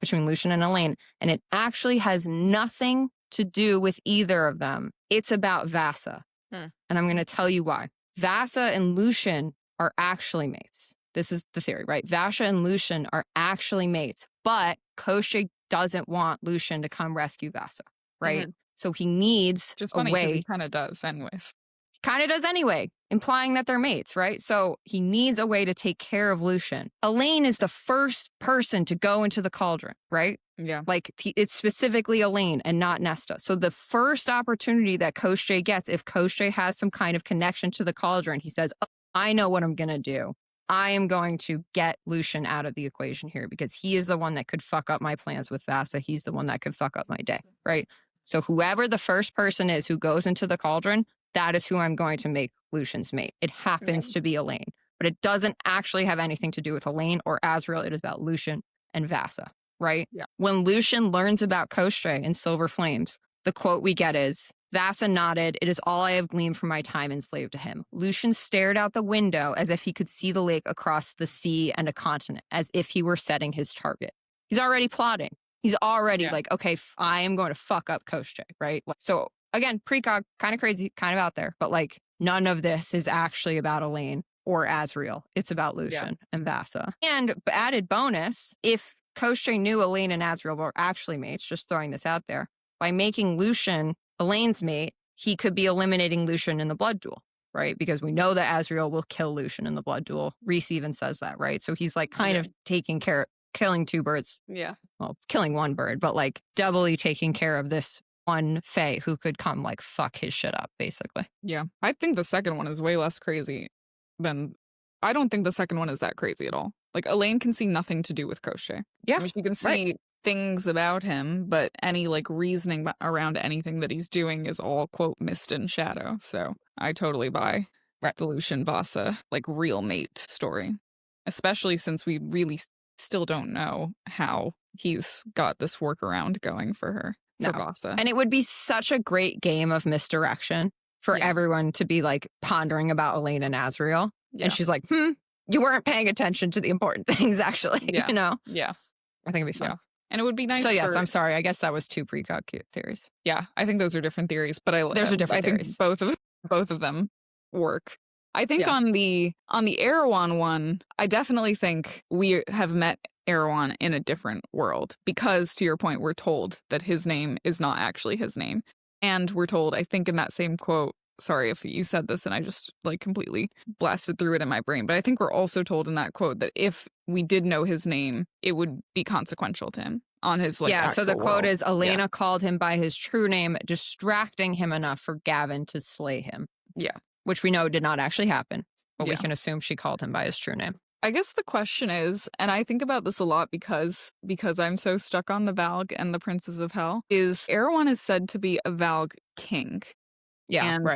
Between Lucien and Elain. And it actually has nothing to do with either of them. It's about Vassa. And I'm going to tell you why. Vassa and Lucien are actually mates. This is the theory, right? Vassa and Lucien are actually mates, but Koschei doesn't want Lucien to come rescue Vassa, right? So he needs Just a funny, way. he kind of does anyways. Kind of does anyway, implying that they're mates, right? So he needs a way to take care of Lucien. Elain is the first person to go into the Cauldron, right? Yeah. Like, it's specifically Elain and not Nesta. So the first opportunity that Koschei gets, if Koschei has some kind of connection to the Cauldron, he says, oh, I know what I'm going to do. I am going to get Lucien out of the equation here because he is the one that could fuck up my plans with Vassa. He's the one that could fuck up my day, right? So whoever the first person is who goes into the Cauldron, that is who I'm going to make Lucien's mate. It happens to be Elain. but it doesn't actually have anything to do with Elain or Azriel. It is about Lucien and Vassa, right? Yeah. When Lucien learns about Koschei and Silver Flames, the quote we get is, Vassa nodded, "It is all I have gleaned from my time enslaved to him." Lucien stared out the window as if he could see the lake across the sea and a continent, as if he were setting his target. He's already plotting. He's already like, okay, I am going to fuck up Koschei, right? So again, Precog, kind of crazy, kind of out there, but like none of this is actually about Elain or Azriel. It's about Lucien and Vassa. And added bonus, if Koschei knew Elain and Azriel were actually mates, just throwing this out there, by making Lucien Elain's mate, he could be eliminating Lucien in the blood duel, right? Because we know that Azriel will kill Lucien in the blood duel. Rhys even says that, right? So he's like kind of taking care, killing two birds. Yeah. Well, killing one bird, but like doubly taking care of this one fae who could come like fuck his shit up, basically. Yeah. I think the second one is way less crazy than, I don't think the second one is that crazy at all. Like Elain can see nothing to do with Koschei. Yeah. I mean, she can see things about him, but any like reasoning around anything that he's doing is all quote mist and shadow. So I totally buy the Lucien Vassa like real mate story, especially since we really still don't know how he's got this workaround going for her, for Vassa. And it would be such a great game of misdirection for everyone to be like pondering about Elain and Azriel. And she's like, you weren't paying attention to the important things, actually. You know? Yeah. I think it'd be fun. Yeah. And it would be nice. So yes, I'm sorry. I guess that was two Precog theories. Yeah, I think those are different theories, but I theories. Think both of them work. I think on the Erewhon one, I definitely think we have met Erewhon in a different world because, to your point, we're told that his name is not actually his name, and we're told, I think, in that same quote. Sorry if you said this and I just like completely blasted through it in my brain, but I think we're also told in that quote that if we did know his name, it would be consequential to him on his like so the quote world. is, Elena called him by his true name, distracting him enough for Gavin to slay him. Yeah. Which we know did not actually happen, but we can assume she called him by his true name. I guess the question is, and I think about this a lot because I'm so stuck on the Valg and the Princes of Hell, is Erewhon is said to be a Valg king. Yeah, and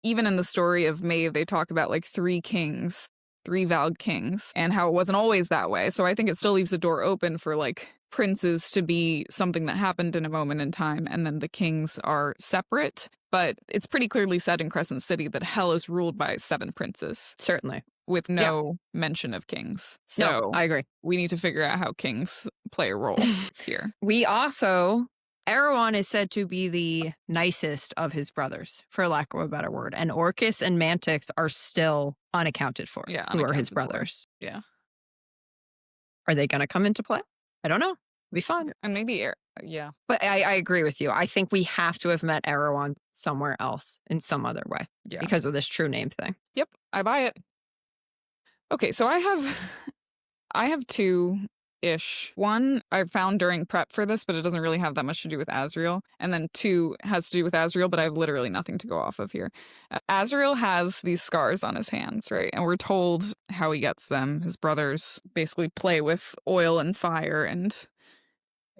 even in the story of Maeve, they talk about like three Valg kings, and how it wasn't always that way. So I think it still leaves the door open for like princes to be something that happened in a moment in time, and then the kings are separate. But it's pretty clearly said in Crescent City that Hell is ruled by 7 princes. Certainly. With no mention of kings. So I agree. We need to figure out how kings play a role here. We also... Erewhon is said to be the nicest of his brothers, for lack of a better word. And Orcus and Mantix are still unaccounted for, who are his brothers. Yeah. Are they going to come into play? I don't know. It'll be fun. And maybe, But I agree with you. I think we have to have met Erewhon somewhere else in some other way because of this true name thing. Yep, I buy it. Okay, so I have two-ish. One I found during prep for this, but it doesn't really have that much to do with Azriel. And then 2 has to do with Azriel, but I have literally nothing to go off of here. Azriel has these scars on his hands, right? And we're told how he gets them. His brothers basically play with oil and fire and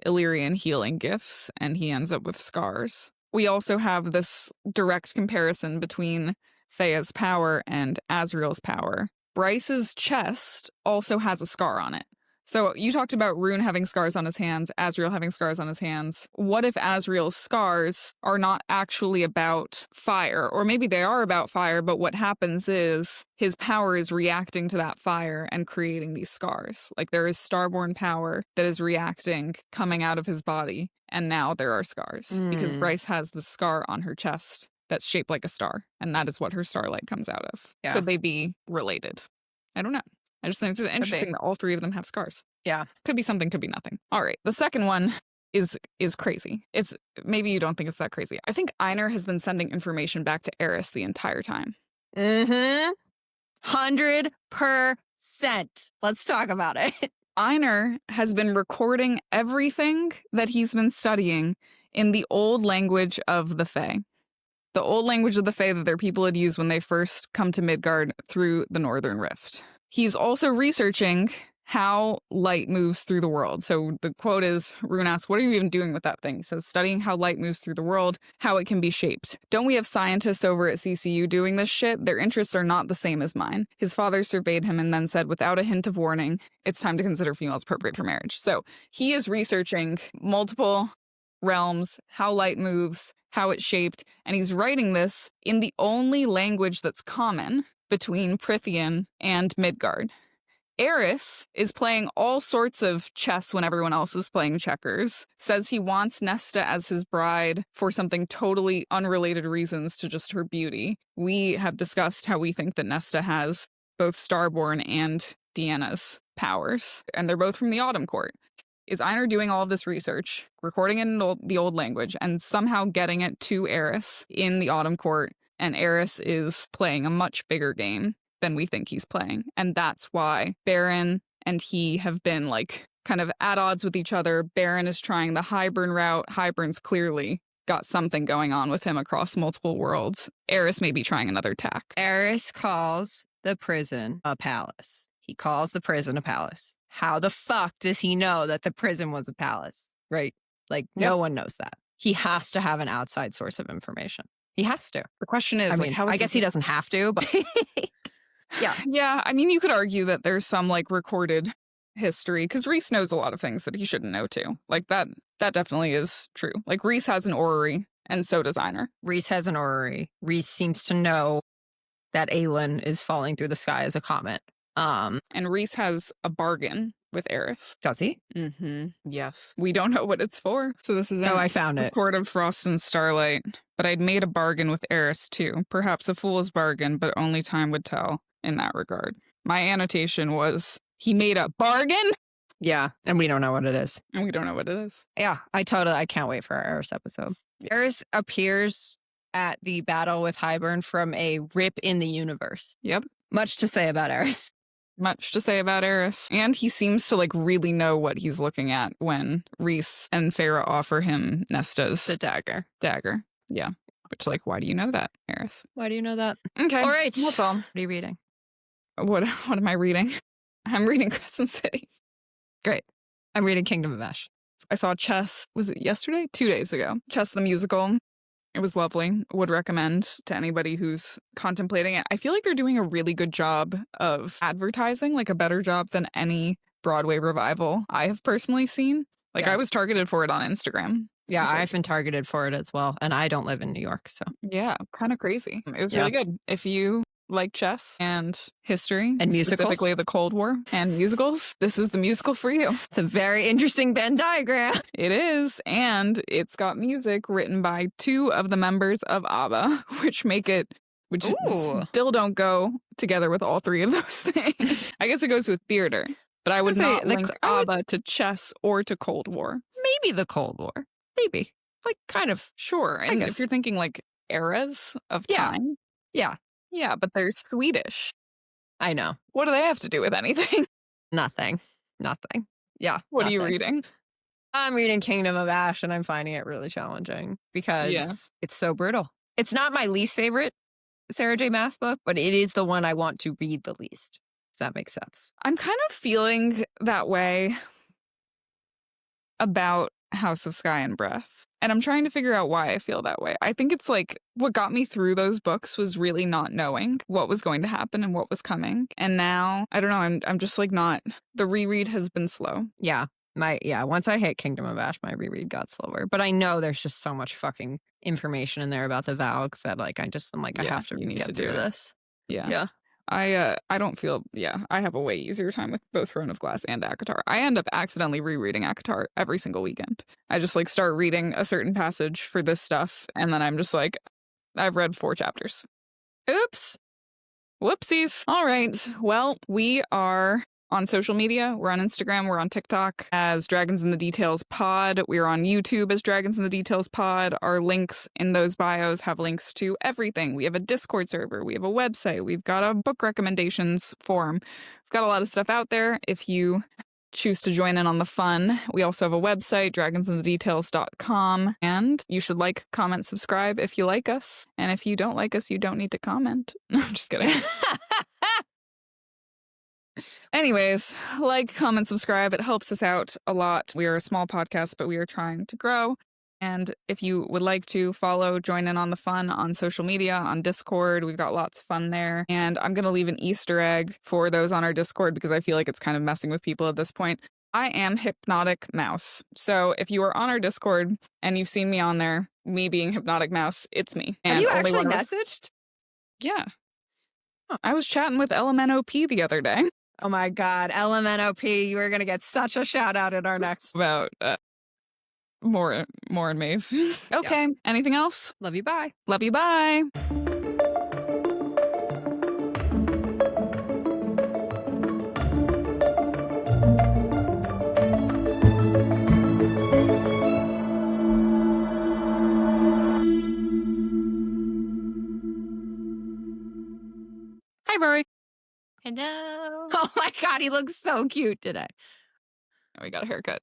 Illyrian healing gifts, and he ends up with scars. We also have this direct comparison between Thea's power and Azriel's power. Bryce's chest also has a scar on it. So you talked about Rune having scars on his hands, Azriel having scars on his hands. What if Azriel's scars are not actually about fire? Or maybe they are about fire, but what happens is his power is reacting to that fire and creating these scars. Like there is starborn power that is reacting, coming out of his body, and now there are scars. Because Bryce has the scar on her chest that's shaped like a star, and that is what her starlight comes out of. Yeah. Could they be related? I don't know. I just think it's interesting that all 3 of them have scars. Yeah. Could be something, could be nothing. All right. The second one is crazy. It's maybe you don't think it's that crazy. I think Einar has been sending information back to Eris the entire time. 100%. Let's talk about it. Einar has been recording everything that he's been studying in the old language of the Fae. The old language of the Fae that their people had used when they first come to Midgard through the Northern Rift. He's also researching how light moves through the world. So the quote is, Rune asks, what are you even doing with that thing? He says, studying how light moves through the world, how it can be shaped. Don't we have scientists over at CCU doing this shit? Their interests are not the same as mine. His father surveyed him and then said, without a hint of warning, it's time to consider females appropriate for marriage. So he is researching multiple realms, how light moves, how it's shaped, and he's writing this in the only language that's common between Prythian and Midgard. Eris is playing all sorts of chess when everyone else is playing checkers, says he wants Nesta as his bride for something totally unrelated reasons to just her beauty. We have discussed how we think that Nesta has both Starborn and Deanna's powers, and they're both from the Autumn Court. Is Einar doing all of this research, recording it in the old language, and somehow getting it to Eris in the Autumn Court, and Eris is playing a much bigger game than we think he's playing. And that's why Baron and he have been like kind of at odds with each other. Baron is trying the Hybern route. Hybern's clearly got something going on with him across multiple worlds. Eris may be trying another tack. Eris calls the prison a palace. He calls the prison a palace. How the fuck does he know that the prison was a palace? Right? Like, no one knows that. He has to have an outside source of information. He has to. The question is, I mean, I guess he doesn't have to, but yeah. Yeah, I mean, you could argue that there's some like recorded history because Rhys knows a lot of things that he shouldn't know too. Like that definitely is true. Like Rhys has an orrery and so does Einar. Rhys has an orrery. Rhys seems to know that Elain is falling through the sky as a comet. And Rhys has a bargain with Eris. Does he? Mm-hmm. Yes. We don't know what it's for. So this is I found it. Court of Frost and Starlight. But I'd made a bargain with Eris too. Perhaps a fool's bargain, but only time would tell in that regard. My annotation was, he made a bargain? Yeah, and we don't know what it is. And we don't know what it is. Yeah, I can't wait for our Eris episode. Yeah. Eris appears at the battle with Hybern from a rip in the universe. Yep. Much to say about Eris. Much to say about Eris. And he seems to like really know what he's looking at when Rhys and Feyre offer him Nesta's the dagger. Yeah. Which, like, why do you know that, Eris? Why do you know that? Okay. All right. Well, what are you reading? What am I reading? I'm reading Crescent City. Great. I'm reading Kingdom of Ash. I saw Chess, was it yesterday? 2 days ago. Chess the musical. It was lovely. Would recommend to anybody who's contemplating it. I feel like they're doing a really good job of advertising, like a better job than any Broadway revival I have personally seen. Like I was targeted for it on Instagram. Yeah, I've been targeted for it as well. And I don't live in New York, so. Yeah, kind of crazy. It was really good. If you like chess and history and musicals, specifically the Cold War and musicals, this is the musical for you. It's a very interesting Venn diagram. It is, and it's got music written by 2 of the members of ABBA, which still don't go together with all 3 of those things. I guess it goes with theater, but I would not link ABBA to chess or to Cold War. Maybe the Cold War. Maybe. Like, kind of. Sure. And if you're thinking like eras of time. Yeah. Yeah, but they're Swedish. I know. What do they have to do with anything? Nothing. Yeah. What are you reading? I'm reading Kingdom of Ash, and I'm finding it really challenging because it's so brutal. It's not my least favorite Sarah J. Maas book, but it is the one I want to read the least, if that makes sense. I'm kind of feeling that way about House of Sky and Breath. And I'm trying to figure out why I feel that way. I think it's like what got me through those books was really not knowing what was going to happen and what was coming. And now, I don't know, I'm just like not, the reread has been slow. Yeah. Once I hit Kingdom of Ash, my reread got slower. But I know there's just so much fucking information in there about the Valg that like I have to get through this. Yeah. I don't feel, I have a way easier time with both Throne of Glass and ACOTAR. I end up accidentally rereading ACOTAR every single weekend. I just like start reading a certain passage for this stuff, and then I'm just like, I've read 4 chapters. Oops. Whoopsies. All right. Well, we are on social media. We're on Instagram. We're on TikTok as Dragons in the Details Pod. We're on YouTube as Dragons in the Details Pod. Our links in those bios have links to everything. We have a Discord server. We have a website. We've got a book recommendations forum. We've got a lot of stuff out there if you choose to join in on the fun. We also have a website, dragonsinthedetails.com. And you should like, comment, subscribe if you like us. And if you don't like us, you don't need to comment. No, I'm just kidding. Anyways, like, comment, subscribe. It helps us out a lot. We are a small podcast, but we are trying to grow. And if you would like to follow, join in on the fun on social media, on Discord, we've got lots of fun there. And I'm going to leave an Easter egg for those on our Discord because I feel like it's kind of messing with people at this point. I am Hypnotic Mouse. So if you are on our Discord and you've seen me on there, me being Hypnotic Mouse, it's me. Have And you only actually one messaged? Yeah. Huh. I was chatting with LMNOP the other day. Oh my God, LMNOP, you are going to get such a shout out in our next. About more and Maeve. Okay. Yeah. Anything else? Love you, bye. Love you, bye. Hi, Rory. Hello. Oh my God, he looks so cute today. We got a haircut.